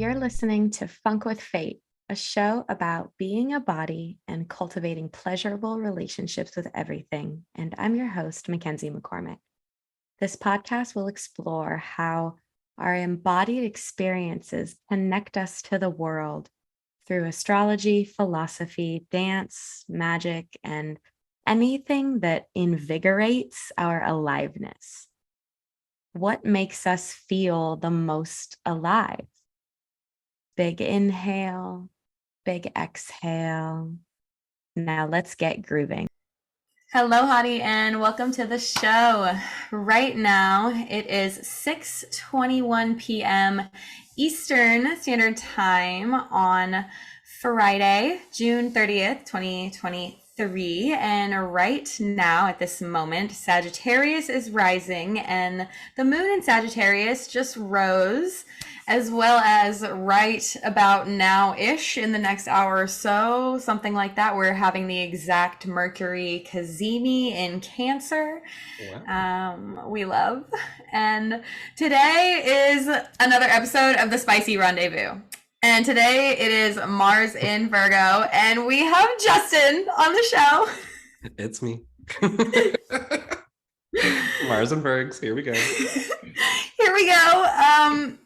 You're listening to Funk with Fate, a show about being a body and cultivating pleasurable relationships with everything. And I'm your host, Mackenzie McCormick. This podcast will explore how our embodied experiences connect us to the world through astrology, philosophy, dance, magic, and anything that invigorates our aliveness. What makes us feel the most alive? Big inhale, big exhale. Now let's get grooving. Hello, Hottie, and welcome to the show. Right now, it is 6:21 p.m. Eastern Standard Time on Friday, June 30th, 2023. And right now, at this moment, Sagittarius is rising, and the moon in Sagittarius just rose, as well as right about now-ish in the next hour or so, something like that. We're having the exact Mercury Cazimi in Cancer. Wow. We love. And today is another episode of the Spicy Rendezvous. And today it is Mars in Virgo, and we have Justin on the show. It's me. Mars and Virgs, here we go. Here we go.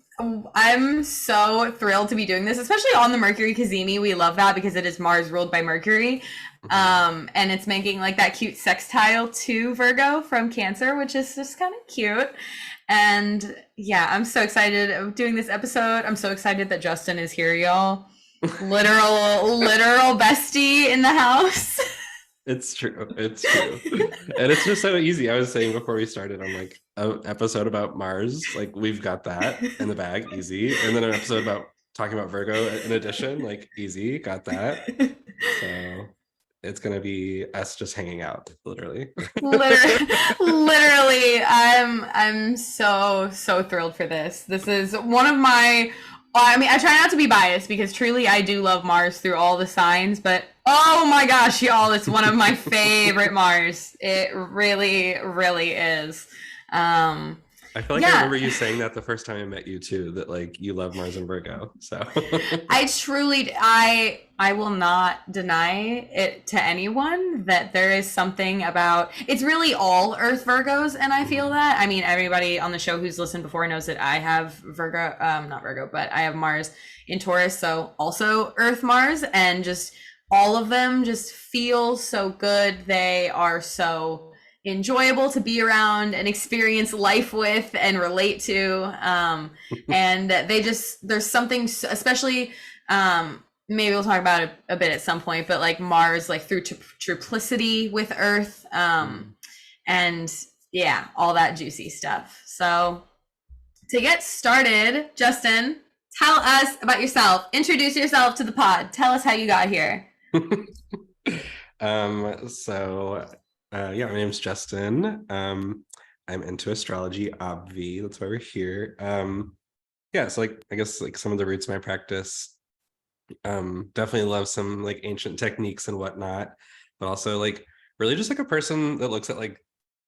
I'm so thrilled to be doing this, especially on the Mercury Cazimi. We love that because it is Mars ruled by Mercury. And it's making like that cute sextile to Virgo from Cancer, which is just kind of cute. And yeah, I'm so excited of doing this episode. I'm so excited that Justin is here, y'all. Literal bestie in the house. It's true. It's true. And it's just so easy. I was saying before we started, I'm like, an episode about Mars, like we've got that in the bag, easy. And then an episode about talking about Virgo in addition, like easy, got that. So it's gonna be us just hanging out, literally. Literally, I'm so thrilled for this. This is one of my, I mean, I try not to be biased because truly I do love Mars through all the signs, but oh my gosh, y'all, it's one of my favorite Mars. It really is. I feel like I remember you saying that the first time I met you too, that like you love Mars and Virgo. So I truly, I will not deny it to anyone that there is something about, it's really all Earth Virgos, and I feel that. I mean, everybody on the show who's listened before knows that I have Virgo, not Virgo, but I have Mars in Taurus, so also Earth Mars, and just all of them just feel so good. They are so enjoyable to be around and experience life with and relate to, and they just, there's something, especially maybe we'll talk about it a bit at some point, but like Mars, like through triplicity with Earth, and yeah, all that juicy stuff. So to get started, Justin, tell us about yourself. Introduce yourself to the pod. Tell us how you got here. Yeah, my name's Justin. I'm into astrology, obvi. That's why we're here. Yeah, so like I guess like some of the roots of my practice. Definitely love some like ancient techniques and whatnot, but also like really just like a person that looks at like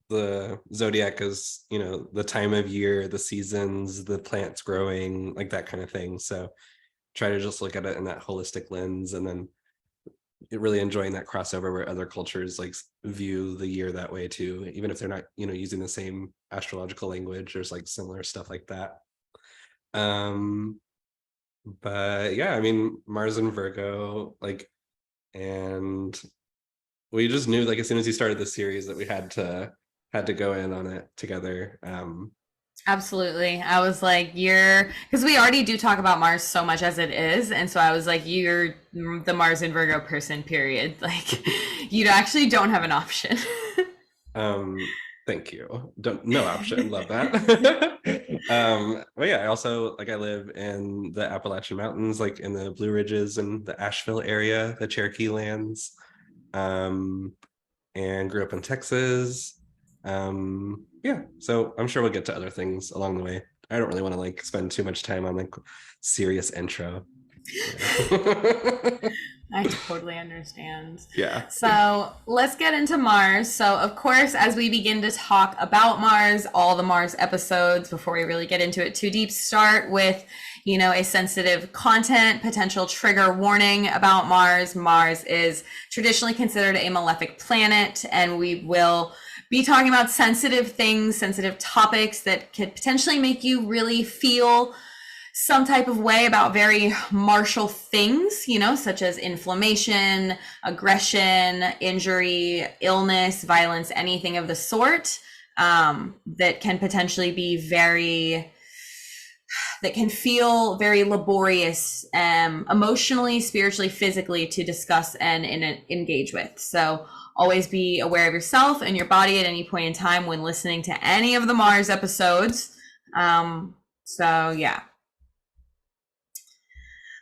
the zodiac as, you know, the time of year, the seasons, the plants growing, like that kind of thing. So try to just look at it in that holistic lens, and then really enjoying that crossover where other cultures like view the year that way too, even if they're not, you know, using the same astrological language. There's like similar stuff like that. But yeah, I mean, Mars and Virgo, like, and we just knew like as soon as you started the series that we had to go in on it together. Absolutely. I was like, because we already do talk about Mars so much as it is. And so I was like, you're the Mars and Virgo person, period. Like, you actually don't have an option. Thank you. No option. Love that. But yeah, I also like I live in the Appalachian Mountains, like in the Blue Ridges and the Asheville area, the Cherokee lands, and grew up in Texas. Yeah, so I'm sure we'll get to other things along the way. I don't really want to like spend too much time on like serious intro. Yeah. I totally understand. Yeah. So let's get into Mars. So, of course, as we begin to talk about Mars, all the Mars episodes, before we really get into it too deep, start with, a sensitive content, potential trigger warning about Mars. Mars is traditionally considered a malefic planet, and we will be talking about sensitive things, sensitive topics that could potentially make you really feel some type of way about very martial things, such as inflammation, aggression, injury, illness, violence, anything of the sort, that can potentially be that can feel very laborious, emotionally, spiritually, physically, to discuss and engage with. So always be aware of yourself and your body at any point in time when listening to any of the Mars episodes. So yeah.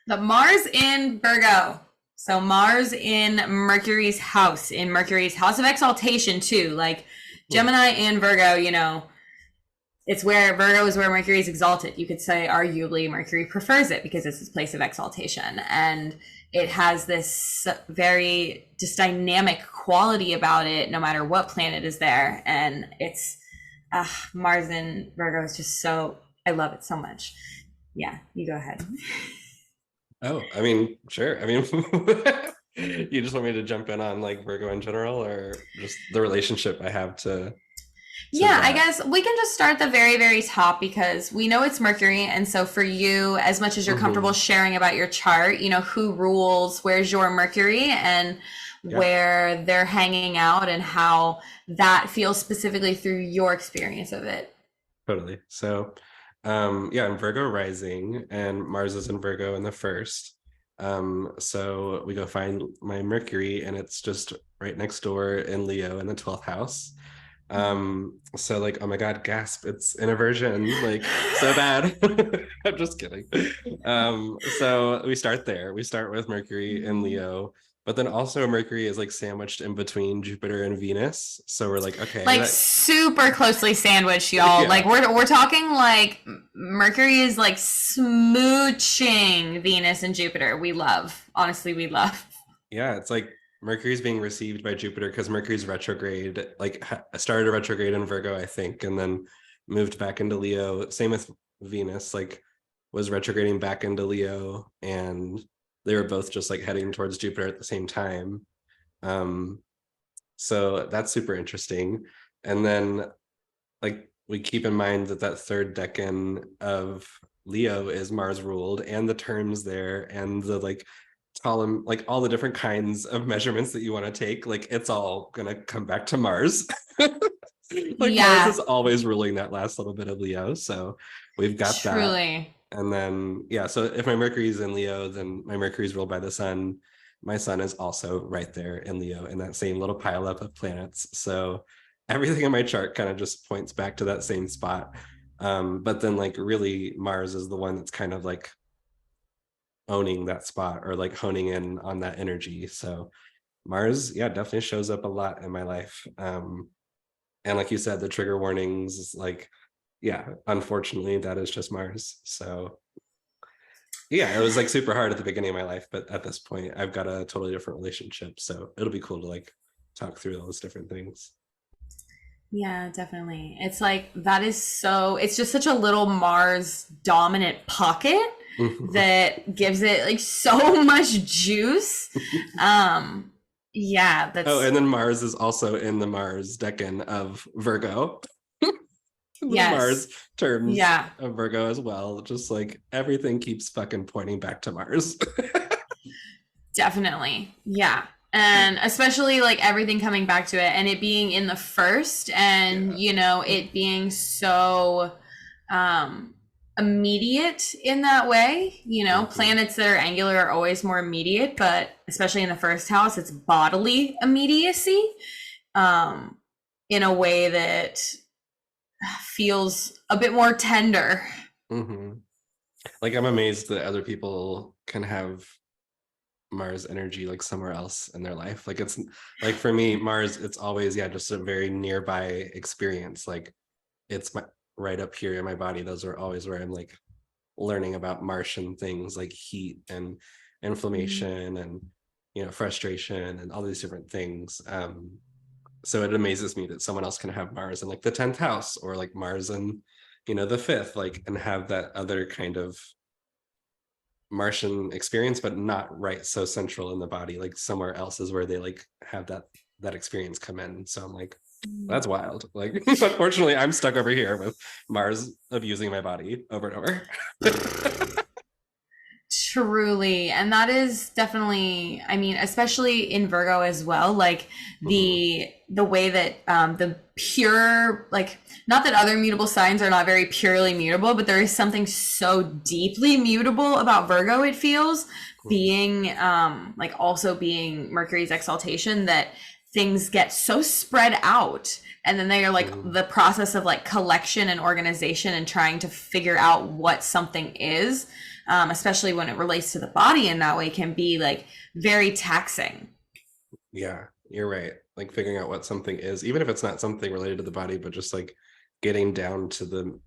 The Mars in Virgo. So Mars in Mercury's house of exaltation too. Like Gemini and Virgo, it's where Virgo is where Mercury is exalted. You could say arguably Mercury prefers it because it's his place of exaltation. And it has this very just dynamic quality about it, no matter what planet is there. And it's Mars in Virgo is just so, I love it so much. Yeah, you go ahead. Oh, I mean, sure. I mean, you just want me to jump in on like Virgo in general, or just the relationship I have to yeah, that? I guess we can just start at the very, very top because we know it's Mercury. And so for you, as much as you're comfortable sharing about your chart, who rules, where's your Mercury, and where they're hanging out, and how that feels specifically through your experience of it. Totally. So I'm Virgo rising, and Mars is in Virgo in the first. So we go find my Mercury, and it's just right next door in Leo in the 12th house. So like, oh my god, gasp, it's inversion, like so bad. I'm just kidding. So we start there. We start with Mercury in Leo, but then also Mercury is like sandwiched in between Jupiter and Venus. So we're like, okay, like super closely sandwiched, y'all. Like we're talking like Mercury is like smooching Venus and Jupiter. We love. Yeah, it's like Mercury's being received by Jupiter because Mercury's retrograde, like started a retrograde in Virgo, I think, and then moved back into Leo. Same with Venus, like was retrograding back into Leo, and they were both just like heading towards Jupiter at the same time. So that's super interesting. And then like we keep in mind that third decan of Leo is Mars ruled, and the terms there, and the like column, like all the different kinds of measurements that you want to take, like it's all gonna come back to Mars. Like Mars is always ruling that last little bit of Leo, so we've got that. And then so if my Mercury's in Leo, then my Mercury's ruled by the sun. My sun is also right there in Leo in that same little pile up of planets, so everything in my chart kind of just points back to that same spot. But then like really Mars is the one that's kind of like owning that spot, or like honing in on that energy. So Mars definitely shows up a lot in my life. And like you said, the trigger warnings, like unfortunately that is just Mars. So it was like super hard at the beginning of my life, but at this point I've got a totally different relationship, so it'll be cool to like talk through those different things. Yeah, definitely. It's like it's just such a little Mars dominant pocket that gives it like so much juice. That's and then Mars is also in the Mars decan of Virgo. Mars terms of Virgo as well. Just like everything keeps fucking pointing back to Mars. Definitely. Yeah. And especially like everything coming back to it, and it being in the first, and it being so immediate in that way. Planets that are angular are always more immediate, but especially in the first house, it's bodily immediacy in a way that feels a bit more tender. Like I'm amazed that other people can have Mars energy like somewhere else in their life. Like it's like for me, Mars, it's always just a very nearby experience. Like it's right up here in my body. Those are always where I'm like learning about Martian things like heat and inflammation and, you know, frustration and all these different things. So it amazes me that someone else can have Mars in like the 10th house, or like Mars in, you know, the 5th, like, and have that other kind of Martian experience, but not right so central in the body, like somewhere else is where they like have that experience come in. So I'm like, that's wild. Like, unfortunately, I'm stuck over here with Mars abusing my body over and over. Truly. And that is definitely, I mean, especially in Virgo as well, like the way that the pure, like, not that other mutable signs are not very purely mutable, but there is something so deeply mutable about Virgo, it feels, being like also being Mercury's exaltation, that things get so spread out. And then they are like the process of like collection and organization and trying to figure out what something is, especially when it relates to the body in that way, can be like very taxing. Yeah, you're right. Like figuring out what something is, even if it's not something related to the body, but just like getting down to the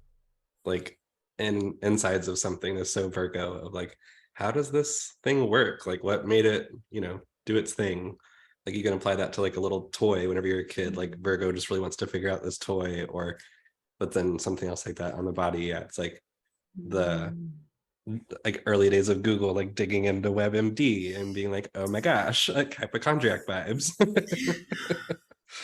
like insides of something is so Virgo, of like, how does this thing work? Like what made it, you know, do its thing? Like you can apply that to like a little toy whenever you're a kid, like Virgo just really wants to figure out this toy, or, but then something else like that on the body. Yeah, it's like the like early days of Google, like digging into WebMD and being like, oh my gosh, like hypochondriac vibes.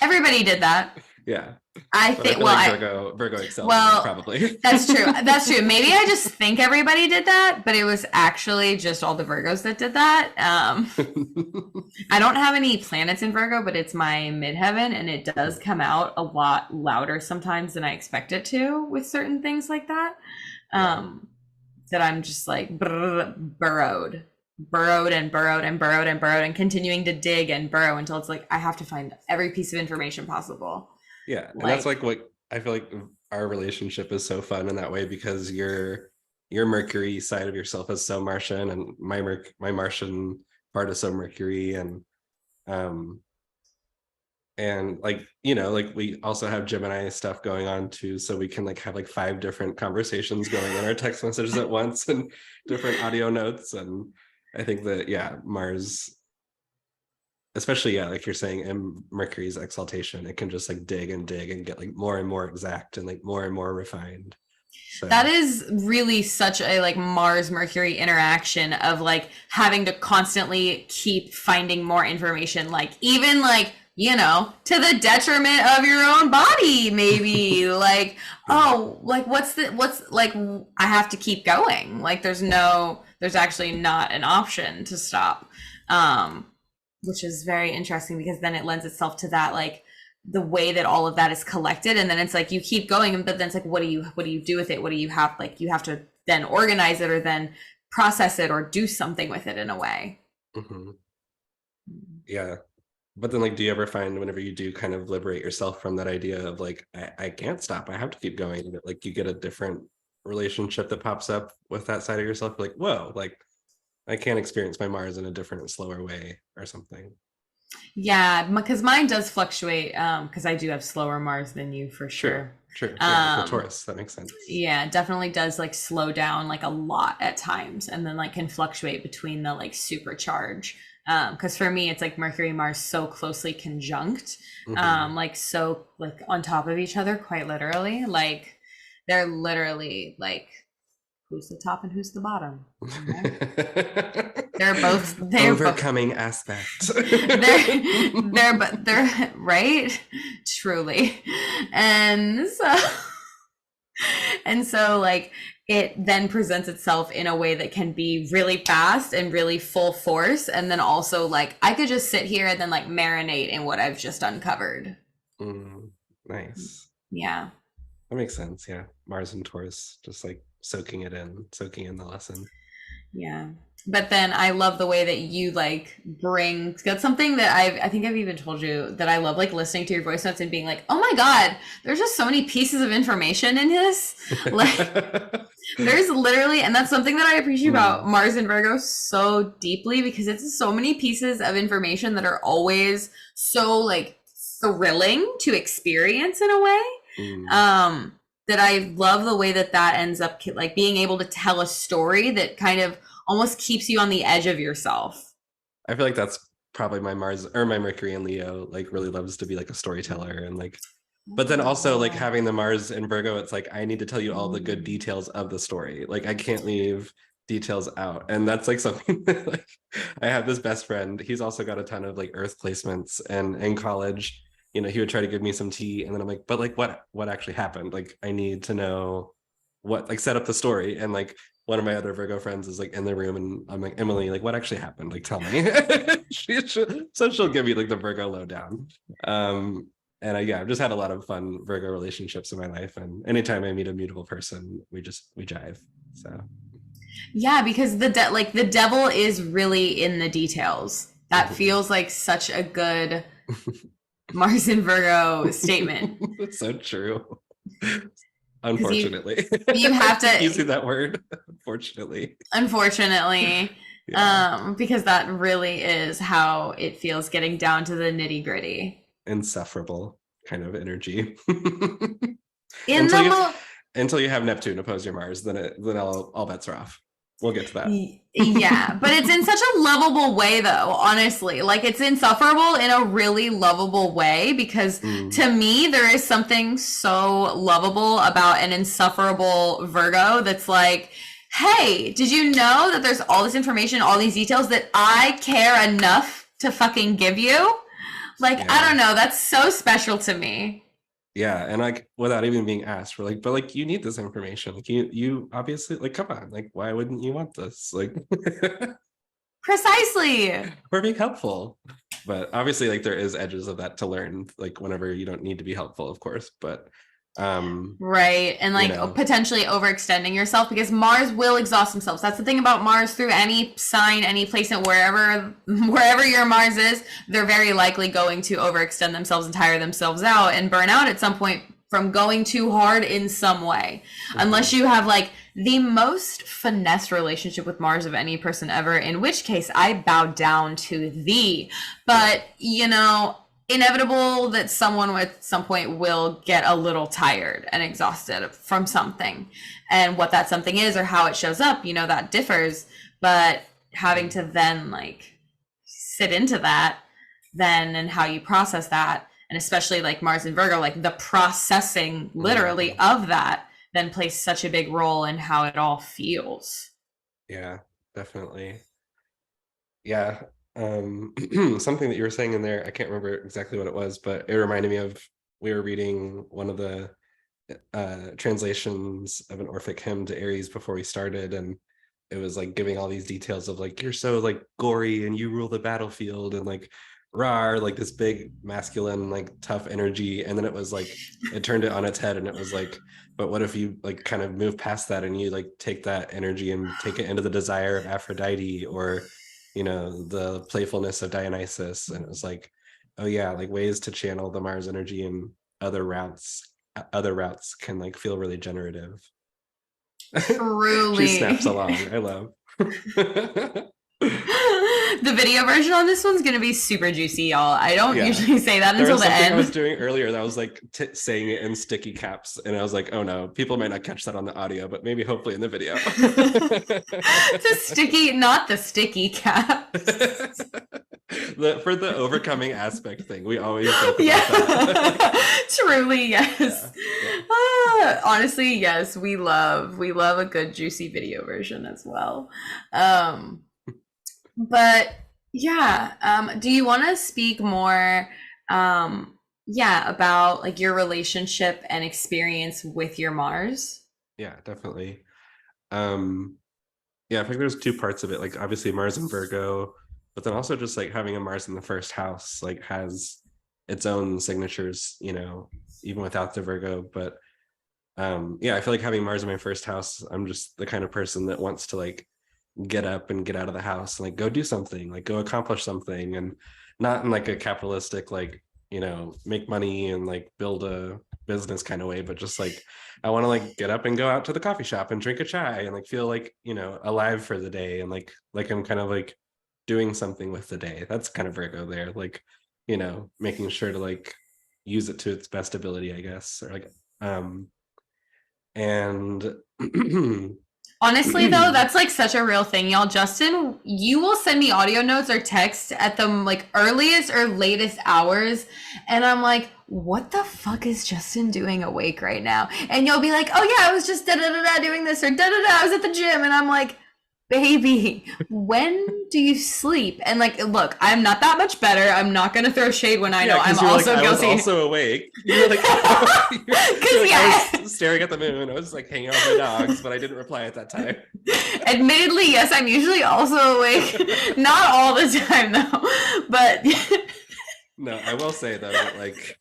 Everybody did that. Yeah. I But think, feel well, like Virgo excels, well, probably. that's true. That's true. Maybe I just think everybody did that, but it was actually just all the Virgos that did that. I don't have any planets in Virgo, but it's my midheaven, and it does come out a lot louder sometimes than I expect it to with certain things like that. That I'm just like burrowed and continuing to dig and burrow until it's like I have to find every piece of information possible. Yeah, and that's like what I feel like our relationship is so fun in that way, because your Mercury side of yourself is so Martian, and my Martian part is so Mercury, and like, you know, like we also have Gemini stuff going on too, so we can like have like 5 different conversations going in our text messages at once and different audio notes. And I think that, yeah, Mars, especially, yeah, like you're saying, in Mercury's exaltation, it can just like dig and get like more and more exact and like more and more refined. So that is really such a like Mars Mercury interaction of like having to constantly keep finding more information, like even like, you know, to the detriment of your own body, maybe. Like, oh, like what's like, I have to keep going. Like there's actually not an option to stop. Which is very interesting, because then it lends itself to that, like the way that all of that is collected. And then it's like, you keep going, but then it's like, what do you do with it? What do you have? Like, you have to then organize it, or then process it, or do something with it in a way. Yeah. But then like, do you ever find whenever you do kind of liberate yourself from that idea of like, I can't stop, I have to keep going, that like you get a different relationship that pops up with that side of yourself, like, whoa, like I can't experience my Mars in a different, slower way or something? Yeah, because mine does fluctuate, because I do have slower Mars than you, for sure. Sure. The Taurus, that makes sense. Yeah, it definitely does like slow down like a lot at times, and then like can fluctuate between the like supercharge. Because for me, it's like Mercury Mars so closely conjunct, like so like on top of each other, quite literally. Like they're literally like, who's the top and who's the bottom? They're overcoming aspect. they're right, truly. And so like it then presents itself in a way that can be really fast and really full force, and then also like I could just sit here and then like marinate in what I've just uncovered. Nice. Yeah, that makes sense. Yeah, Mars and Taurus, just like soaking in the lesson. Yeah. But then I love the way that you like bring, that's something that I think I've even told you, that I love like listening to your voice notes and being like, oh my God, there's just so many pieces of information in this. Like there's literally, and that's something that I appreciate about Mars and Virgo so deeply, because it's so many pieces of information that are always so like thrilling to experience in a way. that I love the way that ends up like being able to tell a story that kind of almost keeps you on the edge of yourself. I feel like that's probably my Mars or my Mercury in Leo, like really loves to be like a storyteller and like, but then also like having the Mars in Virgo, it's like, I need to tell you all the good details of the story. Like I can't leave details out. And that's like something that like, I have this best friend, he's also got a ton of like earth placements, and in college, you know, he would try to give me some tea, and then I'm like, but like what actually happened? Like I need to know what, like set up the story. And like one of my other Virgo friends is like in the room, and I'm like, Emily, like what actually happened? Like tell me. So she'll give me like the Virgo lowdown. And I've just had a lot of fun Virgo relationships in my life, and anytime I meet a mutable person, we jive. So yeah, because the devil is really in the details. That feels like such a good Mars in Virgo statement. It's so true. Unfortunately, you have to using that word. Unfortunately, yeah. Because that really is how it feels, getting down to the nitty gritty. Insufferable kind of energy. Until you have Neptune oppose your Mars, then all bets are off. We'll get to that. Yeah, but it's in such a lovable way, though, honestly. Like, it's insufferable in a really lovable way, because to me, there is something so lovable about an insufferable Virgo that's like, hey, did you know that there's all this information, all these details that I care enough to fucking give you? Like, yeah. I don't know. That's so special to me. Yeah, and like without even being asked, we're like, but like you need this information. Like you obviously, like, come on, like why wouldn't you want this? Like precisely. We're being helpful. But obviously, like there is edges of that to learn, like whenever you don't need to be helpful, of course. But right, and like potentially overextending yourself, because Mars will exhaust themselves. That's the thing about Mars. Through any sign, any placement, wherever your Mars is, they're very likely going to overextend themselves and tire themselves out and burn out at some point from going too hard in some way. Unless you have like the most finesse relationship with Mars of any person ever, in which case I bow down to thee. But inevitable that someone at some point will get a little tired and exhausted from something, and what that something is or how it shows up, that differs. But having to then like sit into that then, and how you process that, and especially like Mars and Virgo, like the processing literally of that then plays such a big role in how it all feels. Yeah, definitely. Yeah. Something that you were saying in there, I can't remember exactly what it was, but it reminded me of, we were reading one of the translations of an Orphic hymn to Aries before we started, and it was like giving all these details of like, you're so like gory and you rule the battlefield, and like rawr, like this big masculine like tough energy. And then it was like, it turned it on its head, and it was like, but what if you like kind of move past that and you like take that energy and take it into the desire of Aphrodite, or the playfulness of Dionysus. And it was like, oh yeah, like ways to channel the Mars energy in other routes can like feel really generative. Truly. She snaps along. I love. The video version on this one's gonna be super juicy, y'all. I don't usually say that until the end. I was doing earlier that I was like saying it in sticky caps, and I was like, oh no, people might not catch that on the audio, but maybe hopefully in the video. Not the sticky caps. For the overcoming aspect thing, we always joke about that. Truly, yes. Yeah. Honestly, yes, we love a good juicy video version as well. But yeah, do you want to speak more about like your relationship and experience with your Mars? Yeah, definitely. I think there's two parts of it, like obviously Mars and Virgo, but then also just like having a Mars in the first house like has its own signatures, even without the Virgo. But I feel like having Mars in my first house, I'm just the kind of person that wants to like get up and get out of the house and like go do something, like go accomplish something, and not in like a capitalistic like make money and like build a business kind of way, but just like I want to like get up and go out to the coffee shop and drink a chai and like feel like alive for the day, and like I'm kind of like doing something with the day. That's kind of Virgo there, like making sure to like use it to its best ability, I guess, or like And honestly, though, that's like such a real thing, y'all. Justin, you will send me audio notes or text at the like earliest or latest hours, and I'm like, what the fuck is Justin doing awake right now? And you'll be like, oh yeah, I was just da da da da doing this, or da da da, I was at the gym, and I'm like, baby, when do you sleep? And like, look, I'm not that much better. I'm not gonna throw shade when I know I'm also like, guilty. I was also awake. You were like, I was staring at the moon. I was like hanging out with my dogs, but I didn't reply at that time. Admittedly, yes, I'm usually also awake. Not all the time though, but no, I will say though that like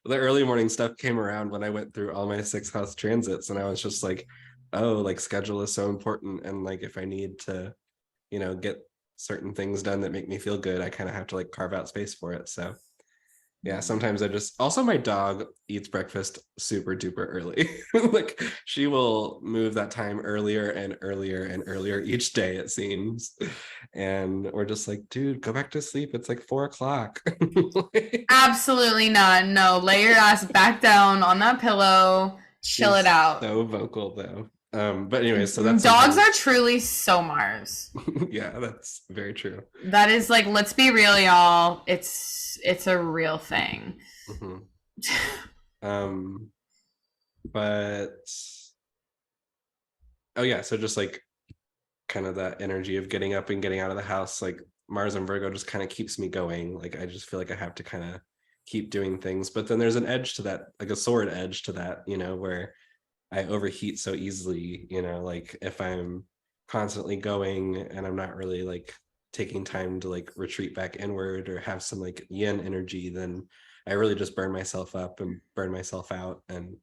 the early morning stuff came around when I went through all my 6th house transits, and I was just like, oh, like schedule is so important, and like if I need to, you know, get certain things done that make me feel good, I kind of have to like carve out space for it. So yeah, sometimes I just, also my dog eats breakfast super duper early. Like she will move that time earlier and earlier and earlier each day, it seems. And we're just like, dude, go back to sleep. It's like 4 o'clock. absolutely not. No, lay your ass back down on that pillow, chill it out. So vocal though. But anyway, so that's dogs are truly so Mars. Yeah, that's very true. That is like, let's be real, y'all. It's a real thing. But oh yeah, so just like kind of that energy of getting up and getting out of the house, like Mars and Virgo just kind of keeps me going. Like I just feel like I have to kind of keep doing things, but then there's an edge to that, like a sword edge to that, you know, where I overheat so easily, you know, like if I'm constantly going and I'm not really like taking time to like retreat back inward or have some like yin energy, then I really just burn myself up and burn myself out. And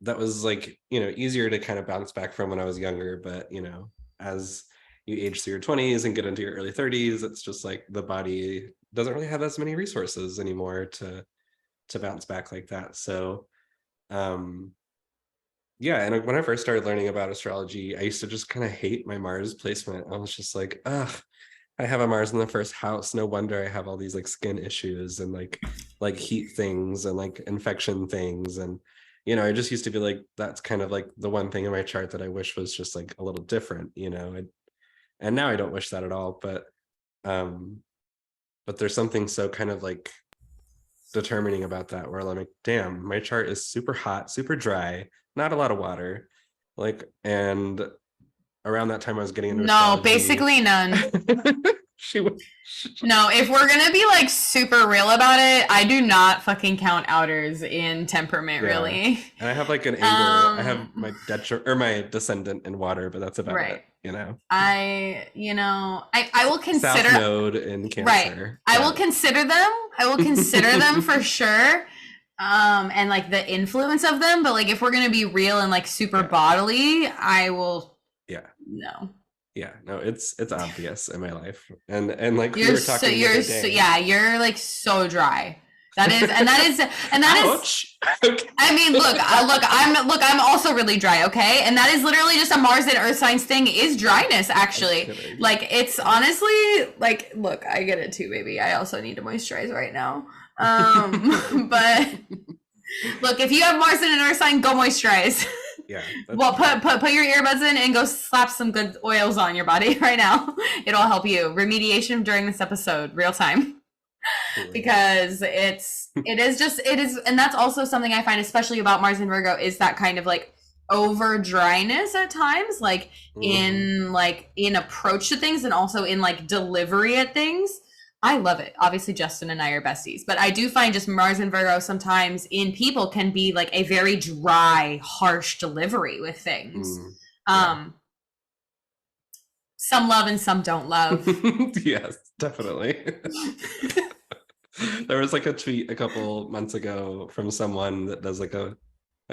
that was like, you know, easier to kind of bounce back from when I was younger. But, you know, as you age through your 20s and get into your early 30s, it's just like the body doesn't really have as many resources anymore to bounce back like that. So yeah, and when I first started learning about astrology, I used to just kind of hate my Mars placement. I was just like, ugh, I have a Mars in the 1st house. No wonder I have all these like skin issues and like heat things and like infection things. And, you know, I just used to be like, that's kind of like the one thing in my chart that I wish was just like a little different, you know. And now I don't wish that at all. But there's something so kind of like determining about that where I'm like, damn, my chart is super hot, super dry, not a lot of water, like, and around that time I was getting into astrology. Basically none. No, if we're gonna be like super real about it, I do not fucking count outers in temperament, really. And I have like an angle. I have my my descendant in water, but that's about it. You know. I will consider South Node in Cancer. Right. I will consider them. I will consider them for sure. And like the influence of them, but like if we're gonna be real and like super bodily, I will. No. Yeah, no, it's obvious in my life, and like you're you're like so dry. That is. Ouch. I mean, I'm also really dry. Okay, and that is literally just a Mars and Earth signs thing. Is dryness actually like it's honestly like look, I get it too, baby. I also need to moisturize right now. But look, if you have Mars in an Earth sign, go moisturize. Yeah. Well, put your earbuds in and go slap some good oils on your body right now. It'll help you. Remediation during this episode, real time. Because it is, and that's also something I find, especially about Mars and Virgo, is that kind of like over dryness at times, like in approach to things and also in like delivery at things. I love it. Obviously, Justin and I are besties, but I do find just Mars and Virgo sometimes in people can be like a very dry, harsh delivery with things. Some love and some don't love. Yes, definitely. There was like a tweet a couple months ago from someone that does like a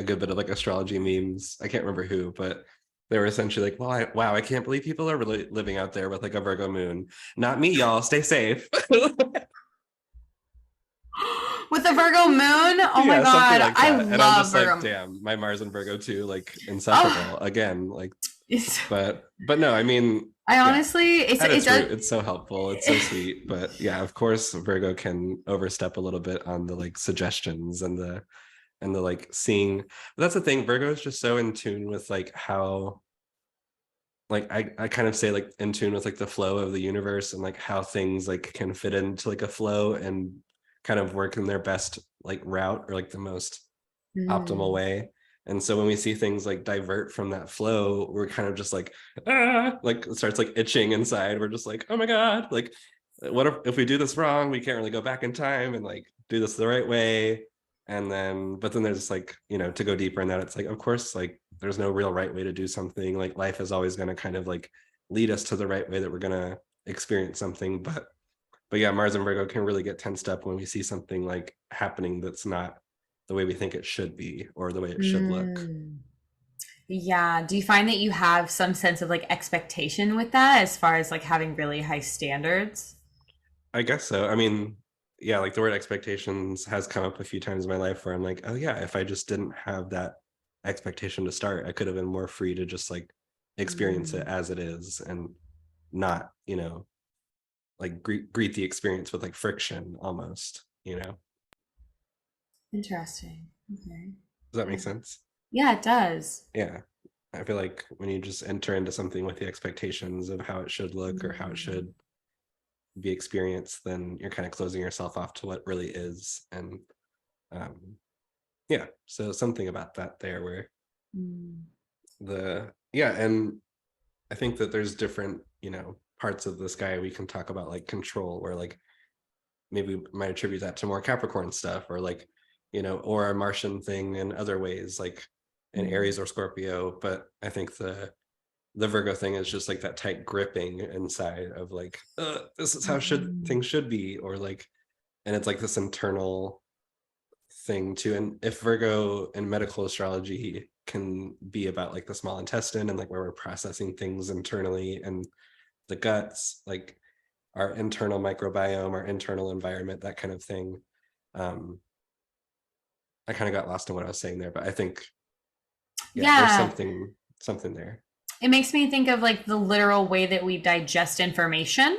good bit of like astrology memes. I can't remember who, but they were essentially like, wow, I can't believe people are really living out there with like a Virgo moon. Not me, y'all. Stay safe. With the Virgo moon? Oh my God. Like I and love I'm just Virgo. like, damn, my Mars and Virgo too, like inseparable again. Like, but no, I mean, I honestly, it's so helpful. It's so sweet. But yeah, of course, Virgo can overstep a little bit on the like suggestions and the and the like seeing. But that's the thing, Virgo is just so in tune with like how, like I kind of say like in tune with like the flow of the universe and like how things like can fit into like a flow and kind of work in their best like route or like the most optimal way. And so when we see things like divert from that flow, we're kind of just like, like it starts like itching inside. We're just like, oh my God, like what if we do this wrong? We can't really go back in time and like do this the right way. And then, but then there's like, you know, to go deeper in that, it's like, of course, like there's no real right way to do something. Like life is always going to kind of like lead us to the right way that we're going to experience something. But yeah, Mars and Virgo can really get tensed up when we see something like happening that's not the way we think it should be or the way it should look. Yeah. Do you find that you have some sense of like expectation with that as far as like having really high standards? I guess so. I mean, yeah, like the word expectations has come up a few times in my life where I'm like, oh yeah, if I just didn't have that expectation to start, I could have been more free to just like experience it as it is and not, you know, like greet the experience with like friction almost, you know. Interesting. Okay. Does that make sense? Yeah, it does. Yeah. I feel like when you just enter into something with the expectations of how it should look or how it should be experienced, then you're kind of closing yourself off to what really is. And yeah, so something about that there where and I think that there's different, you know, parts of the sky we can talk about, like control, where like maybe we might attribute that to more Capricorn stuff, or like, you know, or a Martian thing in other ways, like in Aries or Scorpio. But I think the Virgo thing is just like that tight gripping inside of like, this is how things should be, or like, and it's like this internal thing too. And if Virgo in medical astrology can be about like the small intestine and like where we're processing things internally and the guts, like our internal microbiome, our internal environment, that kind of thing. I kind of got lost in what I was saying there, but I think there's something there. It makes me think of like the literal way that we digest information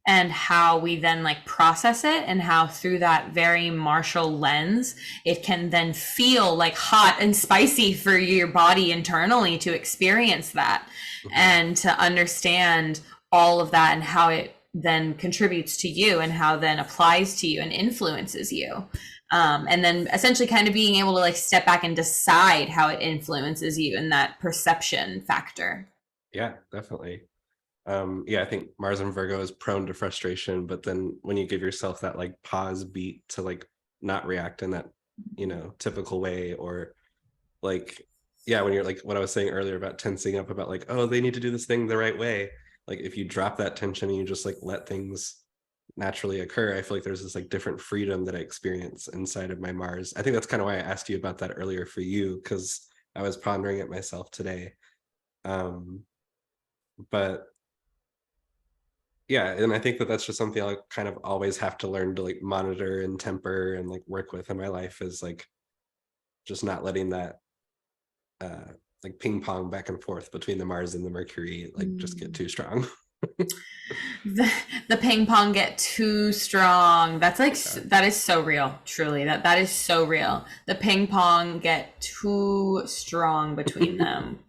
and how we then like process it, and how through that very martial lens, it can then feel like hot and spicy for your body internally to experience that and to understand all of that and how it then contributes to you and how then applies to you and influences you. And then essentially kind of being able to like step back and decide how it influences you in that perception factor. Yeah, definitely. I think Mars and Virgo is prone to frustration, but then when you give yourself that like pause beat to like not react in that, you know, typical way, or like, when you're like what I was saying earlier about tensing up about like, oh, they need to do this thing the right way. Like if you drop that tension and you just like let things naturally occur, I feel like there's this like different freedom that I experience inside of my Mars. I think that's kind of why I asked you about that earlier for you, because I was pondering it myself today. But yeah, and I think that that's just something I'll kind of always have to learn to like monitor and temper and like work with in my life, is like just not letting that like ping pong back and forth between the Mars and the Mercury like just get too strong. the ping pong get too strong. That's like that is so real. Truly, that is so real. The ping pong get too strong between them.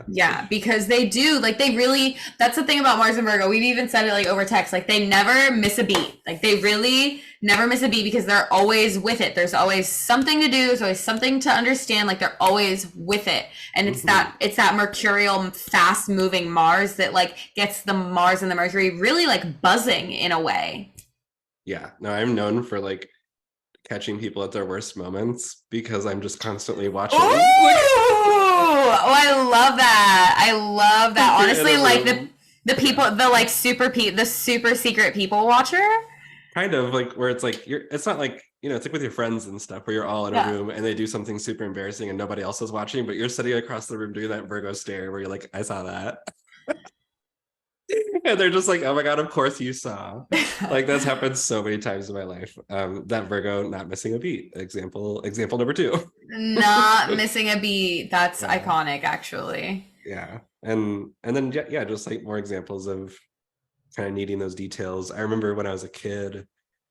Yeah, because they do, like, they really, that's the thing about Mars and Virgo. We've even said it like over text, like they never miss a beat. Like they really never miss a beat because they're always with it. There's always something to do. There's always something to understand. Like they're always with it. And it's that mercurial, fast moving Mars that like gets the Mars and the Mercury really like buzzing in a way. Yeah, no, I'm known for like catching people at their worst moments because I'm just constantly watching. Oh, I love that. I love that. Honestly, like the people, the like the super secret people watcher. Kind of like where it's like it's not like, you know, it's like with your friends and stuff where you're all in a room and they do something super embarrassing and nobody else is watching, but you're sitting across the room doing that Virgo stare where you're like, I saw that. And they're just like, oh my God, of course you saw. Like that's happened so many times in my life. That Virgo not missing a beat. Example number 2. Not missing a beat. That's iconic, actually. Yeah. And then just like more examples of kind of needing those details. I remember when I was a kid,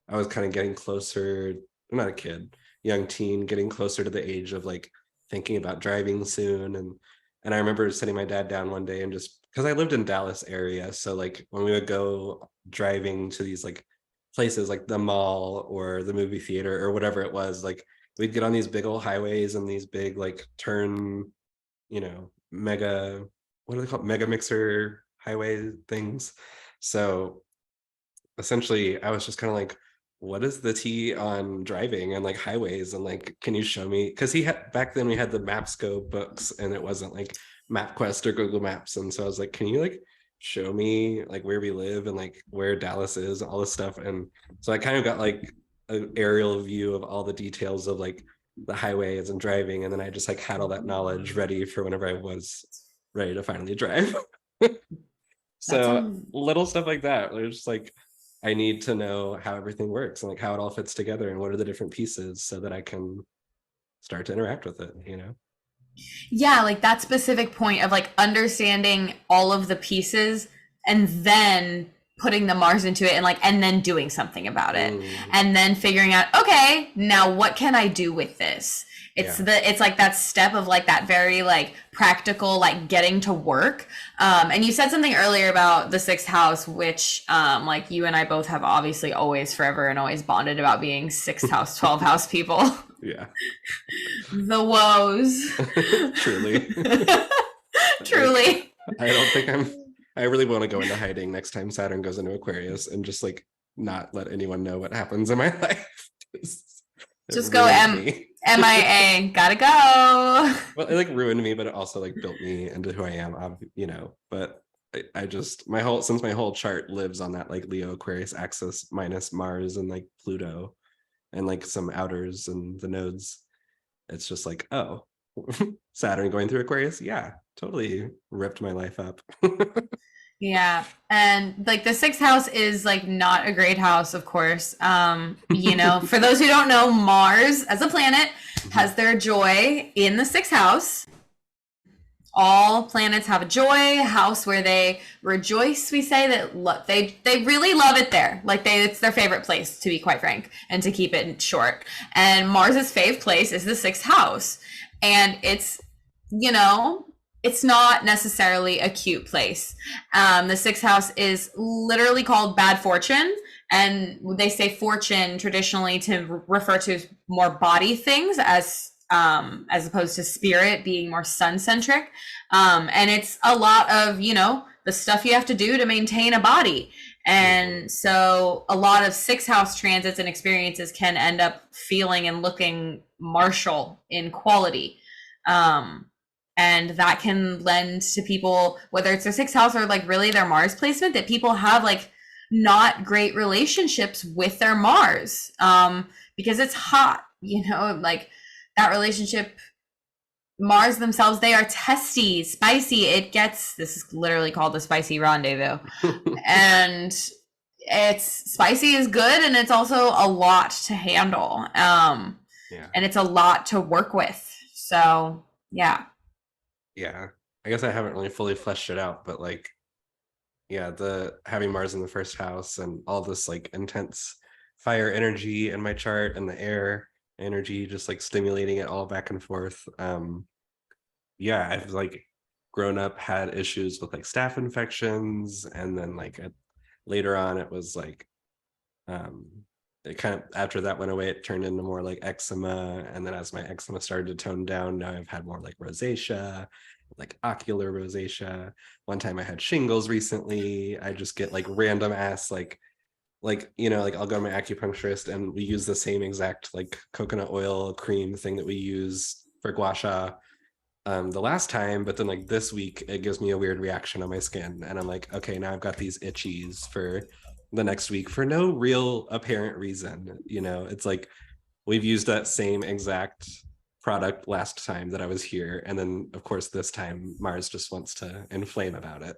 I was kind of getting closer. I'm not a kid, young teen, getting closer to the age of like thinking about driving soon. And I remember sitting my dad down one day and just because I lived in Dallas area, so like when we would go driving to these like places like the mall or the movie theater or whatever it was, like we'd get on these big old highways and these big like turn, mega, what are they called, mega mixer highway things. So essentially I was just kind of like, what is the tea on driving and like highways, and like can you show me, because he had back then we had the Mapsco books and it wasn't like MapQuest or Google Maps, and so I was like, can you like show me like where we live and like where Dallas is, all this stuff. And so I kind of got like an aerial view of all the details of like the highways and driving, and then I just like had all that knowledge ready for whenever I was ready to finally drive. So little stuff like that, there's just like I need to know how everything works and like how it all fits together and what are the different pieces so that I can start to interact with it, Yeah, like that specific point of like understanding all of the pieces and then putting the Mars into it and then doing something about it. And then figuring out, okay, now what can I do with this? It's like that step of like that very like practical, like getting to work. And you said something earlier about the sixth house, which like you and I both have obviously always forever and always bonded about being sixth house, 12th house people. Yeah. The woes. Truly. Truly. I don't think I really want to go into hiding next time Saturn goes into Aquarius and just like not let anyone know what happens in my life. Just go MIA, gotta go. Well, it like ruined me, but it also like built me into who I am, but I just since my whole chart lives on that like Leo Aquarius axis minus Mars and like Pluto and like some outers and the nodes, it's just like, oh, Saturn going through Aquarius, yeah, totally ripped my life up. Yeah. And like the sixth house is like not a great house, of course. For those who don't know, Mars as a planet has their joy in the sixth house. All planets have a joy house where they rejoice. We say that they really love it there. Like it's their favorite place, to be quite frank, and to keep it short. And Mars's fave place is the sixth house. And it's, it's not necessarily a cute place. The sixth house is literally called bad fortune. And they say fortune traditionally to refer to more body things as opposed to spirit being more sun-centric. And it's a lot of, the stuff you have to do to maintain a body. And so a lot of sixth house transits and experiences can end up feeling and looking martial in quality. And that can lend to people, whether it's their sixth house or like really their Mars placement, that people have like not great relationships with their Mars because it's hot, like that relationship. Mars themselves, they are testy, spicy. This is literally called the Spicy Rendezvous. And spicy is good, and it's also a lot to handle. And it's a lot to work with. So, yeah. Yeah. I guess I haven't really fully fleshed it out, but like, yeah, the having Mars in the first house and all this like intense fire energy in my chart and the air energy just like stimulating it all back and forth. I've like grown up, had issues with like staph infections, and then like later on it was like it kind of, after that went away, it turned into more like eczema, and then as my eczema started to tone down, now I've had more like rosacea, like ocular rosacea. One time I had shingles recently. I just get like random ass like I'll go to my acupuncturist and we use the same exact like coconut oil cream thing that we use for gua sha the last time, but then like this week it gives me a weird reaction on my skin, and I'm like, okay, now I've got these itchies for the next week for no real apparent reason. It's like we've used that same exact product last time that I was here, and then of course this time Mars just wants to inflame about it.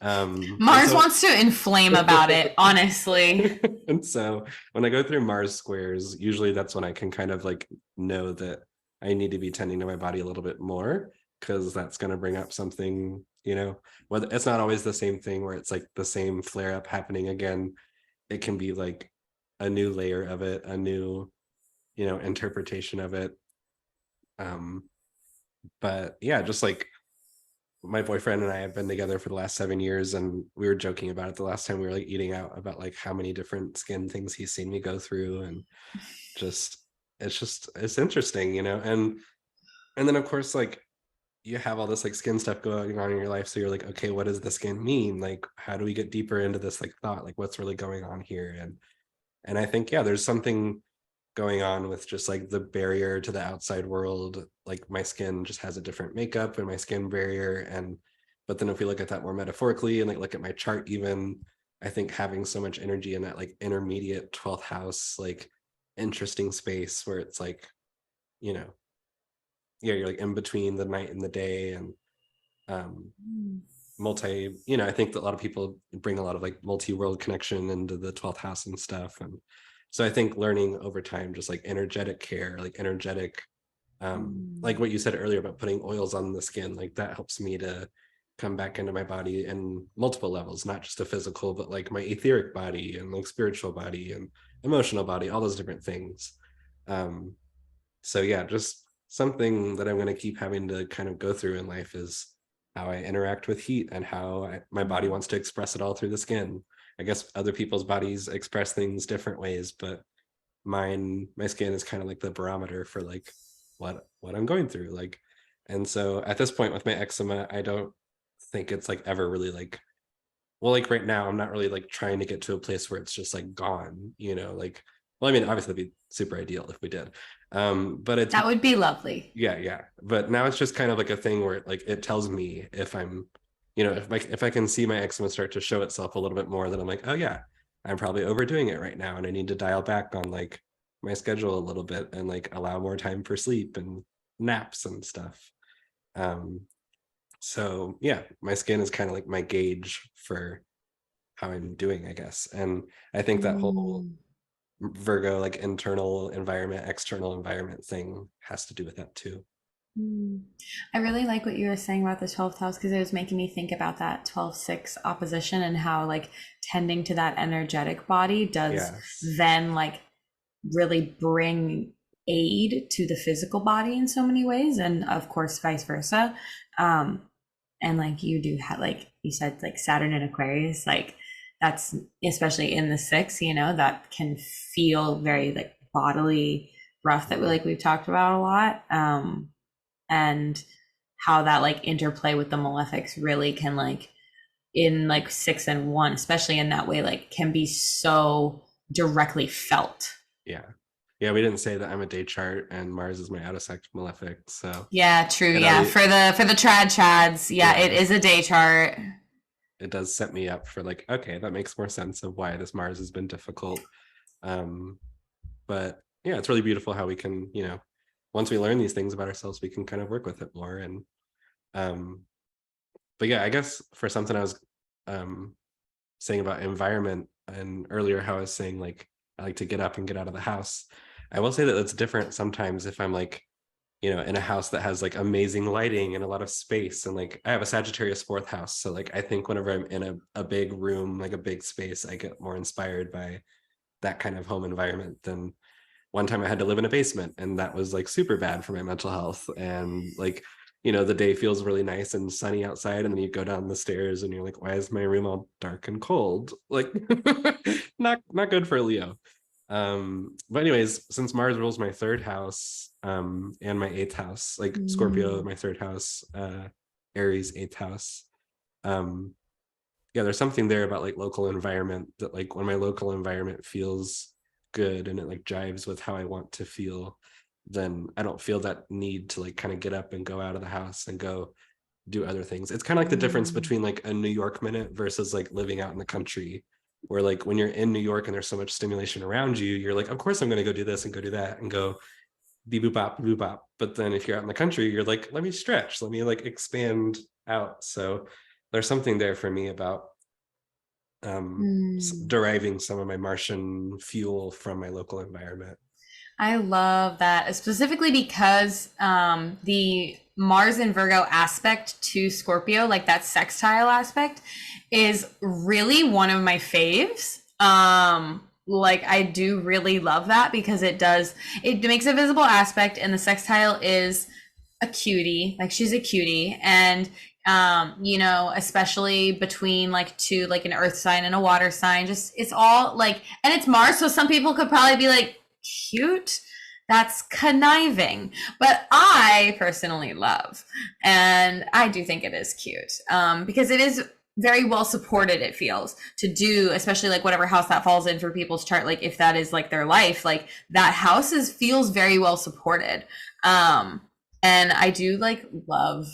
Mars wants to inflame about it, honestly. And so when I go through Mars squares, usually that's when I can kind of like know that I need to be tending to my body a little bit more, because that's going to bring up something, whether it's not always the same thing where it's like the same flare up happening again. It can be like a new layer of it, a new interpretation of it. But yeah, just like my boyfriend and I have been together for the last 7 years, and we were joking about it the last time we were like eating out, about like how many different skin things he's seen me go through, and it's interesting, and then of course, like, you have all this like skin stuff going on in your life, so you're like, okay, what does the skin mean? Like, how do we get deeper into this like thought, like what's really going on here? And I think, yeah, there's something going on with just like the barrier to the outside world. Like, my skin just has a different makeup and my skin barrier. But then if we look at that more metaphorically and like look at my chart, even, I think having so much energy in that like intermediate 12th house, like interesting space where it's like, yeah, you're like in between the night and the day, and I think that a lot of people bring a lot of like multi-world connection into the 12th house and stuff. And so I think learning over time, just like energetic care, like energetic, like what you said earlier about putting oils on the skin, like that helps me to come back into my body in multiple levels, not just a physical, but like my etheric body and like spiritual body and emotional body, all those different things. So yeah, just something that I'm going to keep having to kind of go through in life is how I interact with heat and how my body wants to express it all through the skin. I guess other people's bodies express things different ways, but my skin is kind of like the barometer for like what I'm going through. Like, and so at this point with my eczema, I don't think it's like ever really like, well, like right now, I'm not really like trying to get to a place where it's just like gone, like, well, I mean, obviously it'd be super ideal if we did. But that would be lovely. Yeah. But now it's just kind of like a thing where like it tells me if I'm, if I can see my eczema start to show itself a little bit more, then I'm like, oh yeah, I'm probably overdoing it right now, and I need to dial back on like my schedule a little bit and like allow more time for sleep and naps and stuff. So yeah, my skin is kind of like my gauge for how I'm doing, I guess. And I think that whole Virgo, like internal environment, external environment thing has to do with that too. I really like what you were saying about the 12th house, because it was making me think about that 12-6 opposition and how like tending to that energetic body does then like really bring aid to the physical body in so many ways, and of course vice versa. And like you do have, like you said, like Saturn in Aquarius, like that's especially in the 6, that can feel very like bodily rough, that we've talked about a lot. And how that like interplay with the malefics really can like in like 6 and 1, especially in that way, like can be so directly felt. Yeah, we didn't say that I'm a day chart and Mars is my out of sect malefic. So yeah, true. Yeah, for the trad chads, yeah, it is a day chart. It does set me up for like, okay, that makes more sense of why this Mars has been difficult. But yeah, it's really beautiful how we can, once we learn these things about ourselves, we can kind of work with it more. And but yeah, I guess for something I was saying about environment, and earlier how I was saying like I like to get up and get out of the house, I will say that it's different sometimes if I'm like, in a house that has like amazing lighting and a lot of space. And like I have a Sagittarius 4th house, so like I think whenever I'm in a big room, like a big space, I get more inspired by that kind of home environment. Than one time I had to live in a basement, and that was like super bad for my mental health. And like, the day feels really nice and sunny outside, and then you go down the stairs and you're like, why is my room all dark and cold? Like not good for a Leo. But anyways, since Mars rules my 3rd house, and my 8th house, like Scorpio, my 3rd house, Aries, 8th house, yeah, there's something there about like local environment, that like when my local environment feels good and it like jives with how I want to feel, then I don't feel that need to like kind of get up and go out of the house and go do other things. It's kind of like the difference between like a New York minute versus like living out in the country, where like when you're in New York and there's so much stimulation around you, you're like, of course I'm going to go do this and go do that and go beep boop bop, beep boop bop. But then if you're out in the country, you're like, let me stretch, let me like expand out. So there's something there for me about deriving some of my Martian fuel from my local environment. I love that, specifically because the Mars in Virgo aspect to Scorpio, like that sextile aspect, is really one of my faves. like I do really love that because it makes a visible aspect, and the sextile is a cutie, like she's a cutie. And you know, especially between like two, like an earth sign and a water sign, just it's all like, and it's Mars, so some people could probably be like, cute, that's conniving, but I personally love, and I do think it is cute, because it is very well supported, it feels, to do, especially like whatever house that falls in for people's chart, like if that is like their life, like that house feels very well supported. And I do like love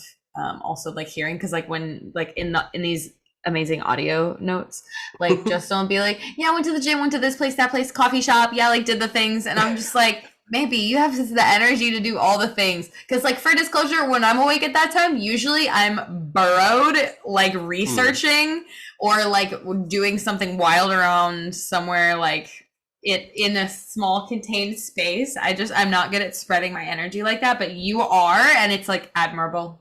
also like hearing, because like when like in these amazing audio notes, like just don't be like, yeah, I went to the gym, went to this place, that place, coffee shop, yeah, like did the things, and I'm just like, maybe you have the energy to do all the things, because like for disclosure, when I'm awake at that time, usually I'm burrowed, like researching or like doing something wild around somewhere, like it in a small contained space. I'm not good at spreading my energy like that, but you are, and it's like admirable.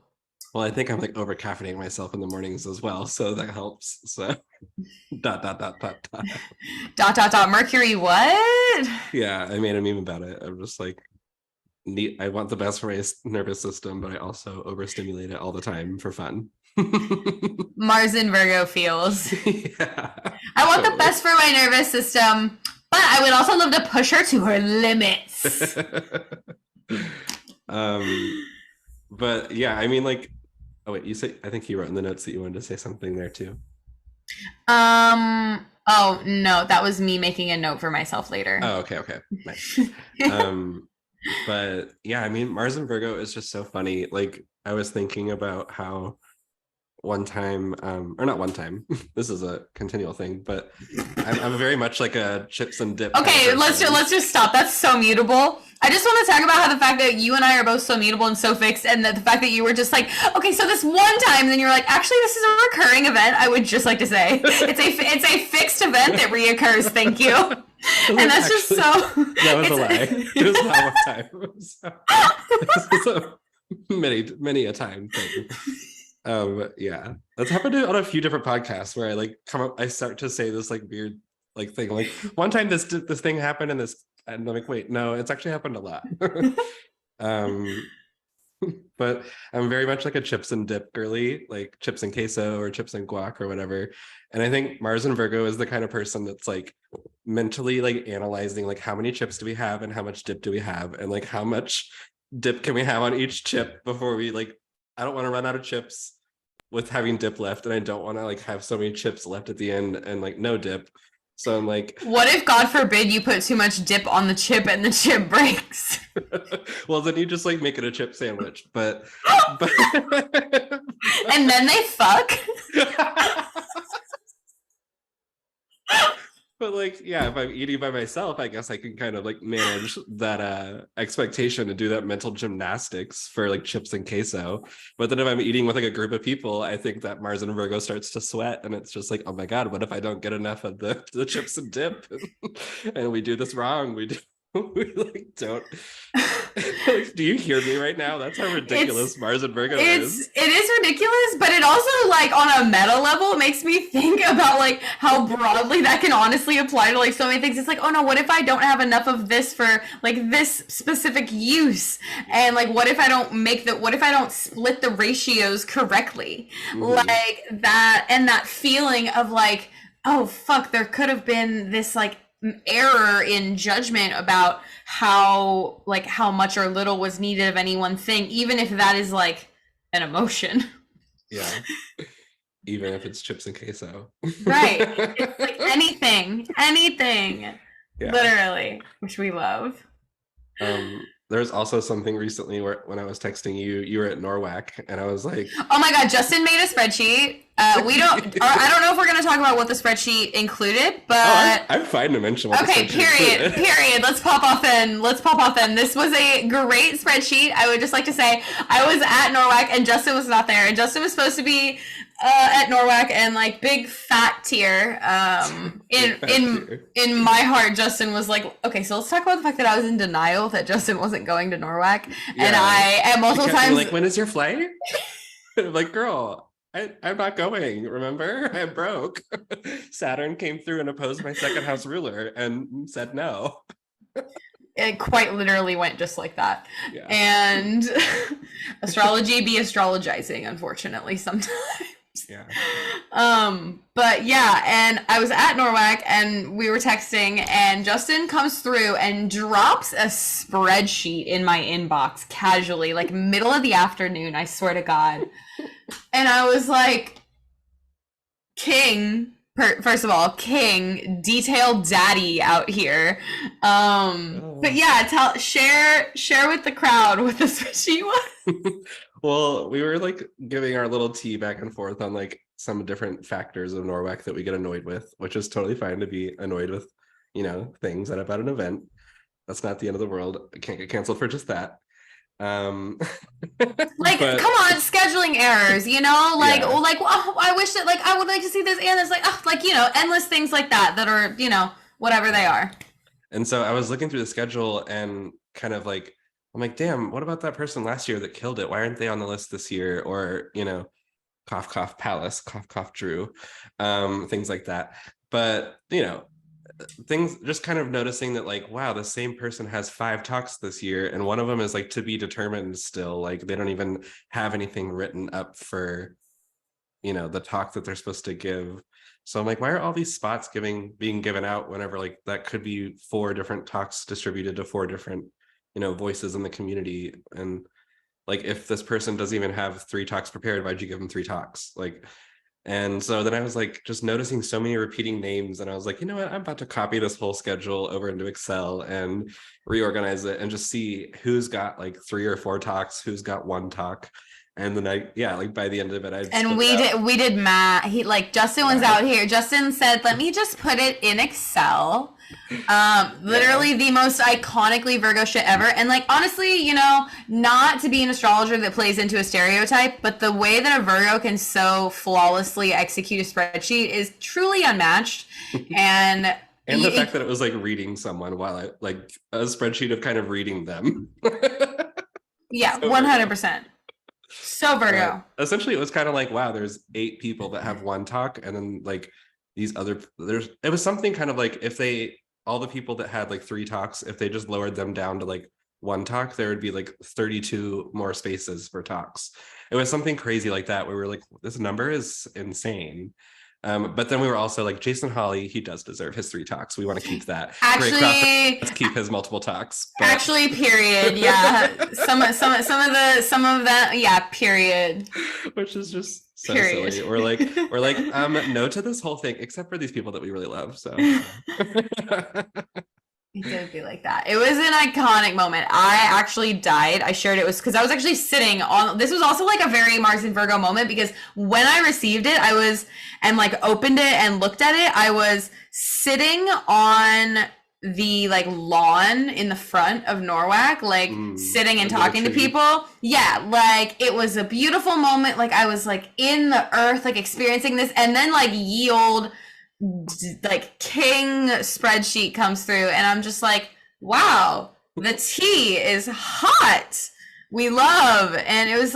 Well, I think I'm like over caffeinating myself in the mornings as well, so that helps. So dot dot dot dot dot dot dot dot Mercury, what? Yeah, I made a meme about it. I'm just like, I want the best for my nervous system, but I also overstimulate it all the time for fun. Mars in Virgo feels. Yeah, I want the best for my nervous system, but I would also love to push her to her limits. But yeah, I mean, like, oh wait, you say, I think you wrote in the notes that you wanted to say something there too. Oh no, that was me making a note for myself later. Oh, okay, nice. But yeah, I mean, Mars in Virgo is just so funny. Like, I was thinking about how one time, or not one time, this is a continual thing, but I'm very much like a chips and dip. Okay, let's just stop. That's so mutable. I just want to talk about how the fact that you and I are both so mutable and so fixed, and that the fact that you were just like, okay, so this one time, and then you were like, actually, this is a recurring event. I would just like to say it's a fixed event that reoccurs. Thank you. And that's just so. That was a lie. It was not one time. This is a many a time thing. Yeah, that's happened on a few different podcasts where I like I start to say this like weird like thing, like one time this thing happened and I'm like, wait, no, it's actually happened a lot. But I'm very much like a chips and dip girly, like chips and queso or chips and guac or whatever. And I think Mars and Virgo is the kind of person that's like mentally like analyzing like how many chips do we have and how much dip do we have, and like how much dip can we have on each chip before we like, I don't want to run out of chips with having dip left, and I don't want to like have so many chips left at the end and like no dip. So I'm like, what if, God forbid, you put too much dip on the chip and the chip breaks? Well, then you just like make it a chip sandwich, but and then they fuck. But like, yeah, if I'm eating by myself, I guess I can kind of like manage that expectation and do that mental gymnastics for like chips and queso. But then if I'm eating with like a group of people, I think that Mars and Virgo starts to sweat, and it's just like, oh my God, what if I don't get enough of the chips and dip? And we do this wrong. We like don't. Like, do you hear me right now? That's how ridiculous Mars and Virgo is. It is ridiculous, but it also, like, on a meta level, makes me think about like how broadly that can honestly apply to like so many things. It's like, oh no, what if I don't have enough of this for like this specific use? And like, what if I don't split the ratios correctly? Like that, and that feeling of like, oh fuck, there could have been this like error in judgment about how much or little was needed of any one thing, even if that is like an emotion. Yeah. Even if it's chips and queso. Right. It's like anything. Yeah. Literally, which we love. There's also something recently where when I was texting you were at NORWAC, and I was like, oh my God, Justin made a spreadsheet. I don't know if we're going to talk about what the spreadsheet included, but I'm fine to mention what okay, the spreadsheet period. Let's pop off then. This was a great spreadsheet. I would just like to say I was at NORWAC and Justin was not there, and Justin was supposed to be at NORWAC and like big fat tear. In my heart, Justin was like, okay, so let's talk about the fact that I was in denial that Justin wasn't going to NORWAC, and I at multiple times like, when is your flight? I'm like, girl, I'm not going, remember? I'm broke. Saturn came through and opposed my second house ruler and said no. It quite literally went just like that. Yeah. And astrology be astrologizing, unfortunately, sometimes. Yeah. But yeah, and I was at Norwalk and we were texting, and Justin comes through and drops a spreadsheet in my inbox casually, like middle of the afternoon, I swear to God. And I was like, first of all, King, detailed daddy out here. But yeah, share with the crowd what the spreadsheet was. Well, we were like giving our little tea back and forth on like some different factors of Norwalk that we get annoyed with, which is totally fine to be annoyed with, things about an event. That's not the end of the world. I can't get canceled for just that. Come on, scheduling errors, I wish that I would like to see this and this, endless things like that are, whatever they are. And so I was looking through the schedule and kind of like, I'm like, damn, what about that person last year that killed it? Why aren't they on the list this year? Or, cough, cough, Palace, cough, cough, Drew, things like that. But, things, just kind of noticing that like, wow, the same person has 5 talks this year. And one of them is like to be determined still. Like they don't even have anything written up for, the talk that they're supposed to give. So I'm like, why are all these spots being given out whenever like that could be 4 different talks distributed to 4 different voices in the community? And like if this person doesn't even have 3 talks prepared, why'd you give them 3 talks? Like, and so then I was like just noticing so many repeating names, and I was like, you know what, I'm about to copy this whole schedule over into Excel and reorganize it and just see who's got like 3 or 4 talks, who's got 1 talk. And then by the end of it, we did math. Justin was out here. Justin said, let me just put it in Excel. Literally the most iconically Virgo shit ever. And honestly, not to be an astrologer that plays into a stereotype, but the way that a Virgo can so flawlessly execute a spreadsheet is truly unmatched. And the fact that it was like reading someone while I like a spreadsheet of kind of reading them. Yeah, 100%. So Virgo. Essentially, it was kind of like, wow, there's 8 people that have 1 talk, and then like these it was something kind of like if all the people that had like 3 talks, if they just lowered them down to like 1 talk, there would be like 32 more spaces for talks. It was something crazy like that where we were like, this number is insane. But then we were also like, Jason Hawley, he does deserve his 3 talks. We want to keep that. Actually, let's keep his multiple talks. But... Actually, period. Yeah, some of that. Yeah, period. Which is just so period. Silly. We're like, no to this whole thing, except for these people that we really love. So. It did be like that. It was an iconic moment. I actually died. I shared it because I was actually sitting on, this was also like a very Mars and Virgo moment, because when I received it, opened it and looked at it, I was sitting on the lawn in the front of Norwalk, sitting and talking to people. Yeah, it was a beautiful moment. I was in the earth, experiencing this, and then ye old King spreadsheet comes through, and I'm just like, wow, the tea is hot. We love. And it was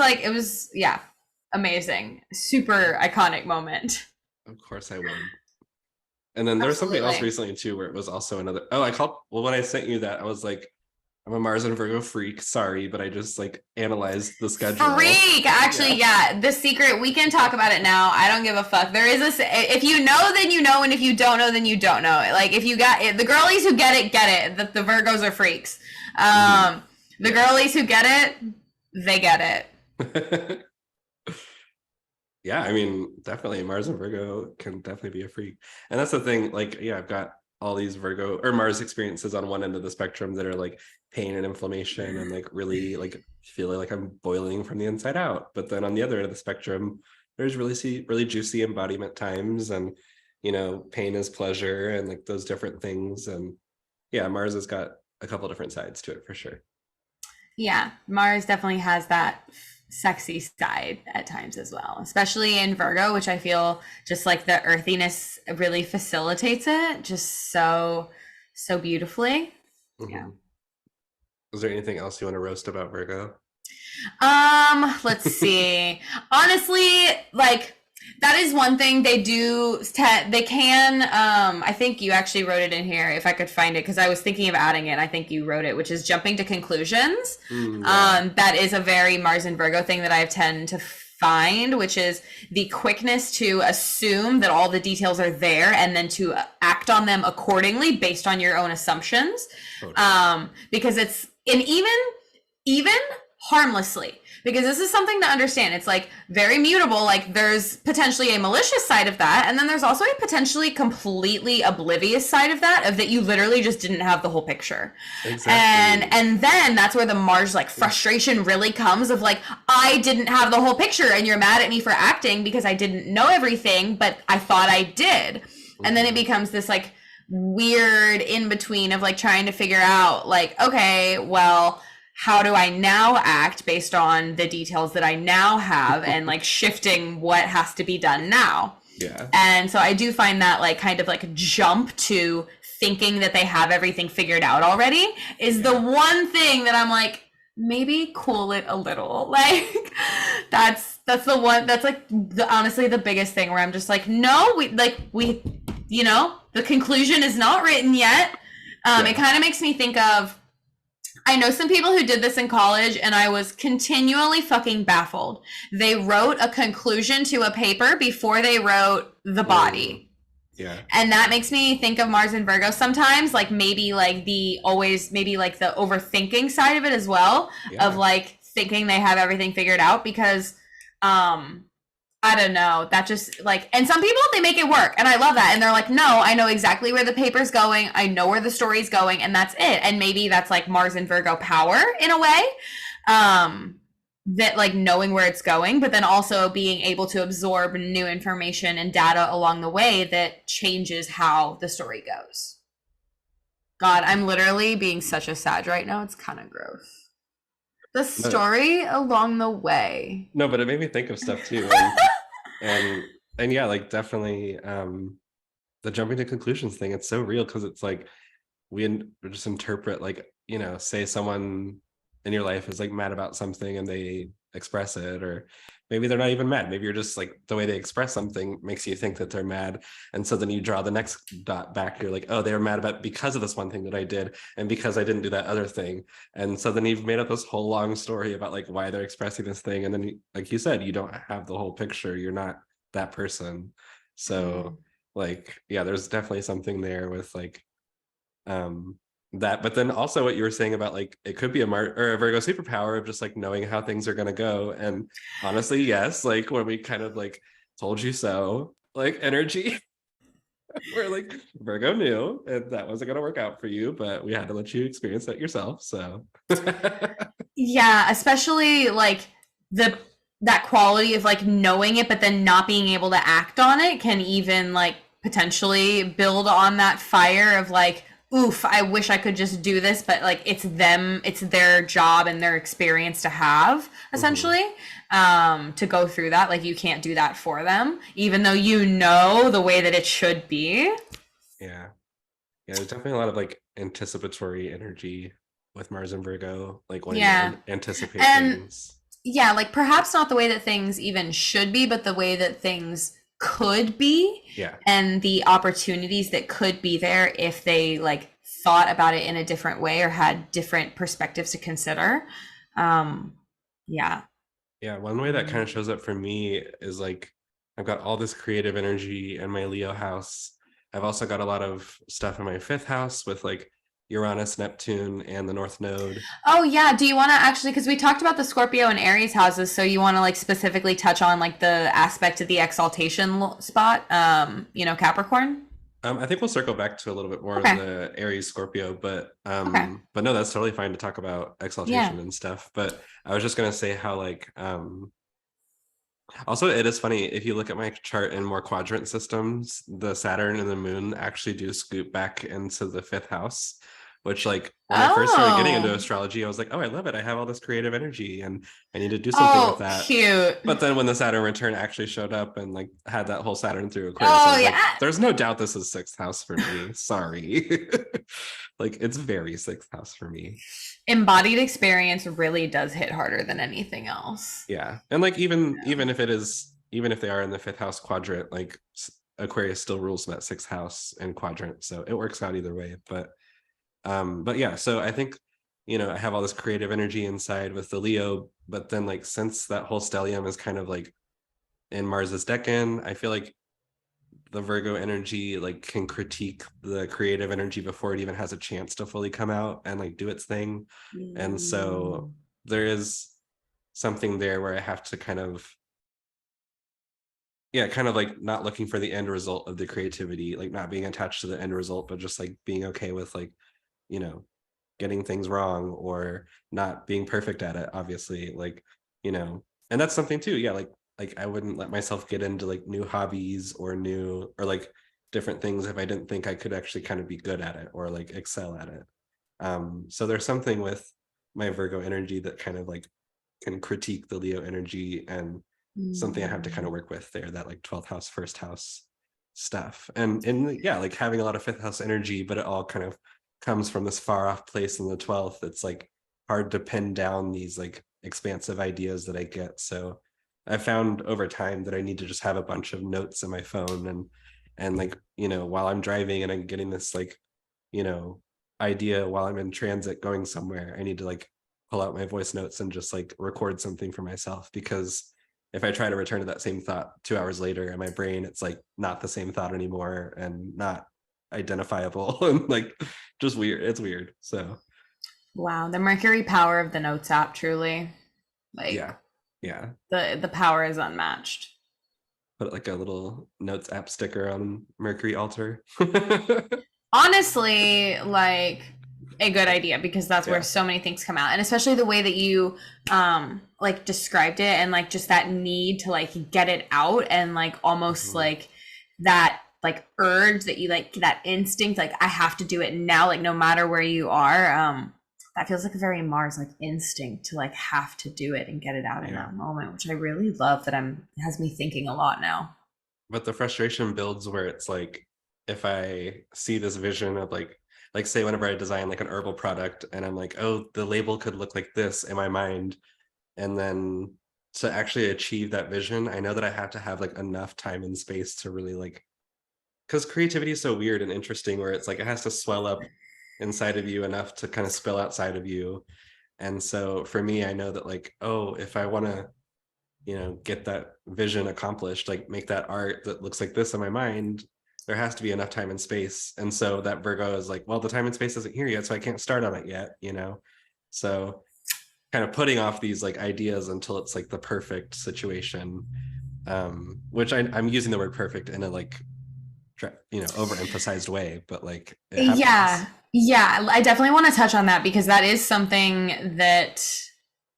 amazing, super iconic moment. Of course I would. And then there was something else recently too where it was also another, when I sent you that, I was like, I'm a Mars and Virgo freak. Sorry, but I just analyzed the schedule. Freak, actually, yeah. The secret, we can talk about it now. I don't give a fuck. There is if you know, then you know, and if you don't know, then you don't know. If you got it, the girlies who get it, get it. The Virgos are freaks. The girlies who get it, they get it. Yeah, I mean, definitely Mars and Virgo can definitely be a freak. And that's the thing, I've got all these Virgo or Mars experiences on one end of the spectrum that are pain and inflammation and really feeling like I'm boiling from the inside out. But then on the other end of the spectrum, there's really juicy embodiment times, and pain is pleasure, and those different things. And yeah, Mars has got a couple different sides to it for sure. Yeah, Mars definitely has that sexy side at times as well, especially in Virgo, which I feel just the earthiness really facilitates it just so beautifully. Mm-hmm. Yeah. Is there anything else you want to roast about Virgo? Let's see. Honestly, like that is one thing they do. They can. I think you actually wrote it in here. If I could find it, because I was thinking of adding it. I think you wrote it, which is jumping to conclusions. Yeah. That is a very Mars and Virgo thing that I tend to find, which is the quickness to assume that all the details are there and then to act on them accordingly based on your own assumptions. Totally. Because it's and even harmlessly, because this is something to understand. It's like very mutable. Like there's potentially a malicious side of that, and then there's also a potentially completely oblivious side of that, of that you literally just didn't have the whole picture. Exactly. And then that's where the Mars like frustration really comes, of like, I didn't have the whole picture and you're mad at me for acting because I didn't know everything, but I thought I did. And then it becomes this like weird in between of like trying to figure out like, okay, well, how do I now act based on the details that I now have, and like shifting what has to be done now. Yeah. And so I do find that like kind of like jump to thinking that they have everything figured out already is the one thing that I'm like, maybe cool it a little. Like that's the one that's like honestly the biggest thing where I'm just like, no, we you know, the conclusion is not written yet. It kind of makes me think of, I know some people who did this in college, and I was continually fucking baffled. They wrote a conclusion to a paper before they wrote the body. Yeah. And that makes me think of Mars and Virgo sometimes, like maybe like the overthinking side of it as well, of like thinking they have everything figured out, because I don't know, that just like, and some people, they make it work, and I love that, and they're like, no, I know exactly where the paper's going, I know where the story's going, and that's it. And maybe that's like Mars and Virgo power in a way, that like knowing where it's going, but then also being able to absorb new information and data along the way that changes how the story goes. God, I'm literally being such a Sag right now, it's kind of gross. The story along the way. No, but it made me think of stuff too. And yeah, like definitely the jumping to conclusions thing, it's so real, because it's like we just interpret, like, you know, say someone in your life is like mad about something and they express it, or maybe they're not even mad, maybe you're just like, the way they express something makes you think that they're mad, and so then you draw the next dot back, you're like, oh, they were mad about because of this one thing that I did, and because I didn't do that other thing, and so then you've made up this whole long story about like why they're expressing this thing, and then like you said, you don't have the whole picture, you're not that person. So like, yeah, there's definitely something there with like that, but then also what you were saying about like, it could be a Virgo superpower of just like knowing how things are going to go. And honestly, yes, like when we kind of like told you so, like energy, we're like, Virgo knew, and that wasn't going to work out for you, but we had to let you experience that yourself. So yeah, especially like that quality of like knowing it but then not being able to act on it can even like potentially build on that fire of like, oof, I wish I could just do this, but like it's their job and their experience to have, essentially, to go through that. Like you can't do that for them, even though you know the way that it should be. Yeah, there's definitely a lot of like anticipatory energy with Mars and Virgo, like when you anticipate things. Yeah, like perhaps not the way that things even should be, but the way that things could be, and the opportunities that could be there if they like thought about it in a different way or had different perspectives to consider. One way that kind of shows up for me is like, I've got all this creative energy in my Leo house. I've also got a lot of stuff in my 5th house with like Uranus, Neptune, and the North Node. Oh yeah, do you want to actually, because we talked about the Scorpio and Aries houses, so you want to like specifically touch on like the aspect of the exaltation spot, Capricorn? I think we'll circle back to a little bit more of the Aries Scorpio, but no, that's totally fine to talk about exaltation and stuff. But I was just gonna say how like also, it is funny, if you look at my chart in more quadrant systems, the Saturn and the Moon actually do scoop back into the 5th house, which like when I first started getting into Oh. astrology, I was like, oh, I love it. I have all this creative energy and I need to do something with that. Cute. But then when the Saturn return actually showed up and like had that whole Saturn through Aquarius, I was like, there's no doubt this is sixth house for me. Sorry. Like it's very sixth house for me. Embodied experience really does hit harder than anything else. Yeah. And like even if they are in the fifth house quadrant, like Aquarius still rules that sixth house and quadrant. So it works out either way. But yeah, so I think, I have all this creative energy inside with the Leo, but then like since that whole stellium is kind of like in Mars's decan, I feel like the Virgo energy like can critique the creative energy before it even has a chance to fully come out and like do its thing. And so there is something there where I have to kind of like not looking for the end result of the creativity, like not being attached to the end result, but just like being okay with like, getting things wrong or not being perfect at it, obviously, like, and that's something too. Yeah. Like I wouldn't let myself get into like new hobbies or like different things if I didn't think I could actually kind of be good at it or like excel at it. So there's something with my Virgo energy that kind of like can critique the Leo energy and something I have to kind of work with there, that like 12th house, first house stuff. And yeah, like having a lot of fifth house energy, but it all kind of comes from this far off place in the 12th. It's like hard to pin down these like expansive ideas that I get. So I found over time that I need to just have a bunch of notes in my phone and like, while I'm driving and I'm getting this like, idea while I'm in transit going somewhere, I need to like pull out my voice notes and just like record something for myself, because if I try to return to that same thought 2 hours later in my brain, it's like not the same thought anymore and not identifiable and like just weird. It's weird. So wow, the Mercury power of the Notes app, truly. Like yeah. The power is unmatched. Put like a little Notes app sticker on Mercury altar. Honestly, like a good idea, because that's where so many things come out, and especially the way that you like described it, and like just that need to like get it out, and like almost like that like urge that you like, that instinct, like I have to do it now, like no matter where you are. That feels like a very Mars like instinct to like have to do it and get it out in that moment, which I really love. That has me thinking a lot now. But the frustration builds where it's like, if I see this vision of like say whenever I design like an herbal product and I'm like, oh, the label could look like this in my mind, and then to actually achieve that vision, I know that I have to have like enough time and space to really like, because creativity is so weird and interesting where it's like it has to swell up inside of you enough to kind of spill outside of you. And so for me, I know that like, oh, if I want to get that vision accomplished, like make that art that looks like this in my mind, there has to be enough time and space. And so that Virgo is like, well, the time and space isn't here yet, so I can't start on it yet, so kind of putting off these like ideas until it's like the perfect situation, which I'm using the word perfect in a like overemphasized way, but like yeah, I definitely want to touch on that, because that is something that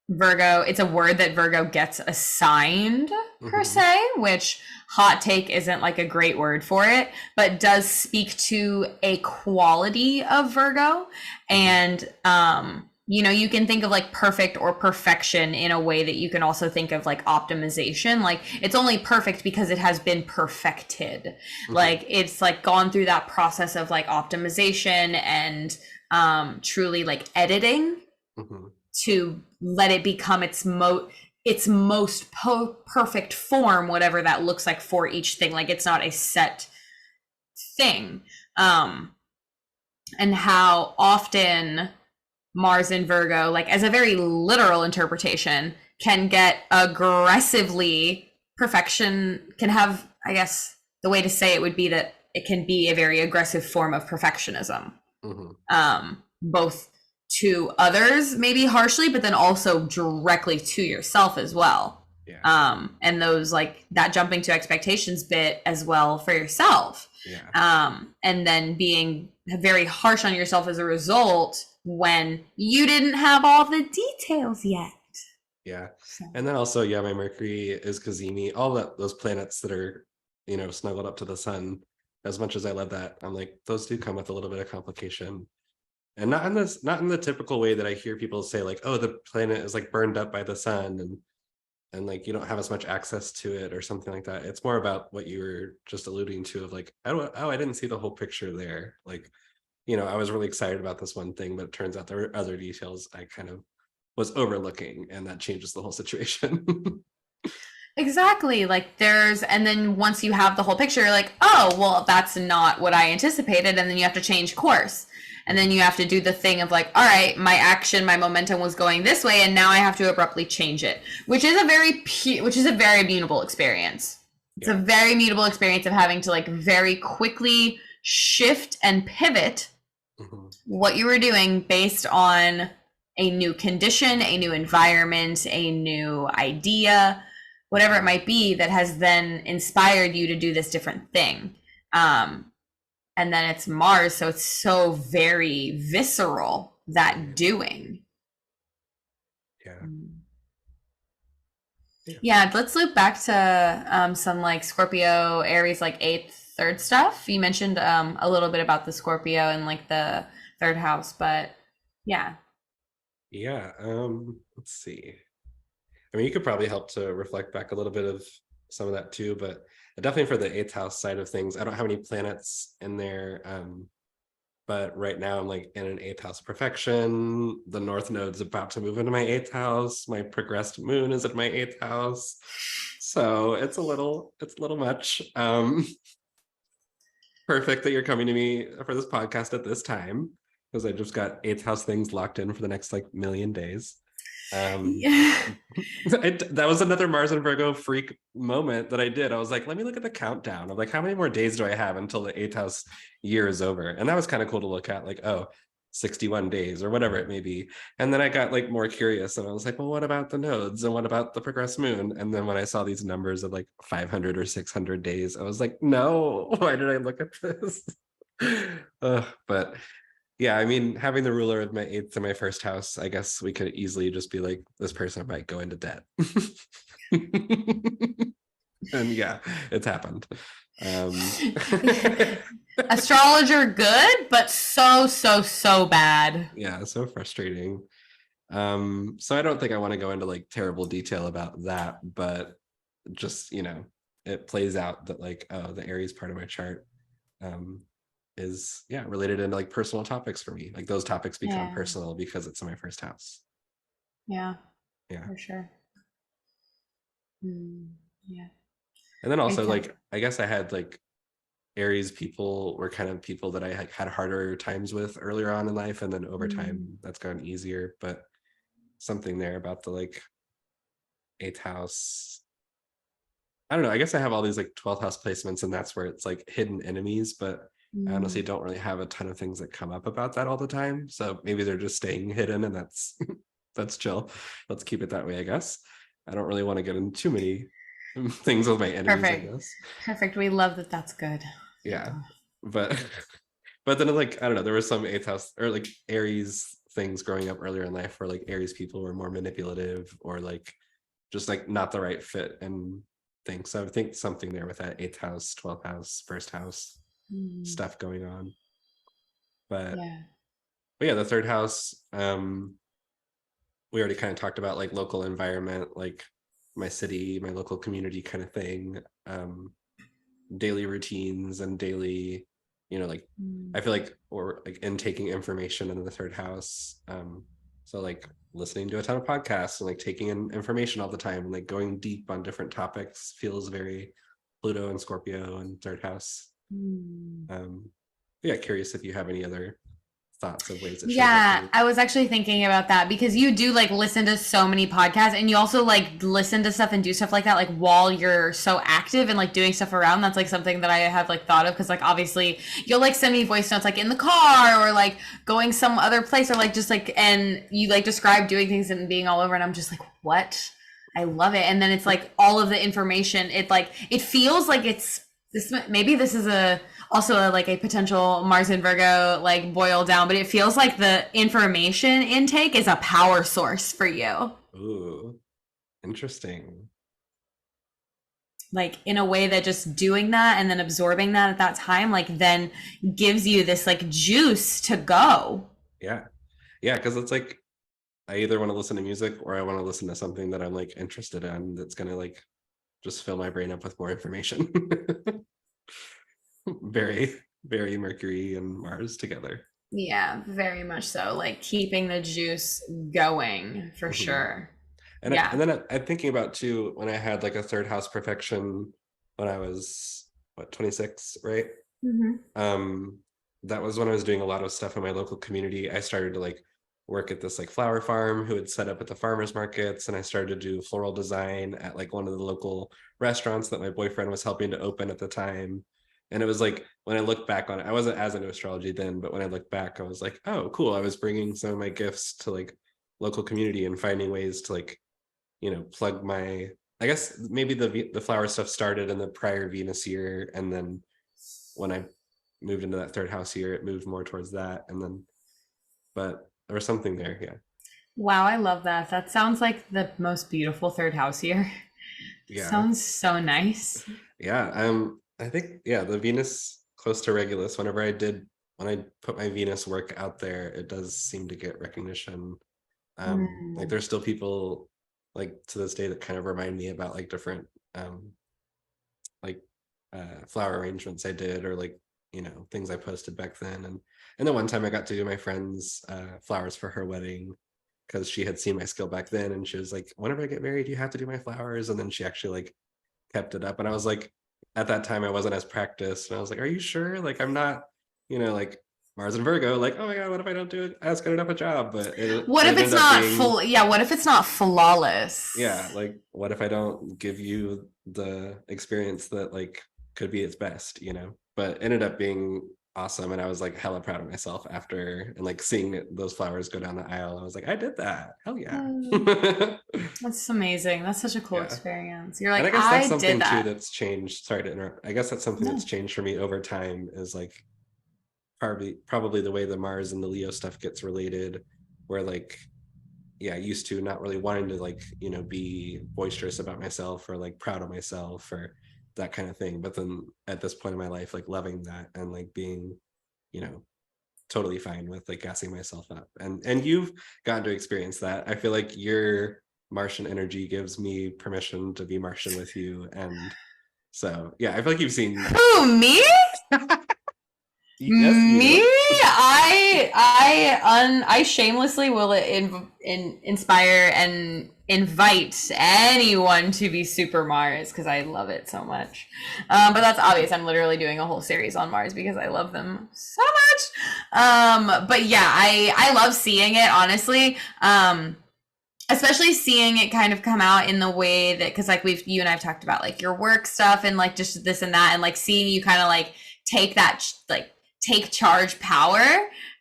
Virgo, it's a word that Virgo gets assigned per se, which hot take isn't like a great word for it, but does speak to a quality of Virgo. And you can think of like perfect or perfection in a way that you can also think of like optimization. Like it's only perfect because it has been perfected. Like it's like gone through that process of like optimization and truly like editing to let it become its most perfect form, whatever that looks like for each thing. Like it's not a set thing. And how often Mars in Virgo, like as a very literal interpretation, can get aggressively perfection, can have, I guess the way to say it would be that it can be a very aggressive form of perfectionism. Both to others maybe harshly, but then also directly to yourself as well. And those like that jumping to expectations bit as well for yourself. And then being very harsh on yourself as a result when you didn't have all the details yet. And then also my Mercury is Cazimi, all those planets that are snuggled up to the sun. As much as I love that, I'm like, those do come with a little bit of complication. And not in the typical way that I hear people say, like, oh, the planet is like burned up by the sun and like you don't have as much access to it or something like that. It's more about what you were just alluding to of like, I didn't see the whole picture there. Like, I was really excited about this one thing, but it turns out there were other details I kind of was overlooking, and that changes the whole situation. Exactly. And then once you have the whole picture, you're like, oh, well, that's not what I anticipated. And then you have to change course. And then you have to do the thing of like, all right, my momentum was going this way, and now I have to abruptly change it, which is a very mutable experience. It's a very mutable experience of having to like very quickly shift and pivot what you were doing based on a new condition, a new environment, a new idea, whatever it might be, that has then inspired you to do this different thing. And then it's Mars, so it's so very visceral, that doing. Yeah, let's loop back to some like Scorpio, Aries, like 8th, 3rd stuff. You mentioned a little bit about the Scorpio and like the 3rd house, but yeah. Let's see. I mean, you could probably help to reflect back a little bit of some of that too, but definitely for the 8th house side of things, I don't have any planets in there. But right now I'm like in an 8th house perfection. The North Node's about to move into my 8th house. My progressed moon is at my 8th house. So it's a little much. Perfect that you're coming to me for this podcast at this time, because I just got 8th house things locked in for the next like million days. That was another Mars and Virgo freak moment that I did. I was like, let me look at the countdown of like, how many more days do I have until the 8th house year is over? And that was kind of cool to look at, like, 61 days or whatever it may be. And then I got like more curious, and I was like, well, what about the nodes, and what about the progressed moon? And then when I saw these numbers of like 500 or 600 days, I was like, no, why did I look at this? But yeah, I mean, having the ruler of my 8th and my 1st house, I guess we could easily just be like, this person might go into debt. And yeah, it's happened. Astrologer good, but so bad. Yeah, so frustrating. So I don't think I want to go into like terrible detail about that, but just, it plays out that like, the Aries part of my chart is related into like personal topics for me. Like those topics become personal because it's in my 1st house. Yeah, for sure. Yeah. And then also like, I guess I had like Aries people were kind of people that I had harder times with earlier on in life, and then over time that's gotten easier. But something there about the like 8th house, I don't know, I guess I have all these like 12th house placements, and that's where it's like hidden enemies, but I honestly don't really have a ton of things that come up about that all the time. So maybe they're just staying hidden, and that's that's chill. Let's keep it that way, I guess. I don't really want to get into too many things with my enemies. Perfect. I guess. Perfect. We love that. That's good. Yeah, but then like, I don't know, there was some 8th house or like Aries things growing up earlier in life where like Aries people were more manipulative or like just like not the right fit and things. So I think something there with that 8th house, 12th house, 1st house stuff going on. But yeah, the 3rd house, we already kind of talked about like local environment, like my city, my local community kind of thing, daily routines and daily, like I feel like, or like intaking information in the 3rd house. So like listening to a ton of podcasts and like taking in information all the time and like going deep on different topics feels very Pluto and Scorpio and 3rd house. Yeah, curious if you have any other thoughts of ways it shows up. I was actually thinking about that because you do like listen to so many podcasts, and you also like listen to stuff and do stuff like that like while you're so active and like doing stuff around. That's like something that I have like thought of, because like obviously you'll like send me voice notes like in the car or like going some other place or like just like, and you like describe doing things and being all over, and I'm just like, what? I love it. And then it's like all of the information, it feels like it's this, maybe this is also like a potential Mars and Virgo like boil down, but it feels like the information intake is a power source for you. Ooh, interesting. Like in a way that just doing that and then absorbing that at that time, like then gives you this like juice to go. Yeah. Yeah, because it's like I either want to listen to music or I want to listen to something that I'm like interested in that's gonna like just fill my brain up with more information. Very, very Mercury and Mars together. Yeah, very much so. Like keeping the juice going for Mhm. sure. And Yeah. then I'm thinking about too when I had like a third house perfection when I was what 26, right? Hmm. Um, that was when I was doing a lot of stuff in my local community. I started to like work at this like flower farm who had set up at the farmers markets, and I started to do floral design at like one of the local restaurants that my boyfriend was helping to open at the time. And it was like when I look back on it, I wasn't as into astrology then, but when I look back, I was like, oh, cool. I was bringing some of my gifts to like local community and finding ways to like, plug my. I guess maybe the flower stuff started in the prior Venus year, and then when I moved into that third house here, it moved more towards that. And then, but there was something there. Yeah. Wow, I love that. That sounds like the most beautiful third house here. Yeah. Sounds so nice. Yeah. I think, yeah, the Venus close to Regulus, when I put my Venus work out there, it does seem to get recognition. Like Mm. there's still people like to this day that kind of remind me about like different, like flower arrangements I did, or like things I posted back then. And then one time I got to do my friend's flowers for her wedding because she had seen my skill back then, and she was like, whenever I get married you have to do my flowers. And then she actually like kept it up, and I was like, at that time I wasn't as practiced, and I was like, are you sure? Like I'm not, like Mars and Virgo, like, oh my god, what if I don't do it as good enough a job? But What it if it's ended up not being, full? Yeah, what if it's not yeah, flawless? like what if I don't give you the experience that like could be its best, but ended up being awesome. And I was like hella proud of myself after, and like seeing those flowers go down the aisle, I was like, I did that, hell yeah. Mm, that's amazing. That's such a cool Yeah. experience. You're And like, I guess that's I did something too that. that's changed. Sorry to interrupt. I guess that's something that's No. changed for me over time, is like probably the way the Mars and the Leo stuff gets related, where like, yeah, used to not really wanting to like, be boisterous about myself or like proud of myself or that kind of thing. But then at this point in my life, like loving that and like being, you know, totally fine with like gassing myself up. And you've gotten to experience that. I feel like your Martian energy gives me permission to be Martian with you. And so yeah, I feel like you've seen. Who, me? Yes, Me? you. I shamelessly will inspire and invite anyone to be Super Mars because I love it so much. But that's obvious. I'm literally doing a whole series on Mars because I love them so much. But yeah, I love seeing it, honestly. Especially seeing it kind of come out in the way that, because like you and I've talked about like your work stuff and like just this and that, and like seeing you kind of like take that like take charge power,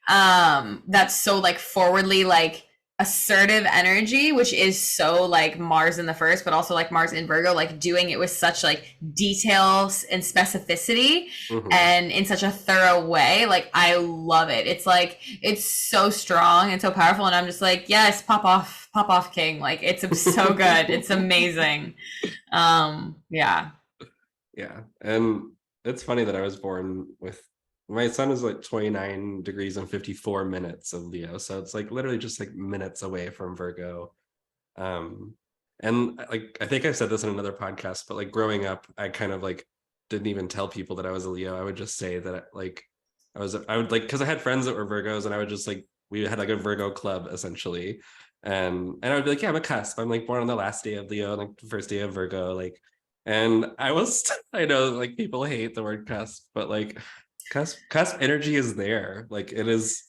that's so like forwardly like assertive energy, which is so like Mars in the first, but also like Mars in Virgo, like doing it with such like details and specificity Mhm. and in such a thorough way. Like I love it. It's like it's so strong and so powerful, and I'm just like, yes, pop off, king. Like it's so good. It's amazing. Yeah. Yeah. And it's funny that I was born with, my son is like 29 degrees and 54 minutes of Leo. So it's like literally just like minutes away from Virgo. Um, and like I think I said this in another podcast, but like growing up, I kind of like didn't even tell people that I was a Leo. I would just say that like I would like, because I had friends that were Virgos, and I would just like, we had like a Virgo club essentially. And I would be like, yeah, I'm a cusp. I'm like born on the last day of Leo, like the first day of Virgo, like. And I was, I know like people hate the word cusp, but like cusp energy is there. Like it is,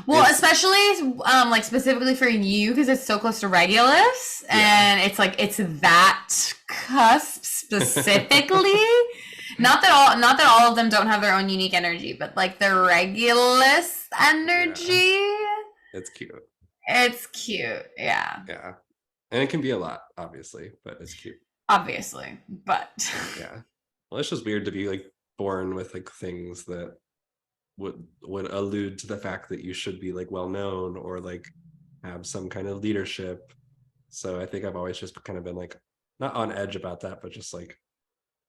Well, it's, especially like specifically for you because it's so close to Regulus, yeah, and it's like it's that cusp specifically. Not that all of them don't have their own unique energy, but like the Regulus yeah, energy, it's cute. it's cute. Yeah, Yeah. And it can be a lot, obviously, but it's cute. obviously, but Yeah. Well, it's just weird to be like born with like things that would allude to the fact that you should be like well known or like have some kind of leadership. So I think I've always just kind of been like not on edge about that, but just like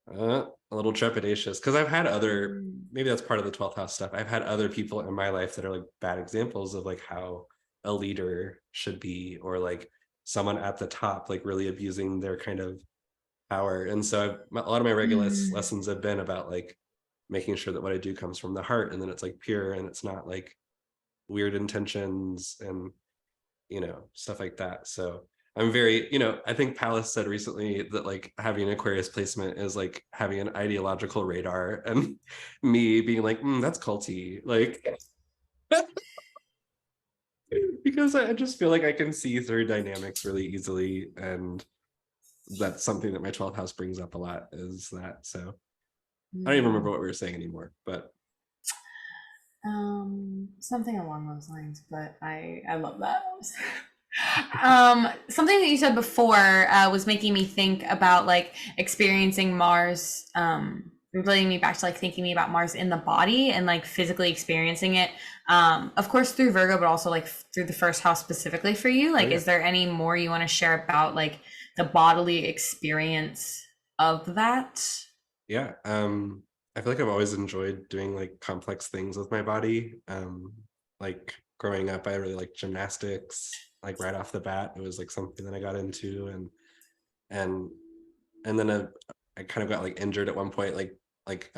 A little trepidatious because I've had other, maybe that's part of the 12th house stuff. I've had other people in my life that are like bad examples of like how a leader should be, or like someone at the top like really abusing their kind of power. And so a lot of my regulus lessons have been about like making sure that what I do comes from the heart, and then it's like pure, and it's not like weird intentions and stuff like that. So I'm very, I think Palace said recently that like having an Aquarius placement is like having an ideological radar, and me being like, that's culty, like because I just feel like I can see through dynamics really easily, and that's something that my 12th house brings up a lot, is that. So I don't even remember what we were saying anymore, but something along those lines, but I love that. Something that you said before was making me think about like experiencing Mars, bringing me back to like thinking about Mars in the body and like physically experiencing it. Of course through Virgo, but also like through the first house specifically for you. Like, is there any more you want to share about like the bodily experience of that? Yeah. I feel like I've always enjoyed doing like complex things with my body. Like growing up, I really liked gymnastics. Like right off the bat, it was like something that I got into, and then I kind of got like injured at one point, like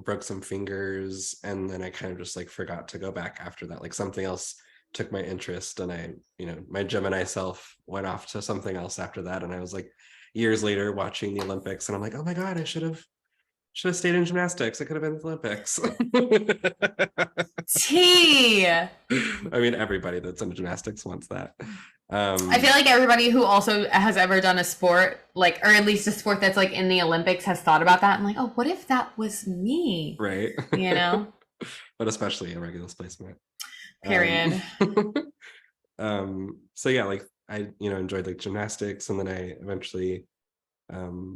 broke some fingers, and then I kind of just like forgot to go back after that. Like something else took my interest, and I, my Gemini self went off to something else after that, and I was like years later watching the Olympics, and I'm like, oh my god, I should have stayed in gymnastics. I could have been in the Olympics. T. I mean, everybody that's in gymnastics wants that. I feel like everybody who also has ever done a sport, like, or at least a sport that's like in the Olympics, has thought about that. I'm like, oh, what if that was me? Right. But especially a regular placement. Period. So yeah, like I, enjoyed like gymnastics, and then I eventually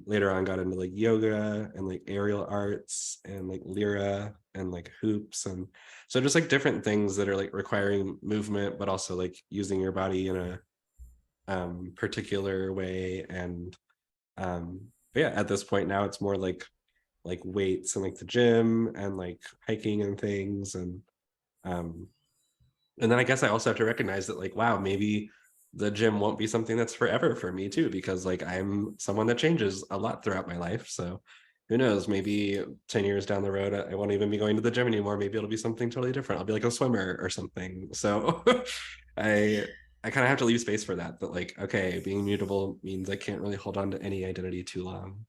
later on got into like yoga and like aerial arts and like lyra and like hoops, and so just like different things that are like requiring movement but also like using your body in a particular way. And but yeah, at this point now it's more like weights and like the gym and like hiking and things, and then I guess I also have to recognize that like, wow, maybe the gym won't be something that's forever for me too, because like I'm someone that changes a lot throughout my life. So who knows, maybe 10 years down the road, I won't even be going to the gym anymore. Maybe it'll be something totally different. I'll be like a swimmer or something. So I kind of have to leave space for that. But like, okay, being mutable means I can't really hold on to any identity too long.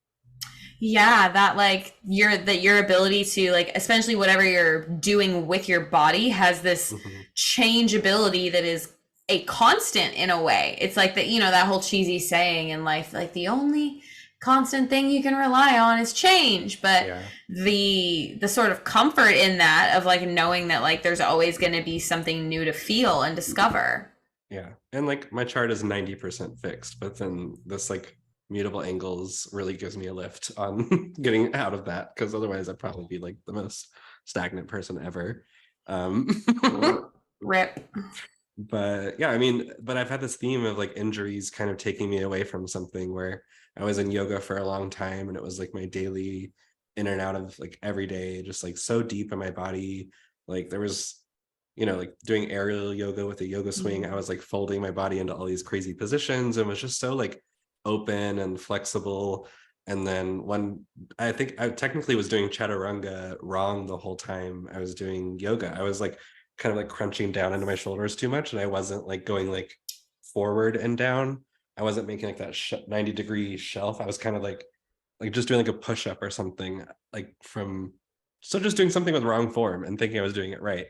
Yeah, that like your ability to like, especially whatever you're doing with your body, has this changeability that is a constant in a way. It's like that, that whole cheesy saying in life, like the only constant thing you can rely on is change. But the sort of comfort in that of like knowing that like there's always going to be something new to feel and discover. Yeah. And like my chart is 90% fixed, but then this like mutable angles really gives me a lift on getting out of that, because otherwise I'd probably be like the most stagnant person ever. Rip. But yeah, I mean, but I've had this theme of like injuries kind of taking me away from something, where I was in yoga for a long time, and it was like my daily in and out of like every day, just like so deep in my body. Like there was, like doing aerial yoga with a yoga swing, I was like folding my body into all these crazy positions, and was just so like open and flexible. And then I think I technically was doing chaturanga wrong the whole time I was doing yoga. I was like kind of like crunching down into my shoulders too much, and I wasn't like going like forward and down. I wasn't making like that 90-degree shelf. I was kind of like just doing like a push-up or something, like just doing something with wrong form and thinking I was doing it right.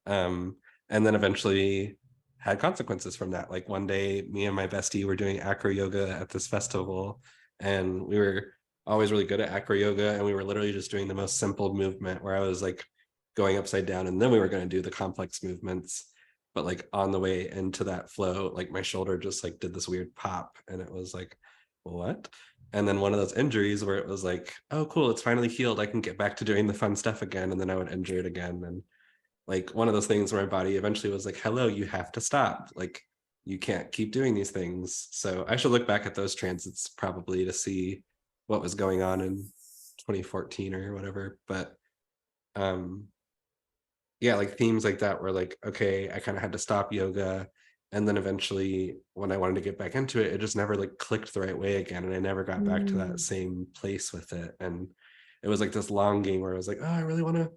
And then eventually had consequences from that. Like one day, me and my bestie were doing acro yoga at this festival, and we were always really good at acro yoga, and we were literally just doing the most simple movement where I was like going upside down, and then we were going to do the complex movements. But like on the way into that flow, like my shoulder just like did this weird pop, and it was like, what? And then one of those injuries where it was like, oh cool, it's finally healed, I can get back to doing the fun stuff again. And then I would injure it again, and like one of those things where my body eventually was like, hello, you have to stop. Like you can't keep doing these things. So I should look back at those transits probably to see what was going on in 2014 or whatever. But yeah, like themes like that were like, okay, I kind of had to stop yoga. And then eventually when I wanted to get back into it, it just never like clicked the right way again. And I never got back to that same place with it. And it was like this longing where I was like, oh, I really want to,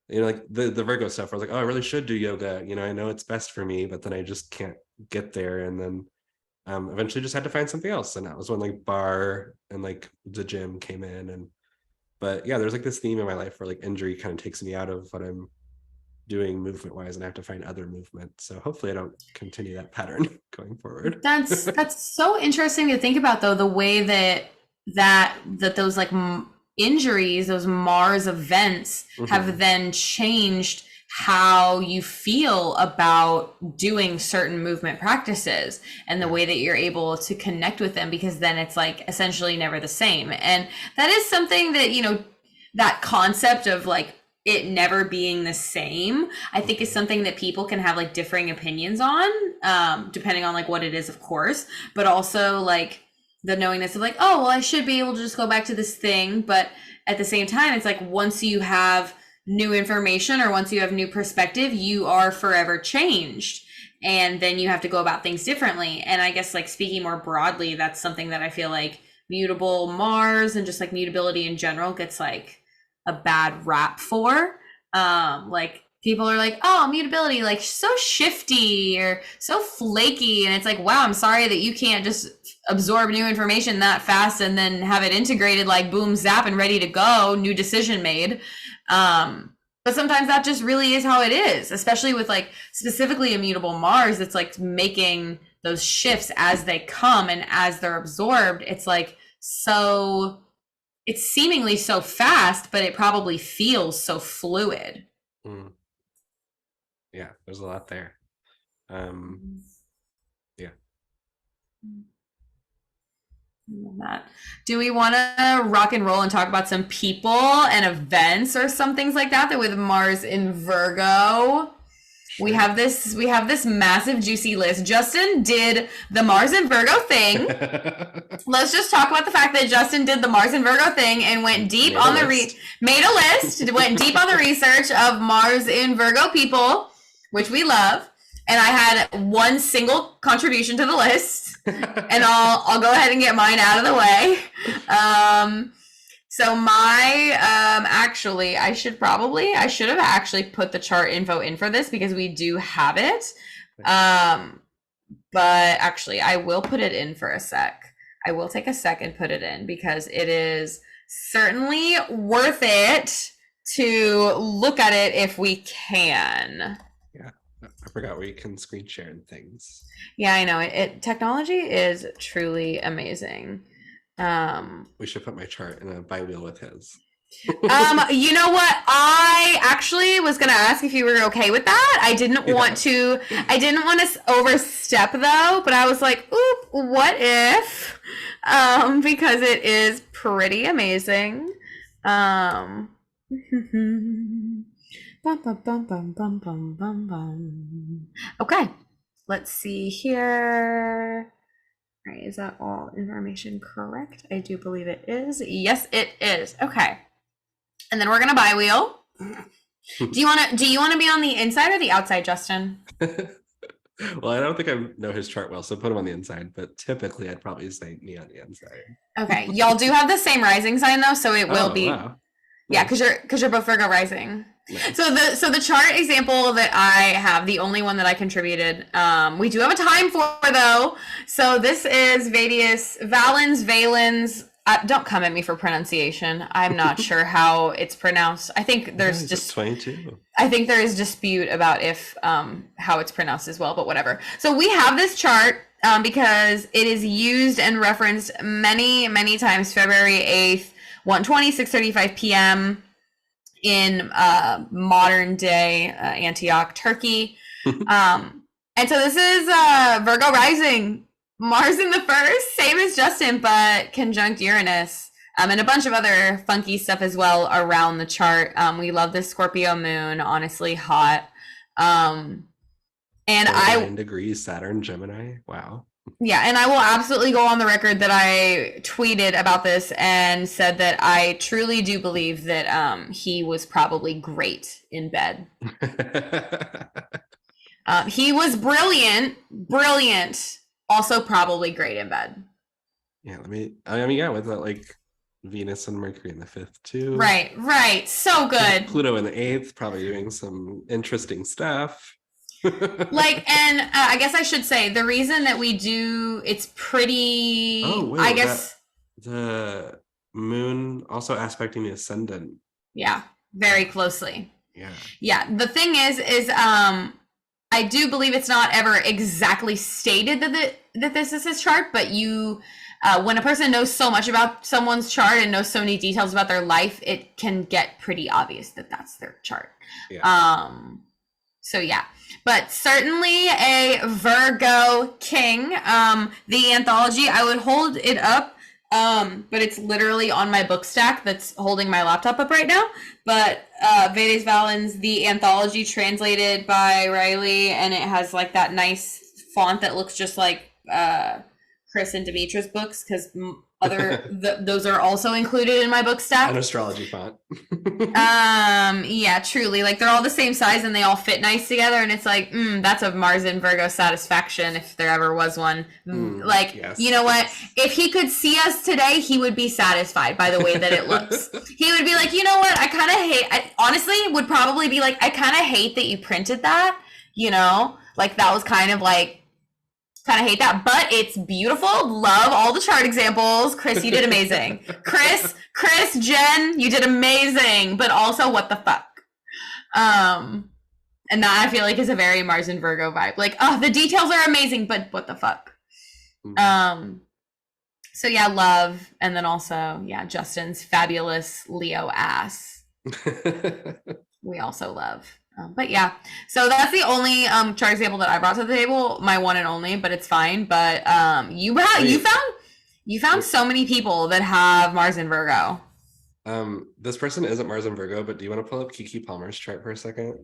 like the Virgo stuff where I was like, oh, I really should do yoga. I know it's best for me, but then I just can't get there. And then eventually just had to find something else. And that was when like bar and like the gym came in. But yeah, there's like this theme in my life where like injury kind of takes me out of what I'm doing movement wise, and I have to find other movement. So hopefully I don't continue that pattern going forward. That's so interesting to think about, though, the way that those like injuries, those Mars events have then changed how you feel about doing certain movement practices and the way that you're able to connect with them, because then it's like essentially never the same. And that is something that, that concept of like it never being the same, I think is something that people can have like differing opinions on, depending on like what it is, of course, but also like the knowingness of like, oh, well, I should be able to just go back to this thing. But at the same time, it's like once you have new information or once you have new perspective, you are forever changed. And then you have to go about things differently. And I guess like speaking more broadly, that's something that I feel like mutable Mars and just like mutability in general gets like a bad rap for. Like people are like, oh, mutability, like so shifty or so flaky. And it's like, wow, I'm sorry that you can't just absorb new information that fast and then have it integrated like boom, zap, and ready to go, new decision made. But sometimes that just really is how it is, especially with like specifically immutable Mars. It's like making those shifts as they come and as they're absorbed. It's like so, it's seemingly so fast, but it probably feels so fluid. Yeah, there's a lot there. Yeah. That. Do we want to rock and roll and talk about some people and events or some things like that with Mars in Virgo? Sure. We have this massive juicy list. Justin did the Mars in Virgo thing. Let's just talk about the fact that Justin did the Mars in Virgo thing and went deep on the made a list, went deep on the research of Mars in Virgo people, which we love. And I had one single contribution to the list, and I'll go ahead and get mine out of the way. So my, actually, I should have actually put the chart info in for this because we do have it. But actually I will put it in for a sec. I will take a sec and put it in because it is certainly worth it to look at it if we can. Yeah. I forgot where you can screen share and things. Yeah, I know. Technology is truly amazing. We should put my chart in a bi-wheel with his. You know what? I actually was gonna ask if you were okay with that. I didn't want to overstep though, but I was like, oop, what if? Because it is pretty amazing. Bum, bum, bum, bum, bum, bum, bum, bum. Okay, let's see here. All right, is that all information correct? I do believe it is. Yes, it is. Okay. And then we're gonna bi-wheel. Do you want to be on the inside or the outside, Justin? Well, I don't think I know his chart well, so put him on the inside. But typically, I'd probably say me on the inside. Okay, y'all do have the same rising sign though, so it will be. Wow. Yeah, because you're both Virgo rising. Nice. So the chart example that I have, the only one that I contributed, we do have a time for though. So this is Valens. Don't come at me for pronunciation. I'm not sure how it's pronounced. I think there's just 22. I think there is dispute about if how it's pronounced as well, but whatever. So we have this chart because it is used and referenced many, many times. February 8th, 1:20, 6:35 p.m. in modern day Antioch, Turkey. And so this is Virgo rising. Mars in the first, same as Justin, but conjunct Uranus, and a bunch of other funky stuff as well around the chart. We love this Scorpio moon, honestly hot. And 9 degrees Saturn, Gemini. Wow. Yeah, and I will absolutely go on the record that I tweeted about this and said that I truly do believe that he was probably great in bed. He was brilliant, also probably great in bed. Yeah, with that, like Venus and Mercury in the 5th too. Right. So good. Pluto in the 8th, probably doing some interesting stuff. Like, and I guess I should say the reason that we do it's pretty. Oh wait, I guess the moon also aspecting the ascendant. Yeah, very closely. Yeah. The thing is I do believe it's not ever exactly stated that this is his chart, but you when a person knows so much about someone's chart and knows so many details about their life, it can get pretty obvious that that's their chart. Yeah. So yeah, but certainly a Virgo king. The anthology, I would hold it up, but it's literally on my book stack that's holding my laptop up right now. But Vedes Valens, the anthology translated by Riley, and it has like that nice font that looks just like Chris and Demetra's books, because those are also included in my book stack. An astrology font. Yeah, truly. Like, they're all the same size and they all fit nice together, and it's like, that's a Mars in Virgo satisfaction if there ever was one. Yes. You know what? If he could see us today, he would be satisfied by the way that it looks. He would be like, you know what? Honestly, would probably be like, I kind of hate that you printed that, like that was kind of hate that, but it's beautiful. Love all the chart examples. Chris, you did amazing. Chris, Jen, you did amazing, but also what the fuck? And that I feel like is a very Mars and Virgo vibe. Like, the details are amazing, but what the fuck? So yeah, love. And then also, yeah, Justin's fabulous Leo ass. We also love. But yeah, so that's the only chart example that I brought to the table, my one and only, but it's fine. But you found so many people that have Mars in Virgo. This person isn't Mars in Virgo, but do you want to pull up Kiki Palmer's chart for a second?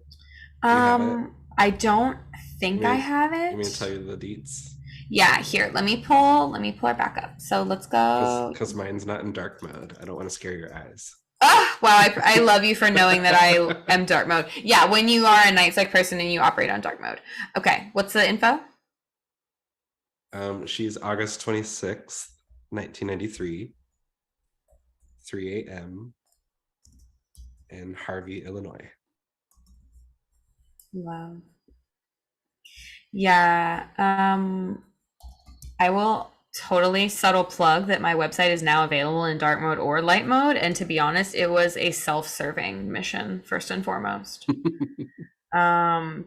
I don't think I have it. Let me tell you the deets. Yeah, here, let me pull it back up. So let's go. Because mine's not in dark mode. I don't want to scare your eyes. Oh, wow, I love you for knowing that I am dark mode. Yeah, when you are a night psych person and you operate on dark mode. Okay, what's the info? She's August 26th, 1993, 3 a.m. in Harvey, Illinois. Wow. Yeah, I will totally subtle plug that my website is now available in dark mode or light mode, and to be honest, it was a self-serving mission first and foremost.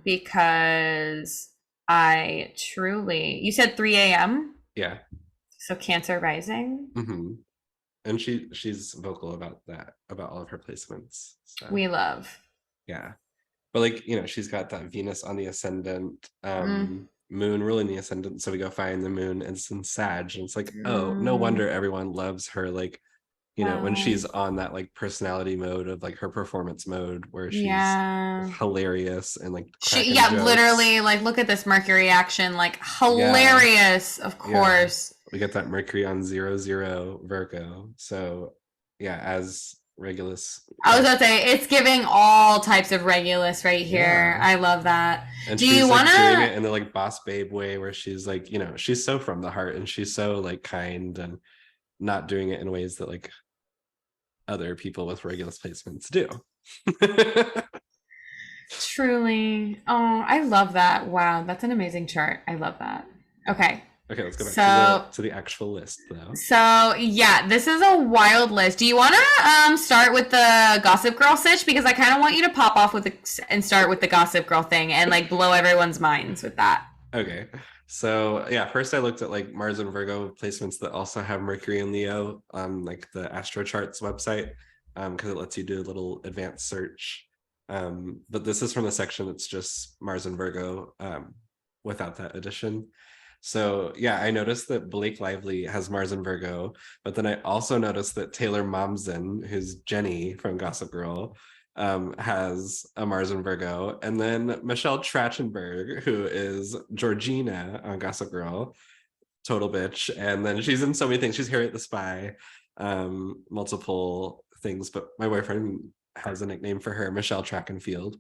Because I truly, you said 3 a.m. Yeah, so Cancer rising. And she's vocal about that, about all of her placements, so. We love. Yeah, but she's got that Venus on the ascendant, moon ruling the ascendant, so we go find the moon, and it's in Sag, and it's like, oh, no wonder everyone loves her, when she's on that personality mode of her performance mode where she's hilarious and jokes. Literally, look at this Mercury action, hilarious. Of course, we get that Mercury on 0 Virgo, so yeah, as Regulus. I was about to say, it's giving all types of Regulus right here. I love that. And do you want to doing it in the boss babe way, where she's she's so from the heart, and she's so kind, and not doing it in ways that other people with Regulus placements do. Truly. Oh, I love that. Wow, that's an amazing chart. I love that. Okay, let's go back to the actual list, though. So yeah, this is a wild list. Do you want to start with the Gossip Girl sitch, because I kind of want you to pop off and start with the Gossip Girl thing and blow everyone's minds with that. Okay, so yeah, first I looked at Mars and Virgo placements that also have Mercury and Leo on the AstroCharts website, because it lets you do a little advanced search. But this is from the section that's just Mars and Virgo, without that addition. So yeah, I noticed that Blake Lively has Mars and Virgo, but then I also noticed that Taylor Momsen, who's Jenny from Gossip Girl, has a Mars and Virgo, and then Michelle Trachtenberg, who is Georgina on Gossip Girl, total bitch. And then she's in so many things. She's Harriet the Spy, multiple things. But my boyfriend has a nickname for her, Michelle Track and Field.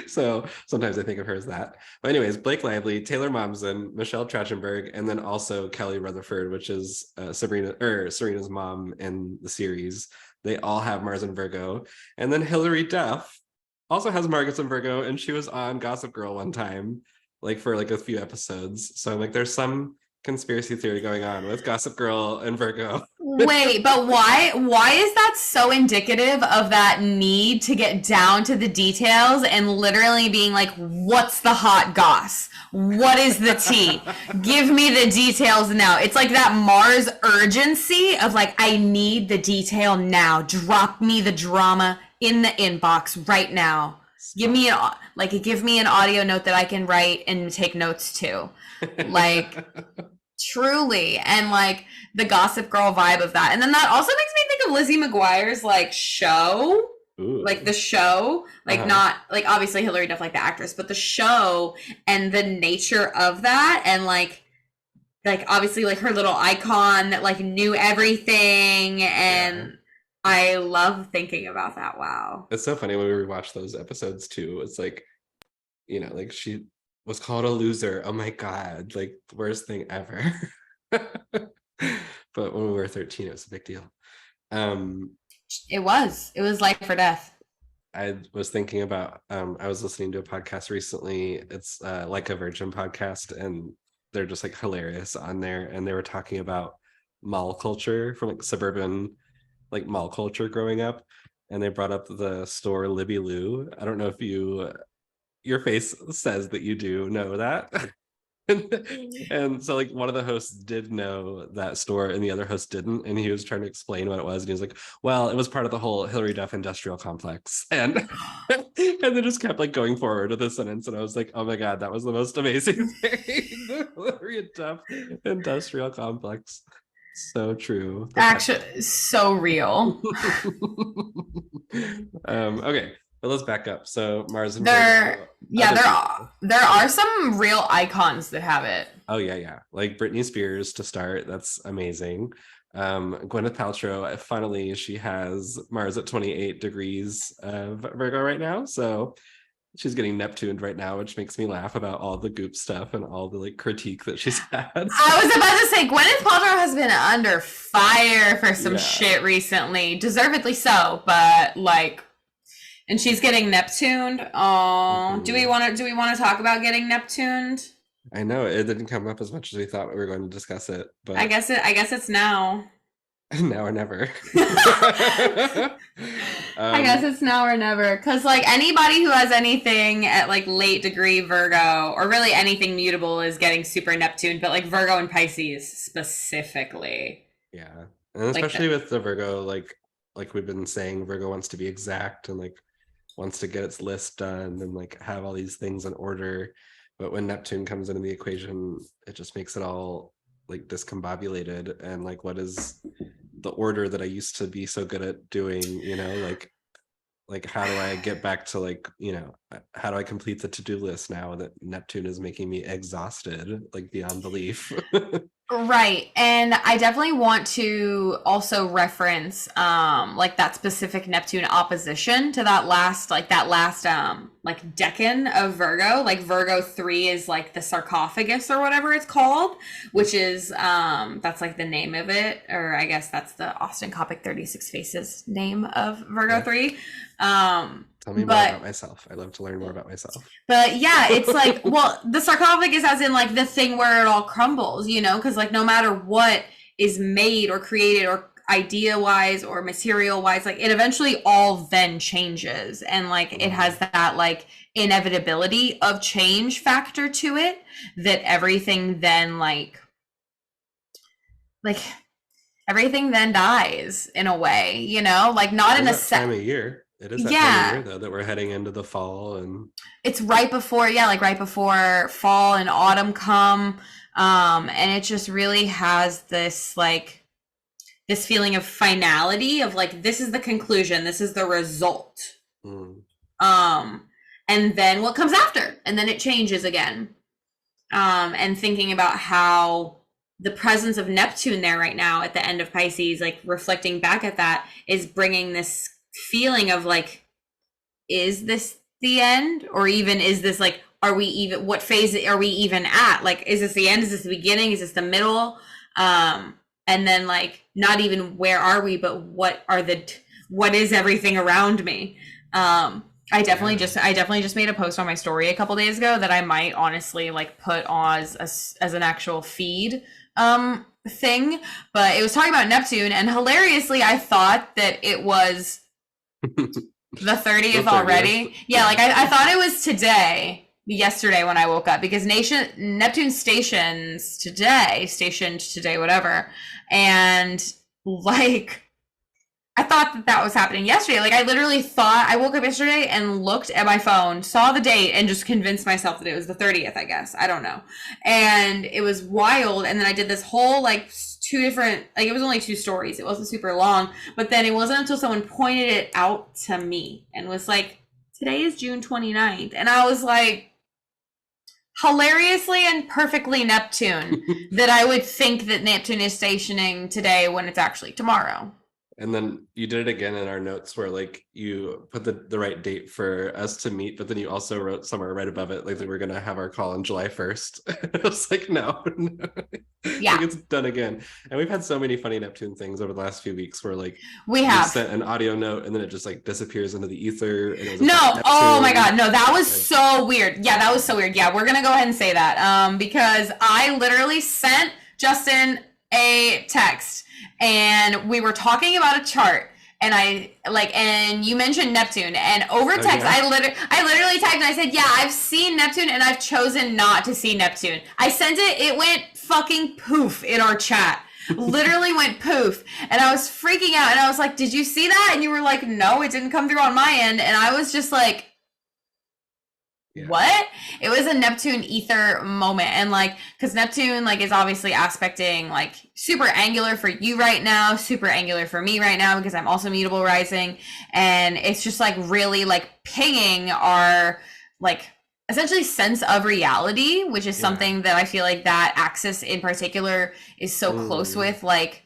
So sometimes I think of her as that. But anyways, Blake Lively, Taylor Momsen, Michelle Trachtenberg, and then also Kelly Rutherford, which is Serena's mom in the series. They all have Mars and Virgo. And then Hilary Duff also has Mars and Virgo, and she was on Gossip Girl one time, like for like a few episodes. So I'm like, there's some conspiracy theory going on with Gossip Girl and Virgo. Wait, but why is that so indicative of that need to get down to the details and literally being like, what's the hot goss? What is the tea? Give me the details now. It's like that Mars urgency of like, I need the detail now. Drop me the drama in the inbox right now. Give me an audio note that I can write and take notes to. Like, truly. And like the Gossip Girl vibe of that. And then that also makes me think of Lizzie McGuire's like show. Ooh. Like the show, like not like obviously Hilary Duff like the actress, but the show and the nature of that, and like obviously like her little icon that like knew everything, and I love thinking about that. Wow. It's so funny when we rewatch those episodes too. It's like, you know, like she was called a loser. Oh my God, like the worst thing ever. But when we were 13, it was a big deal. It was life or death. I was thinking about, I was listening to a podcast recently. It's Like a Virgin podcast, and they're just like hilarious on there. And they were talking about mall culture from like suburban, like mall culture growing up. And they brought up the store Libby Lou. I don't know if your face says that you do know that. And so like one of the hosts did know that store and the other host didn't, and he was trying to explain what it was, and he was like, well, it was part of the whole Hilary Duff industrial complex, and they just kept like going forward with the sentence, and I was like, oh my God, that was the most amazing thing. The Hilary Duff industrial complex, so true. Actually, so real. Okay, but let's back up. So Mars and Virgo, there are some real icons that have it. Oh yeah, like Britney Spears to start. That's amazing. Gwyneth Paltrow, finally, she has Mars at 28 degrees of Virgo right now, so she's getting Neptuned right now, which makes me laugh about all the goop stuff and all the like critique that she's had. I was about to say Gwyneth Paltrow has been under fire for some shit recently, deservedly so, but like. And she's getting Neptuned. Oh, do we want to talk about getting Neptuned? I know it didn't come up as much as we thought we were going to discuss it, but I guess it's now. Now or never. I guess it's now or never, because like anybody who has anything at like late degree Virgo, or really anything mutable, is getting super Neptuned, but like Virgo and Pisces specifically. Yeah, and especially like with the Virgo, like we've been saying, Virgo wants to be exact and like wants to get its list done and like have all these things in order. But when Neptune comes into the equation, it just makes it all like discombobulated. And like, what is the order that I used to be so good at doing, you know, like how do I get back to like, you know, how do I complete the to-do list now that Neptune is making me exhausted, like beyond belief? Right. And I definitely want to also reference like that specific Neptune opposition to that last like decan of Virgo. Like Virgo 3 is like the sarcophagus or whatever it's called, which is that's like the name of it, or I guess that's the Austin Coppock 36 Faces name of Virgo 3. Tell me more about myself. I love to learn more about myself. But yeah, it's like, well, the sarcophagus as in like the thing where it all crumbles, you know, because like no matter what is made or created or idea wise or material wise, like it eventually all then changes, and like it has that like inevitability of change factor to it, that everything then like everything then dies in a way, you know, like not in a time of year. It is that time of year, though, that we're heading into the fall, and it's right before fall and autumn come, and it just really has this like this feeling of finality of like, this is the conclusion, this is the result, and then what comes after, and then it changes again. and thinking about how the presence of Neptune there right now at the end of Pisces, like reflecting back at that, is bringing this feeling of like, is this the end? Or even is this like, are we even, what phase are we even at? Like, is this the end? Is this the beginning? Is this the middle? And then like, not even where are we, but what is everything around me? I definitely just made a post on my story a couple days ago that I might honestly like put on as an actual feed thing, but it was talking about Neptune, and hilariously I thought that it was the 30th already. Yeah, like I thought it was yesterday when I woke up, because Neptune stationed today, whatever. And like, I thought that was happening yesterday. Like, I literally thought, I woke up yesterday and looked at my phone, saw the date, and just convinced myself that it was the 30th, I guess. I don't know. And it was wild. And then I did this whole, like, two different, like, it was only 2 stories. It wasn't super long. But then it wasn't until someone pointed it out to me and was like, today is June 29th. And I was like, hilariously and perfectly Neptune, that I would think that Neptune is stationing today when it's actually tomorrow. And then you did it again in our notes where like you put the right date for us to meet, but then you also wrote somewhere right above it like that we're gonna have our call on July 1st. I was like, no. Yeah, like it's done again. And we've had so many funny Neptune things over the last few weeks where like we have sent an audio note and then it just like disappears into the ether. And it was oh my god, no, that was so weird. Yeah, that was so weird. Yeah, we're gonna go ahead and say that because I literally sent Justin a text and we were talking about a chart, and and you mentioned Neptune, and over text, I literally typed and I said, yeah, I've seen Neptune and I've chosen not to see Neptune. I sent it went fucking poof in our chat. Literally went poof, and I was freaking out, and I was like, did you see that? And you were like, no, it didn't come through on my end. And I was just like, what? It was a Neptune ether moment. And like, because Neptune like is obviously aspecting like super angular for you right now, super angular for me right now, because I'm also mutable rising, and it's just like really like pinging our like essentially sense of reality, which is something that I feel like that axis in particular is so close with, like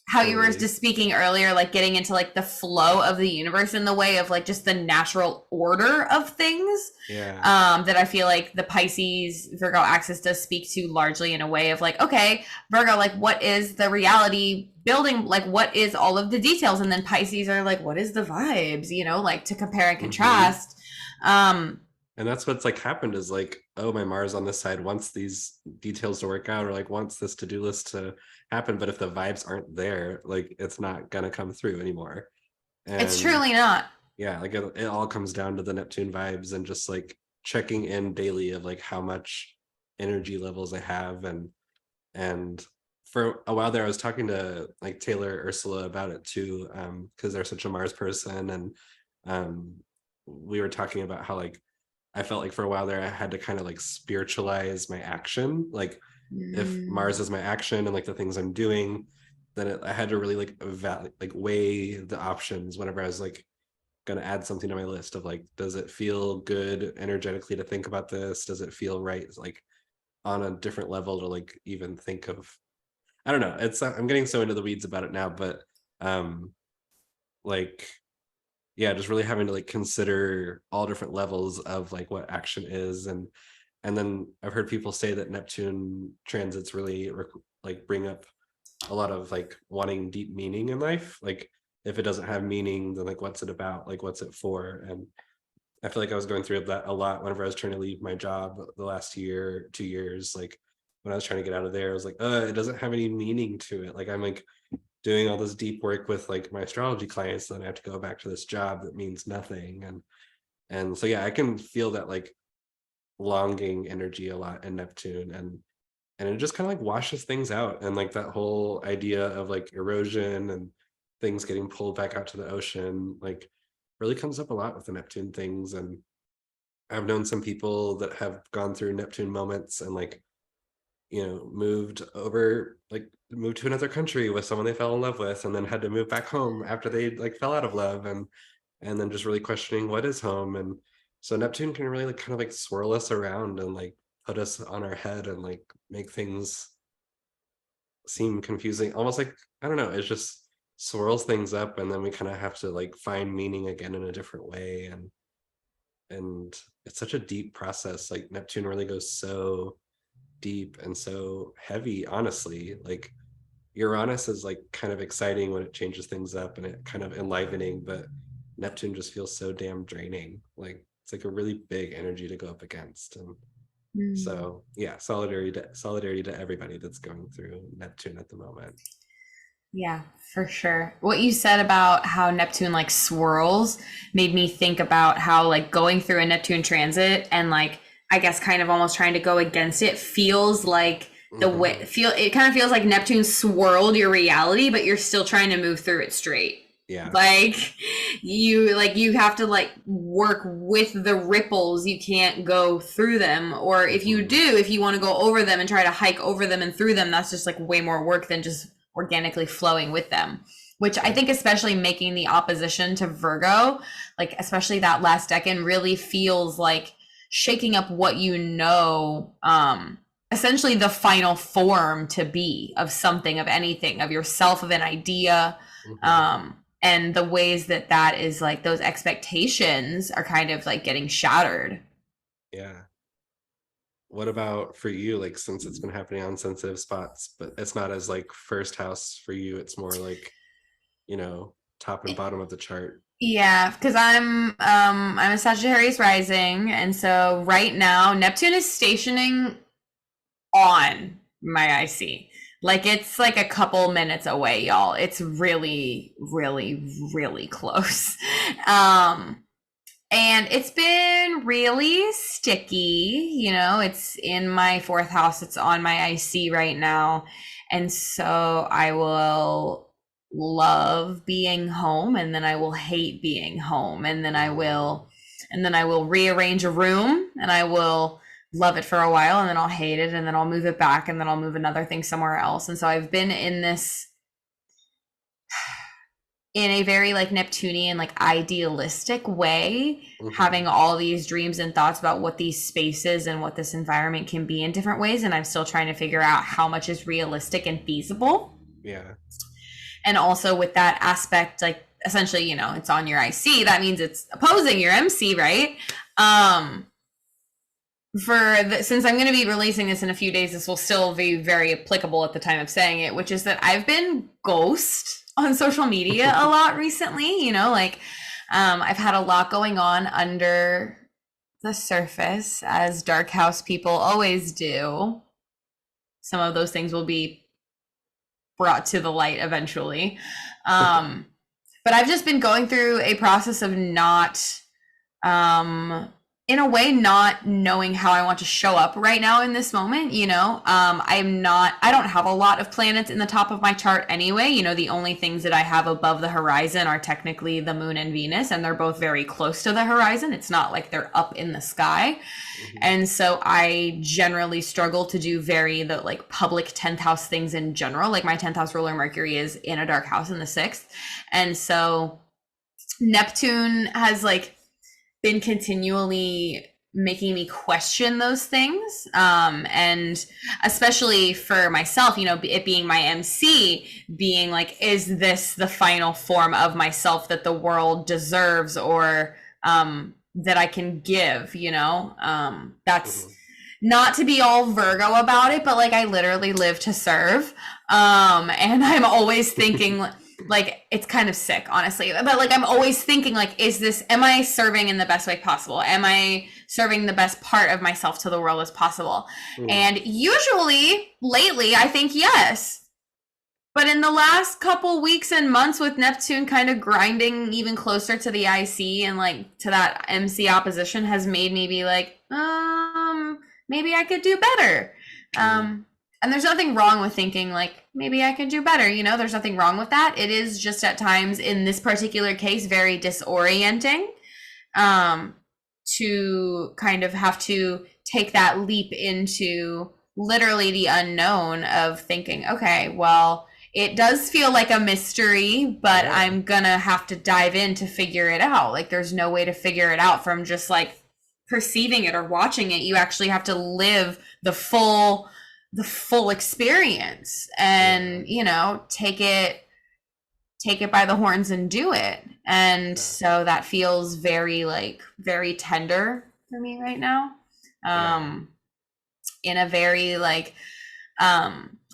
how you were just speaking earlier, like getting into like the flow of the universe in the way of like just the natural order of things. That I feel like the Pisces Virgo axis does speak to largely in a way of like, okay, Virgo, like what is the reality building? Like what is all of the details? And then Pisces are like, what is the vibes, you know, like to compare and contrast. And that's what's like happened is like, oh, my Mars on this side wants these details to work out, or like wants this to-do list to happen. But if the vibes aren't there, like it's not gonna come through anymore. And it's truly not. Yeah, like it all comes down to the Neptune vibes and just like checking in daily of like how much energy levels I have. And for a while there, I was talking to like Taylor Ursula about it too, because they're such a Mars person. And we were talking about how like I felt like for a while there, I had to kind of like spiritualize my action. Like if Mars is my action and like the things I'm doing, then I had to really like weigh the options whenever I was like going to add something to my list of like, does it feel good energetically to think about this? Does it feel right? Like on a different level to like even think of, I don't know. I'm getting so into the weeds about it now, but like, yeah, just really having to like consider all different levels of like what action is. And then I've heard people say that Neptune transits really like bring up a lot of like wanting deep meaning in life. Like if it doesn't have meaning, then like what's it about? Like what's it for? And I feel like I was going through that a lot whenever I was trying to leave my job the last 2 years. Like when I was trying to get out of there, I was like, it doesn't have any meaning to it. Like I'm like doing all this deep work with like my astrology clients, then I have to go back to this job that means nothing. And so yeah, I can feel that like longing energy a lot in Neptune, and it just kind of like washes things out. And like that whole idea of like erosion and things getting pulled back out to the ocean like really comes up a lot with the Neptune things. And I've known some people that have gone through Neptune moments and like, you know, moved to another country with someone they fell in love with, and then had to move back home after they like fell out of love, and then just really questioning what is home. And so Neptune can really like kind of like swirl us around and like put us on our head and like make things seem confusing, almost like, I don't know, it just swirls things up, and then we kind of have to like find meaning again in a different way. And it's such a deep process. Like Neptune really goes so deep and so heavy, honestly. Like Uranus is like kind of exciting when it changes things up and it kind of enlivening, but Neptune just feels so damn draining. Like it's like a really big energy to go up against. And so yeah, solidarity to everybody that's going through Neptune at the moment. Yeah, for sure. What you said about how Neptune like swirls made me think about how like going through a Neptune transit and like I guess kind of almost trying to go against it feels like it kind of feels like Neptune swirled your reality, but you're still trying to move through it straight. Yeah. Like you have to like work with the ripples. You can't go through them. Or if you do, if you want to go over them and try to hike over them and through them, that's just like way more work than just organically flowing with them. Which I think especially making the opposition to Virgo, like especially that last decan, really feels like shaking up what you know, essentially the final form to be of something, of anything, of yourself, of an idea. And the ways that is like those expectations are kind of like getting shattered. Yeah. What about for you? Like, since it's been happening on sensitive spots, but it's not as like first house for you, it's more like, you know, top and bottom of the chart. Yeah, because I'm a Sagittarius rising, and so right now Neptune is stationing on my IC. Like it's like a couple minutes away, y'all. It's really, really, really close. And it's been really sticky, you know, it's in my 4th house, it's on my IC right now. And so I will love being home, and then I will hate being home, and then I will rearrange a room, and I will love it for a while, and then I'll hate it, and then I'll move it back, and then I'll move another thing somewhere else. And so I've been in this in a very like Neptunian, like idealistic way, having all these dreams and thoughts about what these spaces and what this environment can be in different ways. And I'm still trying to figure out how much is realistic and feasible. Yeah. And also with that aspect, like essentially, you know, it's on your IC. That means it's opposing your MC, right? Since I'm going to be releasing this in a few days, this will still be very applicable at the time of saying it, which is that I've been ghost on social media a lot recently, you know, like I've had a lot going on under the surface, as dark house people always do. Some of those things will be brought to the light eventually. But I've just been going through a process of not in a way, not knowing how I want to show up right now in this moment, you know. I don't have a lot of planets in the top of my chart anyway. You know, the only things that I have above the horizon are technically the moon and Venus, and they're both very close to the horizon. It's not like they're up in the sky. And so I generally struggle to do the like public 10th house things in general. Like my 10th house ruler Mercury is in a dark house in the 6th. And so Neptune has like been continually making me question those things. And especially for myself, you know, it being my MC, being like, is this the final form of myself that the world deserves, or that I can give, you know? That's not to be all Virgo about it, but like I literally live to serve. And I'm always thinking like it's kind of sick, honestly, but like I'm always thinking like, am I serving in the best way possible? Am I serving the best part of myself to the world as possible? And usually lately I think yes, but in the last couple weeks and months with Neptune kind of grinding even closer to the IC and like to that MC opposition has made me be like, maybe I could do better. And there's nothing wrong with thinking like, maybe I could do better. You know, there's nothing wrong with that. It is just at times in this particular case, very disorienting to kind of have to take that leap into literally the unknown of thinking, okay, well, it does feel like a mystery, but I'm gonna have to dive in to figure it out. Like there's no way to figure it out from just like perceiving it or watching it. You actually have to live the full experience and, you know, take it by the horns and do it. And so that feels very tender for me right now. In a very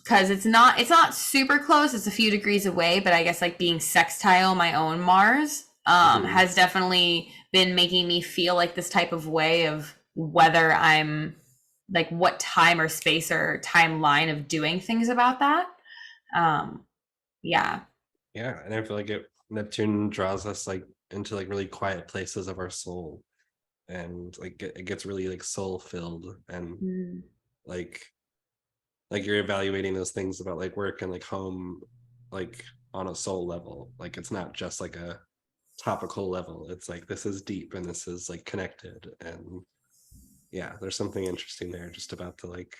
because it's not super close, it's a few degrees away, but I guess like being sextile my own Mars has definitely been making me feel like this type of way of whether I'm like what time or space or timeline of doing things about that. Yeah, and I feel like Neptune draws us like into like really quiet places of our soul, and like it gets really like soul filled, and like you're evaluating those things about like work and like home, like on a soul level. Like it's not just like a topical level, it's like this is deep and this is like connected. And there's something interesting there just about the like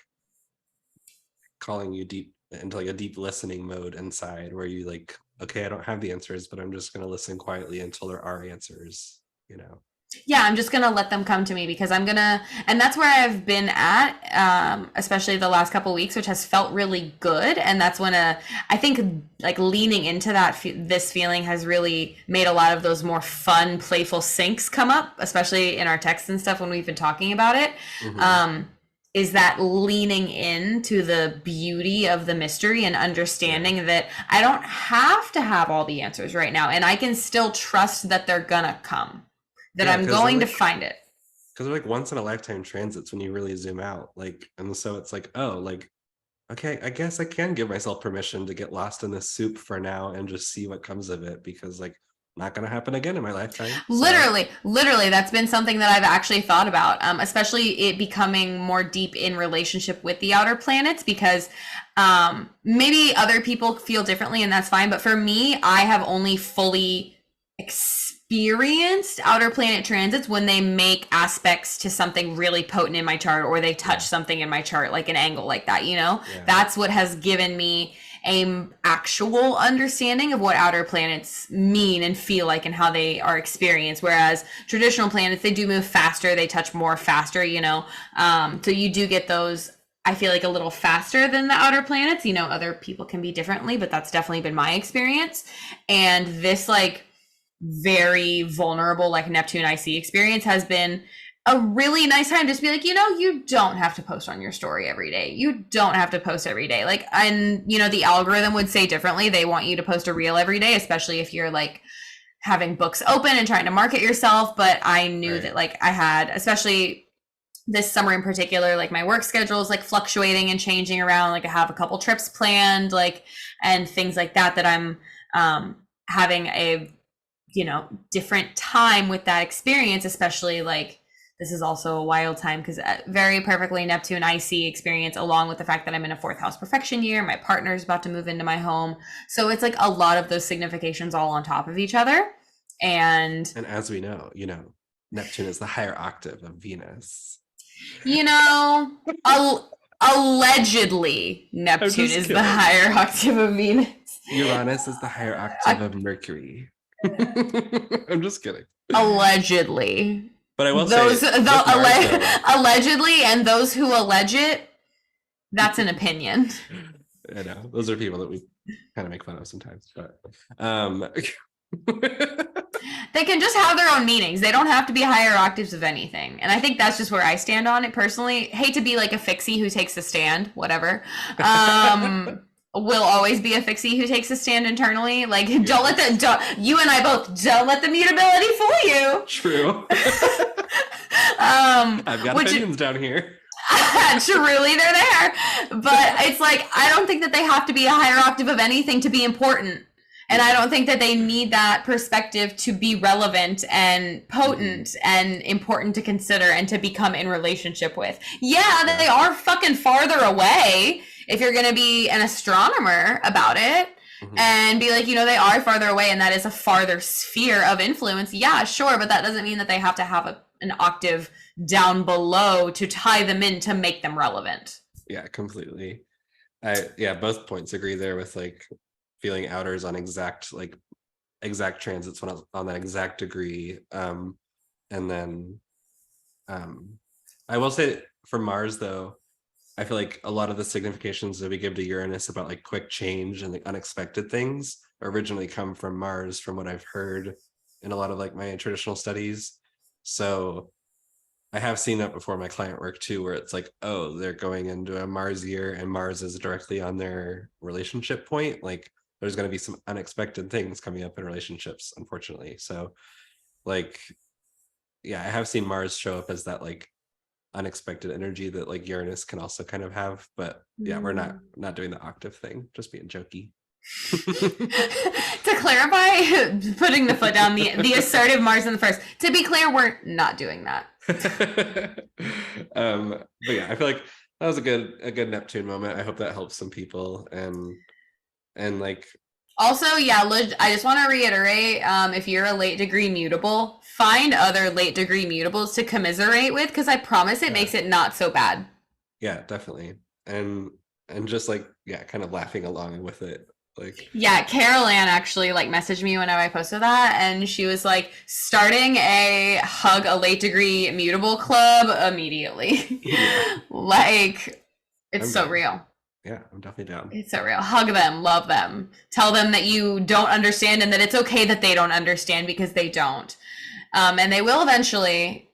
calling you deep into like a deep listening mode inside, where you like, okay, I don't have the answers, but I'm just going to listen quietly until there are answers, you know. Yeah, I'm just gonna let them come to me, because and that's where I've been at, especially the last couple of weeks, which has felt really good. And that's when I think like leaning into that this feeling has really made a lot of those more fun, playful syncs come up, especially in our texts and stuff when we've been talking about it. Is that leaning into the beauty of the mystery and understanding that I don't have to have all the answers right now, and I can still trust that they're gonna come. That I'm going to find it. Because they're like once in a lifetime transits when you really zoom out. Like, and so it's like, oh, like, okay, I guess I can give myself permission to get lost in this soup for now and just see what comes of it, because like not going to happen again in my lifetime. Literally, that's been something that I've actually thought about, especially it becoming more deep in relationship with the outer planets, because maybe other people feel differently and that's fine. But for me, I have only fully experienced outer planet transits when they make aspects to something really potent in my chart, or they touch something in my chart, like an angle like that, you know. That's what has given me a actual understanding of what outer planets mean and feel like and how they are experienced. Whereas traditional planets, they do move faster, they touch more faster, you know. So you do get those, I feel like, a little faster than the outer planets. You know, other people can be differently, but that's definitely been my experience. And this like very vulnerable like Neptune IC experience has been a really nice time just to be like, you know, you don't have to post on your story every day. You don't have to post every day. Like, and you know, the algorithm would say differently. They want you to post a reel every day, especially if you're like having books open and trying to market yourself. But I knew that like I had, especially this summer in particular, like my work schedule is like fluctuating and changing around. Like I have a couple trips planned, like, and things like that, that I'm having a, you know, different time with that experience, especially like this is also a wild time because very perfectly Neptune IC experience, along with the fact that I'm in a 4th house perfection year. My partner's about to move into my home. So it's like a lot of those significations all on top of each other. And as we know, you know, Neptune is the higher octave of Venus. You know, allegedly Neptune is the higher octave of Venus. Uranus is the higher octave of Mercury. I'm just kidding. Allegedly. But I will say allegedly, and those who allege it, that's an opinion. I know. Those are people that we kind of make fun of sometimes, but they can just have their own meanings. They don't have to be higher octaves of anything. And I think that's just where I stand on it personally. Hate to be like a fixie who takes a stand, whatever. Will always be a fixie who takes a stand internally. Like, you and I both don't let the mutability fool you. True. I've got opinions down here. Truly, they're there. But it's like, I don't think that they have to be a higher octave of anything to be important. And I don't think that they need that perspective to be relevant and potent and important to consider and to become in relationship with. Yeah, they are fucking farther away if you're going to be an astronomer about it and be like, you know, they are farther away and that is a farther sphere of influence. Yeah, sure. But that doesn't mean that they have to have an octave down below to tie them in to make them relevant. Yeah, completely. Both points agree there with like feeling outers on exact transits when I was on that exact degree. And then I will say for Mars though, I feel like a lot of the significations that we give to Uranus about like quick change and like unexpected things originally come from Mars, from what I've heard in a lot of like my traditional studies. So I have seen that before in my client work too, where it's like, oh, they're going into a Mars year and Mars is directly on their relationship point. Like there's going to be some unexpected things coming up in relationships, unfortunately. So like, yeah, I have seen Mars show up as that like unexpected energy that like Uranus can also kind of have. But yeah, we're not doing the octave thing, just being jokey. To clarify, putting the foot down, the assertive Mars in the first. To be clear, we're not doing that. But yeah, I feel like that was a good Neptune moment. I hope that helps some people. And like also, yeah, I just want to reiterate, if you're a late degree mutable, find other late degree mutables to commiserate with, because I promise it makes it not so bad. Yeah, definitely. And just like, yeah, kind of laughing along with it. Like, yeah, Carol Ann actually like messaged me whenever I posted that, and she was like, starting a hug a late degree mutable club immediately. Yeah. Like, it's so real. Yeah, I'm definitely down. It's so real. Hug them, love them, tell them that you don't understand and that it's okay that they don't understand, because they don't. And they will eventually,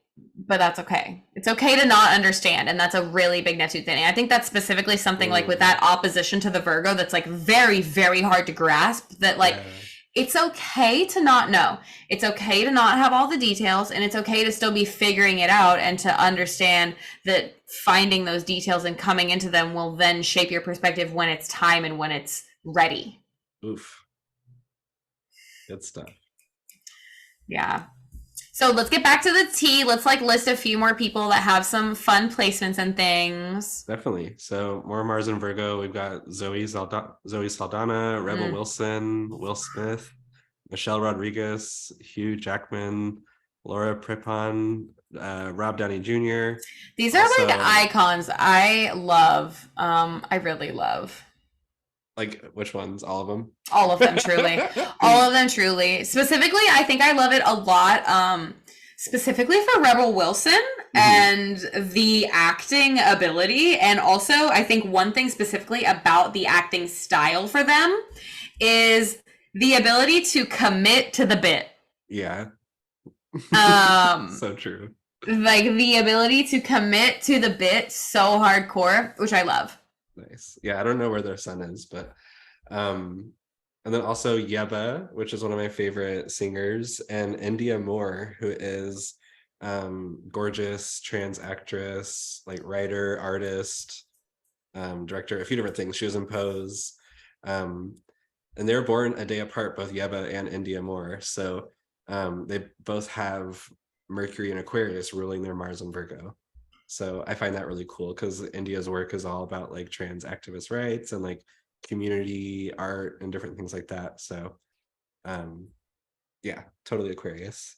but that's okay. It's okay to not understand. And that's a really big Neptune thing. And I think that's specifically something like with that opposition to the Virgo that's like very, very hard to grasp, that like, it's okay to not know. It's okay to not have all the details, and it's okay to still be figuring it out, and to understand that finding those details and coming into them will then shape your perspective when it's time and when it's ready. Oof. Good stuff. Yeah. So let's get back to the tea. Let's like list a few more people that have some fun placements and things. Definitely. So more Mars and Virgo. We've got Zoe Saldana, Rebel Wilson, Will Smith, Michelle Rodriguez, Hugh Jackman, Laura Prepon, Rob Downey Jr. These are also, like icons. I love. I really love. Like which ones? All of them? All of them, truly. All of them, truly. Specifically, I think I love it a lot. Specifically for Rebel Wilson and the acting ability. And also, I think one thing specifically about the acting style for them is the ability to commit to the bit. Yeah. So true. Like the ability to commit to the bit so hardcore, which I love. Nice. Yeah, I don't know where their son is, but and then also Yeba, which is one of my favorite singers, and India Moore, who is gorgeous trans actress, like writer, artist, director, a few different things. She was in Pose. And they were born a day apart, both Yeba and India Moore. So they both have Mercury and Aquarius ruling their Mars and Virgo. So I find that really cool, because India's work is all about like trans activist rights and like community art and different things like that. So yeah, totally Aquarius.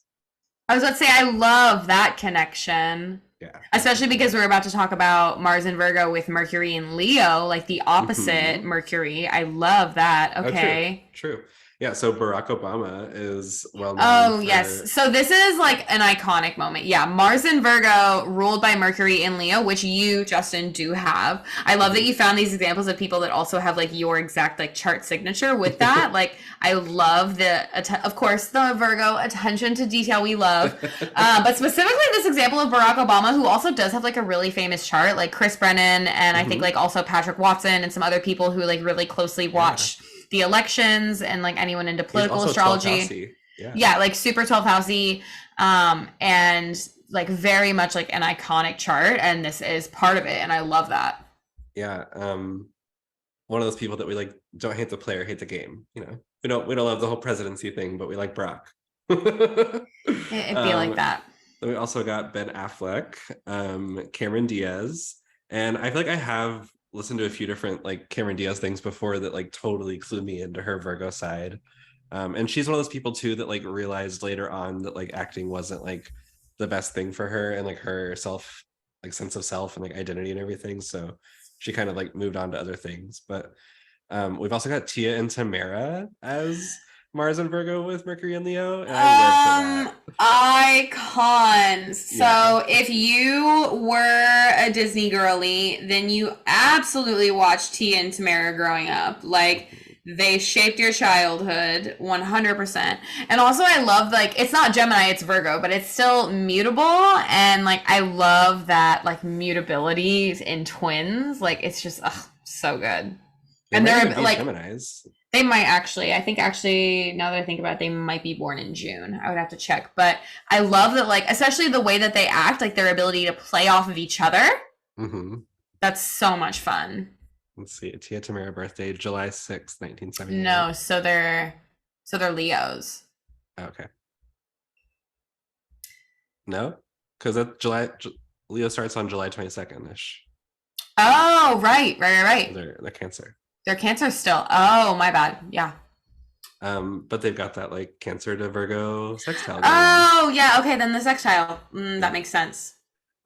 I was about to say, I love that connection. Yeah. Especially because we're about to talk about Mars and Virgo with Mercury and Leo, like the opposite Mercury. I love that. Okay. Oh, true. Yeah, so Barack Obama is well known. Oh, yes. So this is like an iconic moment. Yeah, Mars and Virgo ruled by Mercury and Leo, which you, Justin, do have. I love that you found these examples of people that also have like your exact like chart signature with that. Like, I love of course, the Virgo attention to detail we love. But specifically this example of Barack Obama, who also does have like a really famous chart, like Chris Brennan, and I think like also Patrick Watson and some other people who like really closely watch the elections, and like anyone into political astrology. Yeah, like super 12th housey, and like very much like an iconic chart, and this is part of it, and I love that. Yeah, one of those people that we like don't hate the player, hate the game. You know, we don't love the whole presidency thing, but we like Barack. It'd be like that. Then we also got Ben Affleck, Cameron Diaz, and I feel like I have listened to a few different like Cameron Diaz things before that like totally clued me into her Virgo side. And she's one of those people too that like realized later on that like acting wasn't like the best thing for her, and like her self, like sense of self and like identity and everything. So she kind of like moved on to other things. But we've also got Tia and Tamara as Mars and Virgo with Mercury and Leo. And I icons. So Yeah. if you were a Disney girly, then you absolutely watched Tia and Tamara growing up. Like they shaped your childhood 100%. And also I love, like, it's not Gemini, it's Virgo, but it's still mutable. And like I love that, like, mutability in twins. Like it's just so good. They And might they're even be like, Geminis. they might actually. I think actually, now that I think about it, they might be born in June. I would have to check. But I love that, like, especially the way that they act, like their ability to play off of each other. Mm-hmm. That's so much fun. Let's see. Tia Tamara birthday, July 6th, 1978. No, so they're Leos. Okay. No? Because Leo starts on July 22nd-ish. Oh, right. They're Cancer. They're Cancer still. Oh, my bad. Yeah. But they've got that like Cancer to Virgo sextile going on. Oh, yeah. Okay, then the sextile. That makes sense.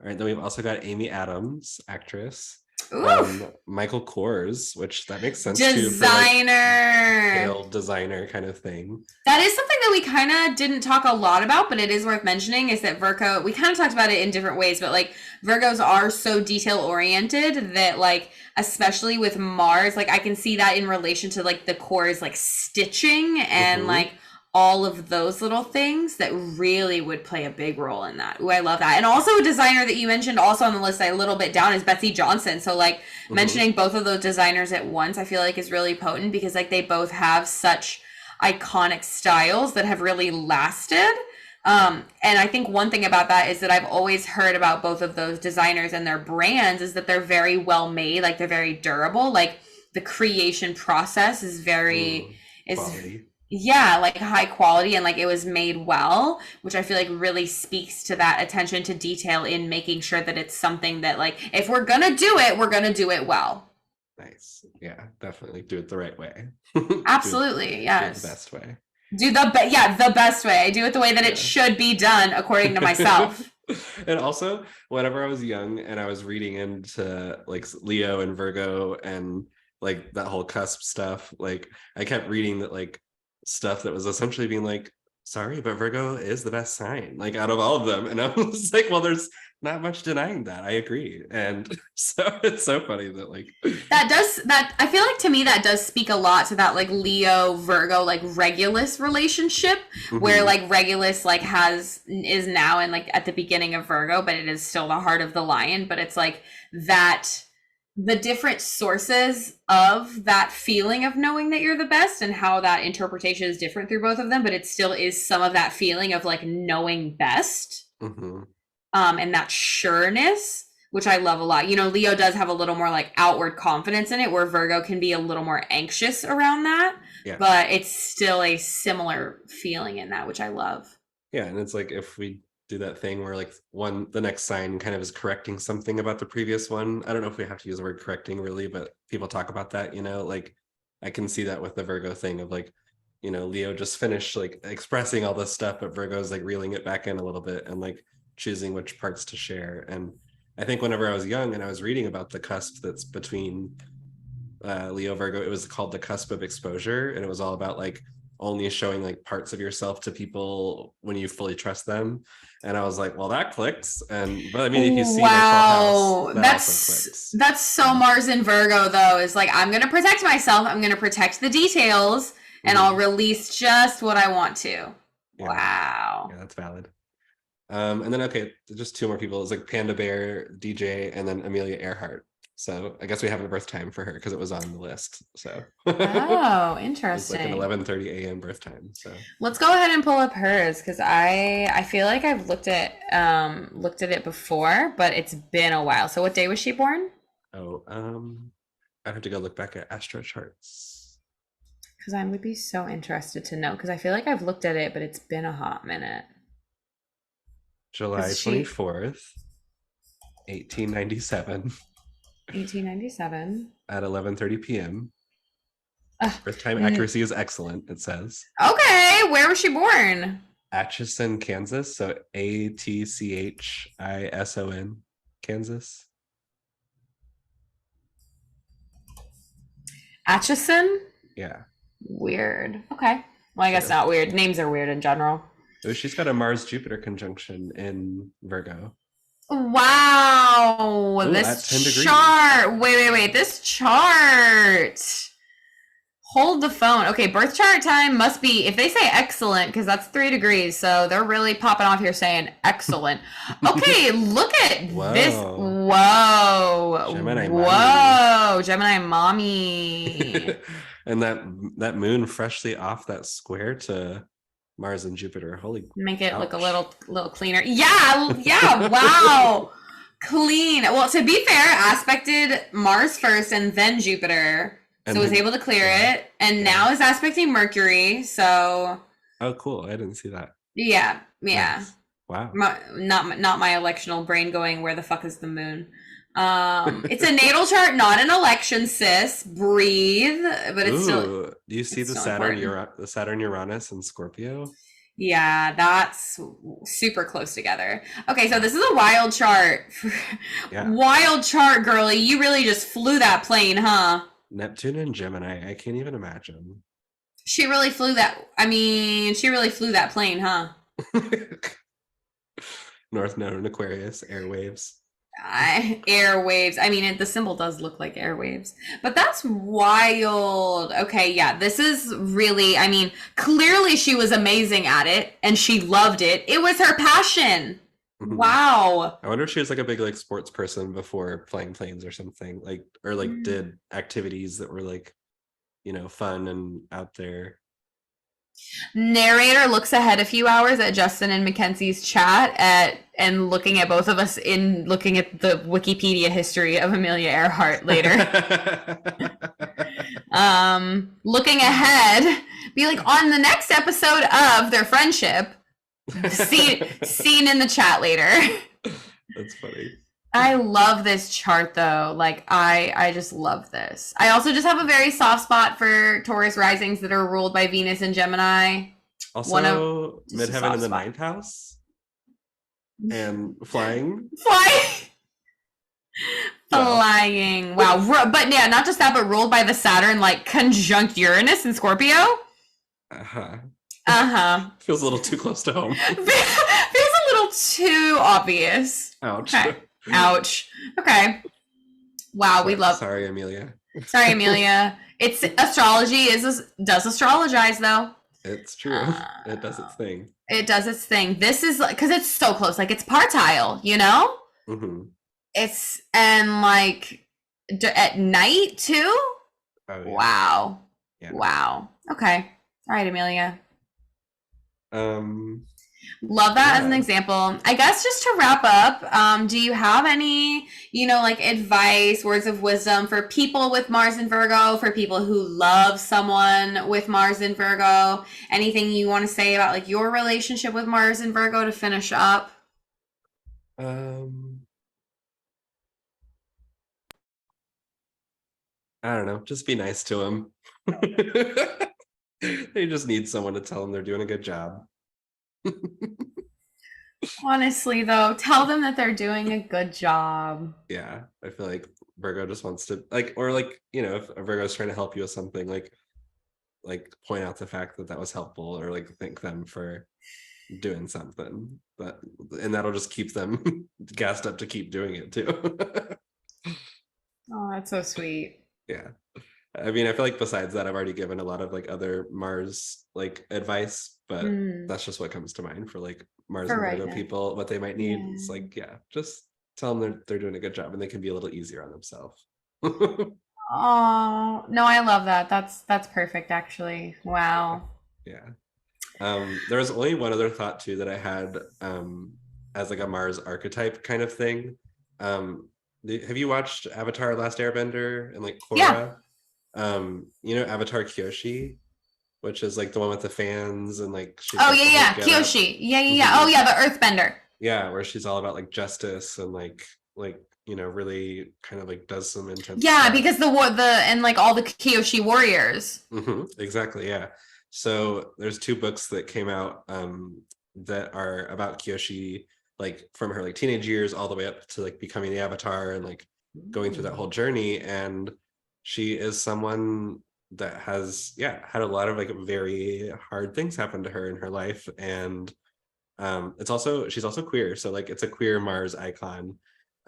All right, then we've also got Amy Adams, actress. Ooh. Michael Kors, which that makes sense too. Designer. Pale designer kind of thing. That is something that we kind of didn't talk a lot about, but it is worth mentioning, is that Virgo, we kind of talked about it in different ways, but like Virgos are so detail oriented that, like, especially with Mars, like I can see that in relation to like the Kors, like stitching and like all of those little things that really would play a big role in that. Ooh, I love that. And also a designer that you mentioned also on the list, a little bit down, is Betsy Johnson. So like mentioning both of those designers at once, I feel like is really potent, because like they both have such iconic styles that have really lasted. And I think one thing about that is that I've always heard about both of those designers and their brands is that they're very well made, like they're very durable. Like the creation process is very quality. Yeah, like high quality, and like it was made well, which I feel like really speaks to that attention to detail in making sure that it's something that, like, if we're gonna do it, we're gonna do it well. Nice. Yeah, definitely do it the right way. Absolutely. Yes. Do it the best way. The best way. I do it the way that it should be done according to myself. And also, whenever I was young and I was reading into like Leo and Virgo and like that whole cusp stuff, like I kept reading that like stuff that was essentially being like, sorry, but Virgo is the best sign, like out of all of them. And I was like, well, there's not much denying that. I agree. And so it's so funny that like that I feel like to me that does speak a lot to that like Leo Virgo like Regulus relationship, where like Regulus like is now in like at the beginning of Virgo, but it is still the heart of the lion. But it's like that the different sources of that feeling of knowing that you're the best and how that interpretation is different through both of them, but it still is some of that feeling of like knowing best. And that sureness, which I love a lot. You know, Leo does have a little more like outward confidence in it, where Virgo can be a little more anxious around that, but it's still a similar feeling in that, which I love. Yeah, and it's like if we do that thing where like the next sign kind of is correcting something about the previous one. I don't know if we have to use the word correcting really, but people talk about that, you know, like I can see that with the Virgo thing of like, you know, Leo just finished like expressing all this stuff, but Virgo's like reeling it back in a little bit and like choosing which parts to share. And I think whenever I was young and I was reading about the cusp that's between Leo Virgo, it was called the cusp of exposure, and it was all about like only showing like parts of yourself to people when you fully trust them. And I was like, well, that clicks. But I mean, if you see wow, that also clicks. That's so Mars in Virgo though, is like, I'm gonna protect myself, I'm gonna protect the details, and I'll release just what I want to. Yeah. Wow. Yeah, that's valid. And then okay, just two more people. It's like Panda Bear, DJ, and then Amelia Earhart. So I guess we have a birth time for her because it was on the list. So oh, interesting. It's like an 11:30 a.m. birth time. So let's go ahead and pull up hers, because I feel like I've looked at it before, but it's been a while. So what day was she born? Oh, I have to go look back at astro charts. Because I would be so interested to know, because I feel like I've looked at it, but it's been a hot minute. July 24th, 1897. 1897 at 11:30 p.m. Birth time accuracy is excellent, it says. Okay, where was she born? Atchison, Kansas. So Atchison, Kansas. Atchison? Yeah. Weird. Okay. Well, I guess not weird. Names are weird in general. Oh, she's got a Mars-Jupiter conjunction in Virgo. Wow. Ooh, at 10 This degrees. chart. Wait. This chart. Hold the phone. Okay, birth chart time must be, if they say excellent, because that's 3 degrees, so they're really popping off here saying excellent. Okay, look at this. Whoa. Gemini Whoa. Gemini mommy. And that moon freshly off that square to Mars and Jupiter. Holy Make it look a ouch. little cleaner. Yeah, wow. Clean. Well, to be fair, aspected Mars first and then Jupiter. So was able to clear it, and now is aspecting Mercury. So oh, cool! I didn't see that. Yeah. Nice. Wow. Not my electional brain going, where the fuck is the moon? It's a natal chart, not an election, sis. Breathe, but it's still. Do you see the Saturn Uranus and Scorpio? Yeah, that's super close together. Okay, so this is a wild chart. Yeah. Wild chart, girly. You really just flew that plane, huh? Neptune and Gemini. I can't even imagine. She really flew that plane, huh? North Node and Aquarius, airwaves. Airwaves. I mean, the symbol does look like airwaves, but that's wild. Okay, yeah, this is really, I mean, clearly she was amazing at it and she loved it. It was her passion. Mm-hmm. Wow. I wonder if she was like a big like sports person before flying planes or something, like, or like did activities that were like, you know, fun and out there. Narrator looks ahead a few hours at Justin and Mackenzie's chat and looking at both of us in looking at the Wikipedia history of Amelia Earhart later. Looking ahead, be like, on the next episode of their friendship, seen in the chat later. That's funny. I love this chart though. Like I just love this. I also just have a very soft spot for Taurus risings that are ruled by Venus and Gemini. Also, midheaven in the 9th house and flying. Flying. Wow. But yeah, not just that, but ruled by the Saturn, like conjunct Uranus and Scorpio. Feels a little too close to home. Feels a little too obvious. Ouch. Okay. Ouch. Okay. Wow, we love. Sorry, Amelia. It's astrology does astrologize though. It's true. It does its thing. It does its thing. This is because it's so close. Like it's partile, you know. Mm-hmm. It's and like at night too. Oh, yeah. Wow. Yeah. Wow. Okay. All right, Amelia. Love that as an example. I guess just to wrap up, do you have any, like advice, words of wisdom for people with Mars in Virgo, for people who love someone with Mars in Virgo? Anything you want to say about like your relationship with Mars in Virgo to finish up? I don't know. Just be nice to them. They just need someone to tell them they're doing a good job. Honestly, though, tell them that they're doing a good job. Yeah, I feel like Virgo just wants to if a Virgo is trying to help you with something, like point out the fact that was helpful, or like thank them for doing something. And that'll just keep them gassed up to keep doing it too. Oh, that's so sweet. Yeah. I mean, I feel like besides that, I've already given a lot of like other Mars like advice, but that's just what comes to mind for like Mars and Virgo people, what they might need. Yeah. It's like, yeah, just tell them they're doing a good job and they can be a little easier on themselves. Oh, no, I love that. That's perfect, actually. Wow. Yeah. There was only one other thought too that I had as like a Mars archetype kind of thing. Have you watched Avatar: Last Airbender and like Korra? Yeah. Avatar Kyoshi, which is like the one with the fans and like she's Kyoshi. Yeah. Oh yeah, the Earthbender. Yeah, where she's all about like justice and like really kind of like does some intense stuff. Because and like all the Kyoshi warriors. Exactly, yeah. So there's 2 books that came out that are about Kyoshi, like from her like teenage years all the way up to like becoming the Avatar and like going through that whole journey. And she is someone that has had a lot of like very hard things happen to her in her life, and She's also queer, so like it's a queer Mars icon,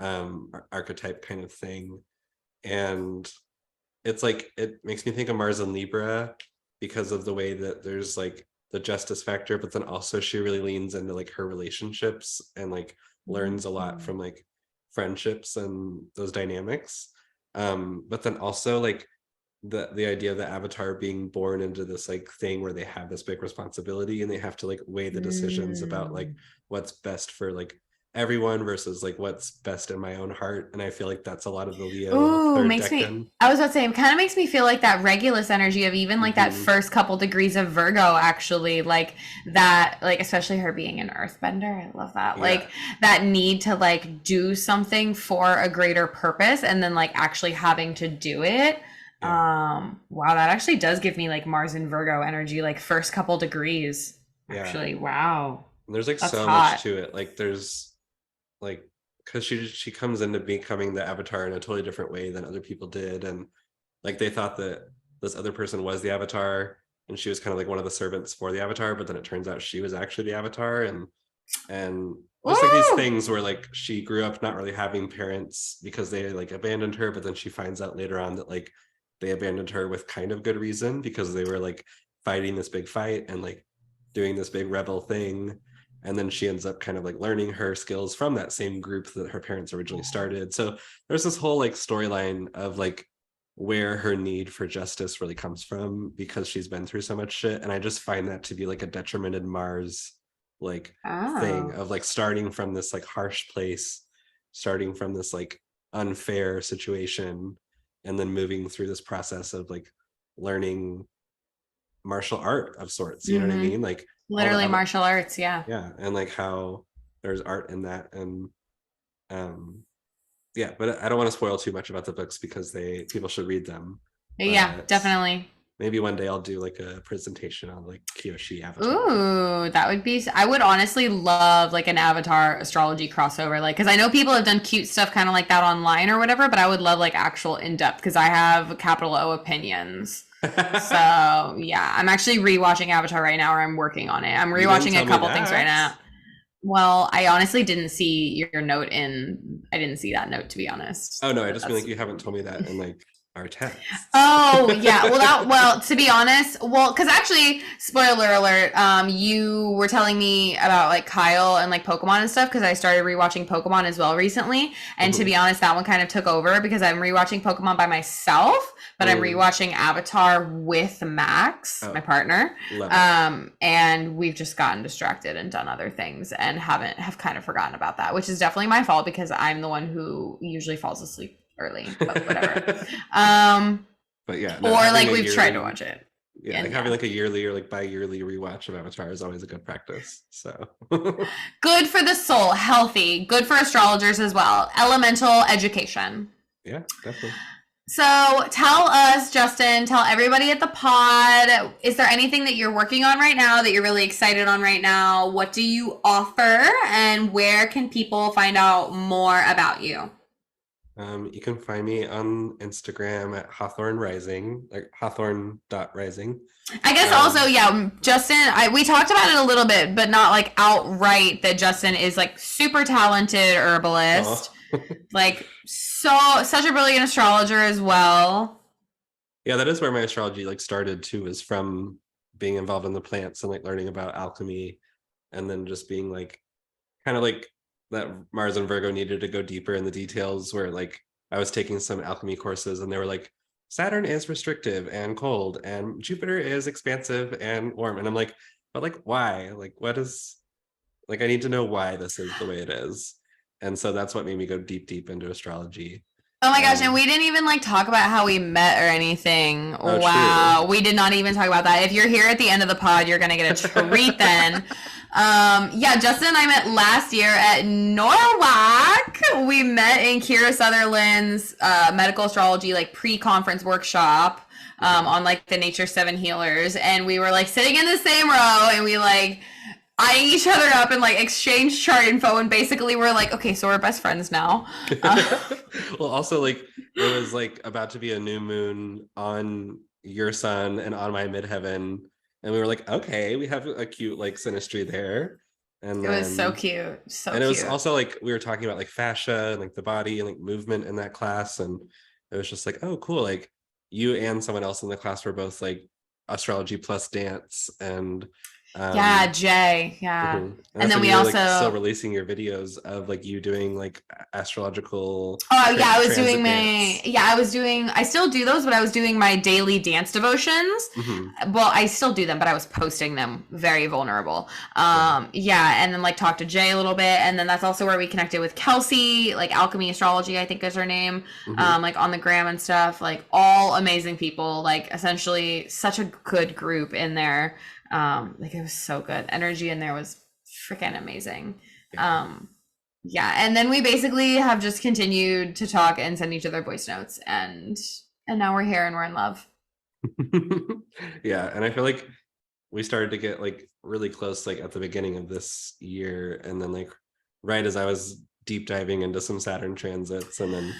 archetype kind of thing. And it's like, it makes me think of Mars and Libra because of the way that there's like the justice factor, but then also she really leans into like her relationships and like learns a lot from like friendships and those dynamics. But then also like the idea of the avatar being born into this like thing where they have this big responsibility and they have to like weigh the decisions about like what's best for like everyone versus like what's best in my own heart. And I feel like that's a lot of the Leo Ooh, third makes decan. me, I was about to say, it kind of makes me feel like that Regulus energy of even like that first couple degrees of Virgo, actually, like that, like especially her being an earthbender. I love that. Like that need to like do something for a greater purpose and then like actually having to do it. Wow, that actually does give me like Mars and Virgo energy, like first couple degrees. Actually, wow. And there's like That's so hot. much to it. Like there's like, because she comes into becoming the avatar in a totally different way than other people did, and like they thought that this other person was the avatar and she was kind of like one of the servants for the avatar, but then it turns out she was actually the avatar. And just like these things where like she grew up not really having parents because they like abandoned her, but then she finds out later on that like they abandoned her with kind of good reason because they were like fighting this big fight and like doing this big rebel thing. And then she ends up kind of like learning her skills from that same group that her parents originally started. So there's this whole like storyline of like where her need for justice really comes from because she's been through so much shit. And I just find that to be like a detrimented Mars like thing of like starting from this like harsh place, starting from this like unfair situation, and then moving through this process of like learning martial art of sorts, you know what I mean? Like literally martial arts. Yeah, and like how there's art in that. And but I don't want to spoil too much about the books because people should read them. But definitely. Maybe one day I'll do like a presentation on like Kyoshi Avatar. Ooh, that would be, I would honestly love like an Avatar astrology crossover. Like, cause I know people have done cute stuff kind of like that online or whatever, but I would love like actual in-depth because I have capital O opinions. So yeah, I'm actually rewatching Avatar right now, or I'm working on it. I'm rewatching a couple things right now. Well, I honestly didn't see your note I didn't see that note, to be honest. Oh no, I just feel like you haven't told me that in like our text. Oh yeah, well to be honest, because actually, spoiler alert, you were telling me about like Kyle and like Pokemon and stuff because I started rewatching Pokemon as well recently, and to be honest, that one kind of took over because I'm rewatching Pokemon by myself, but I'm rewatching Avatar with Max, my partner, and we've just gotten distracted and done other things and have kind of forgotten about that, which is definitely my fault because I'm the one who usually falls asleep early, but whatever. But yeah, or like we've tried to watch it. Yeah, like having like a yearly or like bi-yearly rewatch of Avatar is always a good practice. So good for the soul, healthy, good for astrologers as well. Elemental education. Yeah, definitely. So tell us, Justin, tell everybody at the pod, is there anything that you're working on right now that you're really excited on right now? What do you offer and where can people find out more about you? You can find me on Instagram at Hawthorne Rising, like hawthorne.rising. I guess also, Justin, we talked about it a little bit, but not like outright that Justin is like super talented herbalist, like such a brilliant astrologer as well. Yeah, that is where my astrology like started too, is from being involved in the plants and like learning about alchemy, and then just being like kind of like that Mars and Virgo needed to go deeper in the details, where like I was taking some alchemy courses and they were like, Saturn is restrictive and cold and Jupiter is expansive and warm. And I'm like, but like, why? Like, what is, like, I need to know why this is the way it is. And so that's what made me go deep into astrology. Oh my gosh, and we didn't even like talk about how we met or anything. Wow, true. We did not even talk about that. If you're here at the end of the pod, you're gonna get a treat then. Justin and I met last year at Norwalk. We met in Kira Sutherland's medical astrology like pre-conference workshop on like the Nature 7 healers, and we were like sitting in the same row and we like eyeing each other up and like exchange chart info, and basically we're like, okay, so we're best friends now. Well, also like it was like about to be a new moon on your sun and on my midheaven, and we were like, okay, we have a cute like synastry there. And It then, was so cute. So and it was cute. also like we were talking about like fascia and like the body and like movement in that class, and it was just like, oh cool, like you and someone else in the class were both like astrology plus dance, and Yeah, um Jay. Yeah. and And that's then when we you were like still also, releasing your videos of like you doing like astrological oh yeah, I was doing transit dance. I still do those, but I was doing my daily dance devotions. Hmm. Well, I still do them, but I was posting them very vulnerable. Yeah. Yeah, and then like talk to Jay a little bit, and then that's also where we connected with Kelsey, like Alchemy Astrology, I think is her name, Hmm. like on the gram and stuff. Like all amazing people, like essentially such a good group in there. Like it was so good. Energy in there was freaking amazing. Yeah. Um, yeah, and then we basically have just continued to talk and send each other voice notes, and now we're here and we're in love. Yeah, and I feel like we started to get like really close like at the beginning of this year, and then like right as I was deep diving into some Saturn transits, and then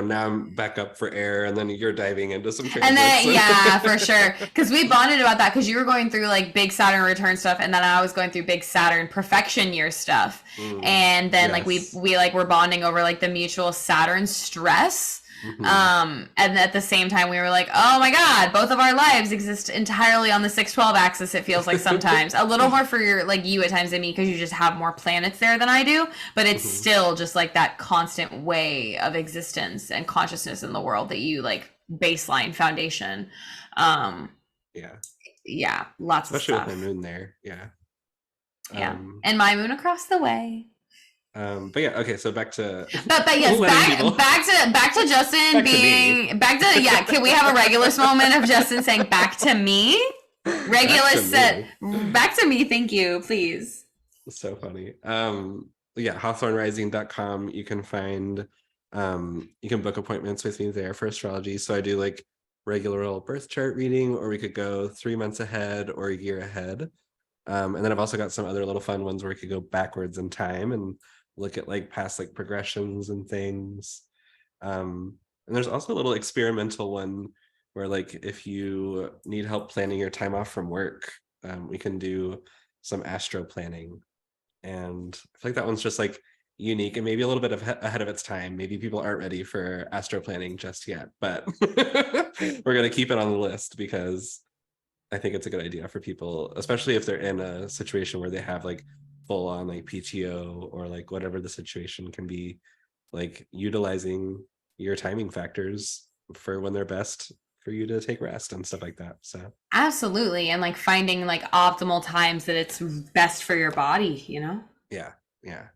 now I'm back up for air, and then you're diving into some And transits. then, yeah, for sure. Because we bonded about that because you were going through like big Saturn return stuff, and then I was going through big Saturn perfection year stuff. And then like Yes. we like were bonding over like the mutual Saturn stress. Hmm. And at the same time we were like, oh my God, both of our lives exist entirely on the 612 axis, it feels like sometimes. A little more for your like you at times than me because you just have more planets there than I do, but it's Hmm. still just like that constant way of existence and consciousness in the world that you like baseline foundation. Um, Yeah, yeah, lots of especially with my stuff. moon there. Yeah. Yeah, um and my moon across the way. but yeah, okay, so back to But yes, letting people back to Justin back to me. being back to yeah. Can we have a Regulus moment of Justin saying back to me? Back to Regulus said me. back to me. Thank you, please. So funny. Yeah, hawthornerising.com. You can book appointments with me there for astrology. So I do like regular old birth chart reading, or we could go 3 months ahead or a year ahead. And then I've also got some other little fun ones where we could go backwards in time and look at like past like progressions and things. And there's also a little experimental one where like if you need help planning your time off from work, we can do some astro planning. And I feel like that one's just like unique and maybe a little bit ahead of its time. Maybe people aren't ready for astro planning just yet, but we're going to keep it on the list because I think it's a good idea for people, especially if they're in a situation where they have like full on like PTO or like whatever the situation can be, like utilizing your timing factors for when they're best for you to take rest and stuff like that. So Absolutely, and like finding like optimal times that it's best for your body. You know. yeah, yeah.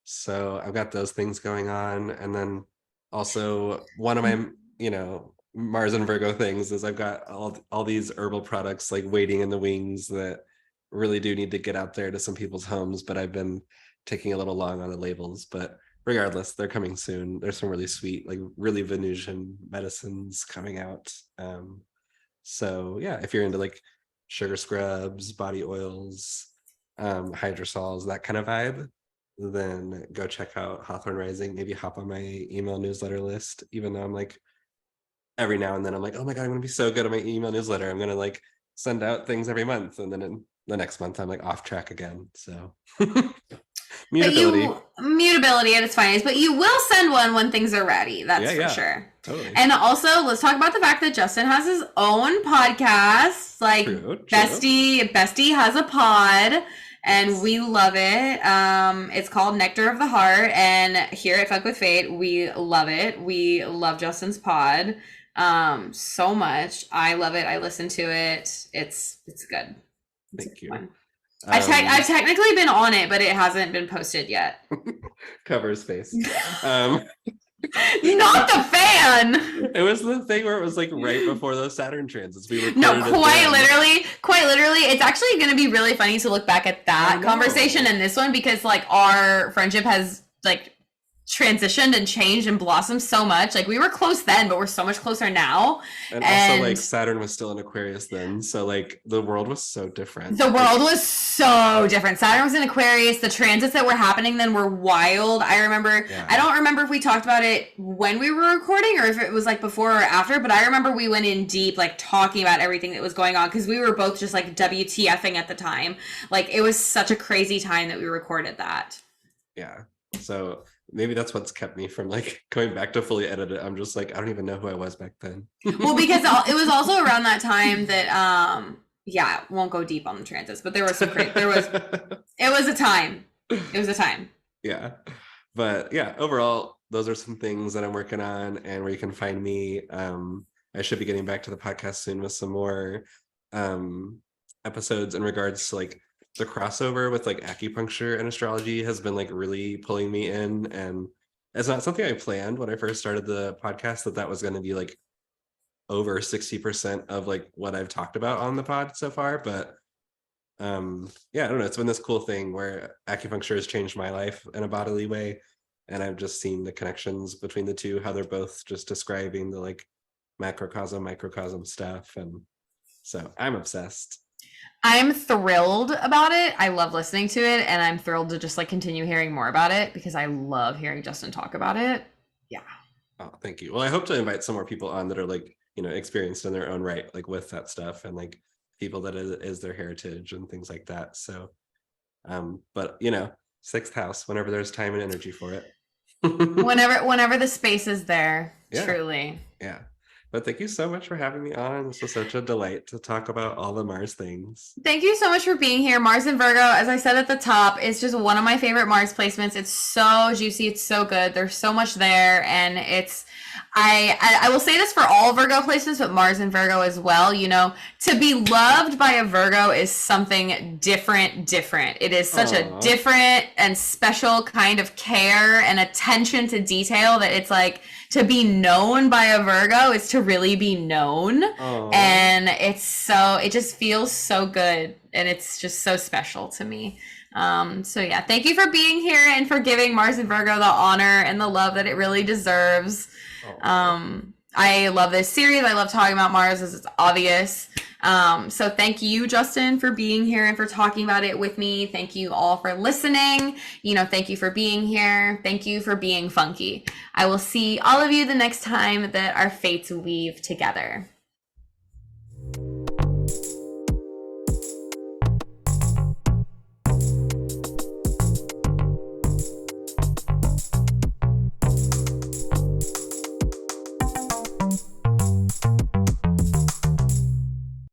So I've got those things going on, and then also one of my Mars and Virgo things is I've got all these herbal products like waiting in the wings that really do need to get out there to some people's homes, but I've been taking a little long on the labels. But regardless, they're coming soon. There's some really sweet, like really Venusian medicines coming out. So yeah, if you're into like sugar scrubs, body oils, hydrosols, that kind of vibe, then go check out Hawthorne Rising. Maybe hop on my email newsletter list, even though I'm like every now and then I'm like, oh my God, I'm gonna be so good at my email newsletter. I'm gonna like send out things every month. And then in the next month I'm like off track again. So mutability. Mutability at its finest, but you will send one when things are ready. That's for sure. Totally. And also, let's talk about the fact that Justin has his own podcast. Like True. Bestie has a pod, and we love it. It's called Nectar of the Heart, and here at Fuck with Fate, we love it. We love Justin's pod so much. I love it. I listen to it. It's good. Thank you. Fun. I've technically been on it, but it hasn't been posted yet. Cover space. Not the fan. It was the thing where it was like right before those Saturn transits. We recorded No, quite literally. It's actually going to be really funny to look back at that conversation and this one because like our friendship has like transitioned and changed and blossomed so much. Like we were close then, but we're so much closer now. And also like Saturn was still in Aquarius then. So like the world was so different. The world was so different. Saturn was in Aquarius. The transits that were happening then were wild. I remember, I don't remember if we talked about it when we were recording or if it was like before or after, but I remember we went in deep, like talking about everything that was going on because we were both just like WTFing at the time. Like it was such a crazy time that we recorded that. Yeah. So maybe that's what's kept me from like going back to fully edit it. I'm just like, I don't even know who I was back then. Well, because it was also around that time that, won't go deep on the transits, but there was some it was a time. It was a time. Yeah. But yeah, overall, those are some things that I'm working on and where you can find me. I should be getting back to the podcast soon with some more episodes in regards to like the crossover with like acupuncture and astrology has been like really pulling me in, and it's not something I planned when I first started the podcast that was going to be like over 60% of like what I've talked about on the pod so far. But I don't know, it's been this cool thing where acupuncture has changed my life in a bodily way, and I've just seen the connections between the two, how they're both just describing the like macrocosm microcosm stuff, and so I'm obsessed. I'm thrilled about it. I love listening to it, and I'm thrilled to just like continue hearing more about it because I love hearing Justin talk about it. Yeah. Oh, thank you. Well, I hope to invite some more people on that are like, you know, experienced in their own right, like with that stuff, and like people that is their heritage and things like that. So, but you know, sixth house, whenever there's time and energy for it. whenever the space is there, truly. Yeah. But thank you so much for having me on. This was such a delight to talk about all the Mars things. Thank you so much for being here. Mars and Virgo, as I said at the top, is just one of my favorite Mars placements. It's so juicy. It's so good. There's so much there. And it's, I will say this for all Virgo placements, but Mars and Virgo as well. You know, to be loved by a Virgo is something different. It is such a different and special kind of care and attention to detail that it's like, to be known by a Virgo is to really be known. And it just feels so good. And it's just so special to me. So yeah, thank you for being here and for giving Mars and Virgo the honor and the love that it really deserves. I love this series. I love talking about Mars, as it's obvious. So thank you, Justin, for being here and for talking about it with me. Thank you all for listening. You know, thank you for being here. Thank you for being funky. I will see all of you the next time that our fates weave together.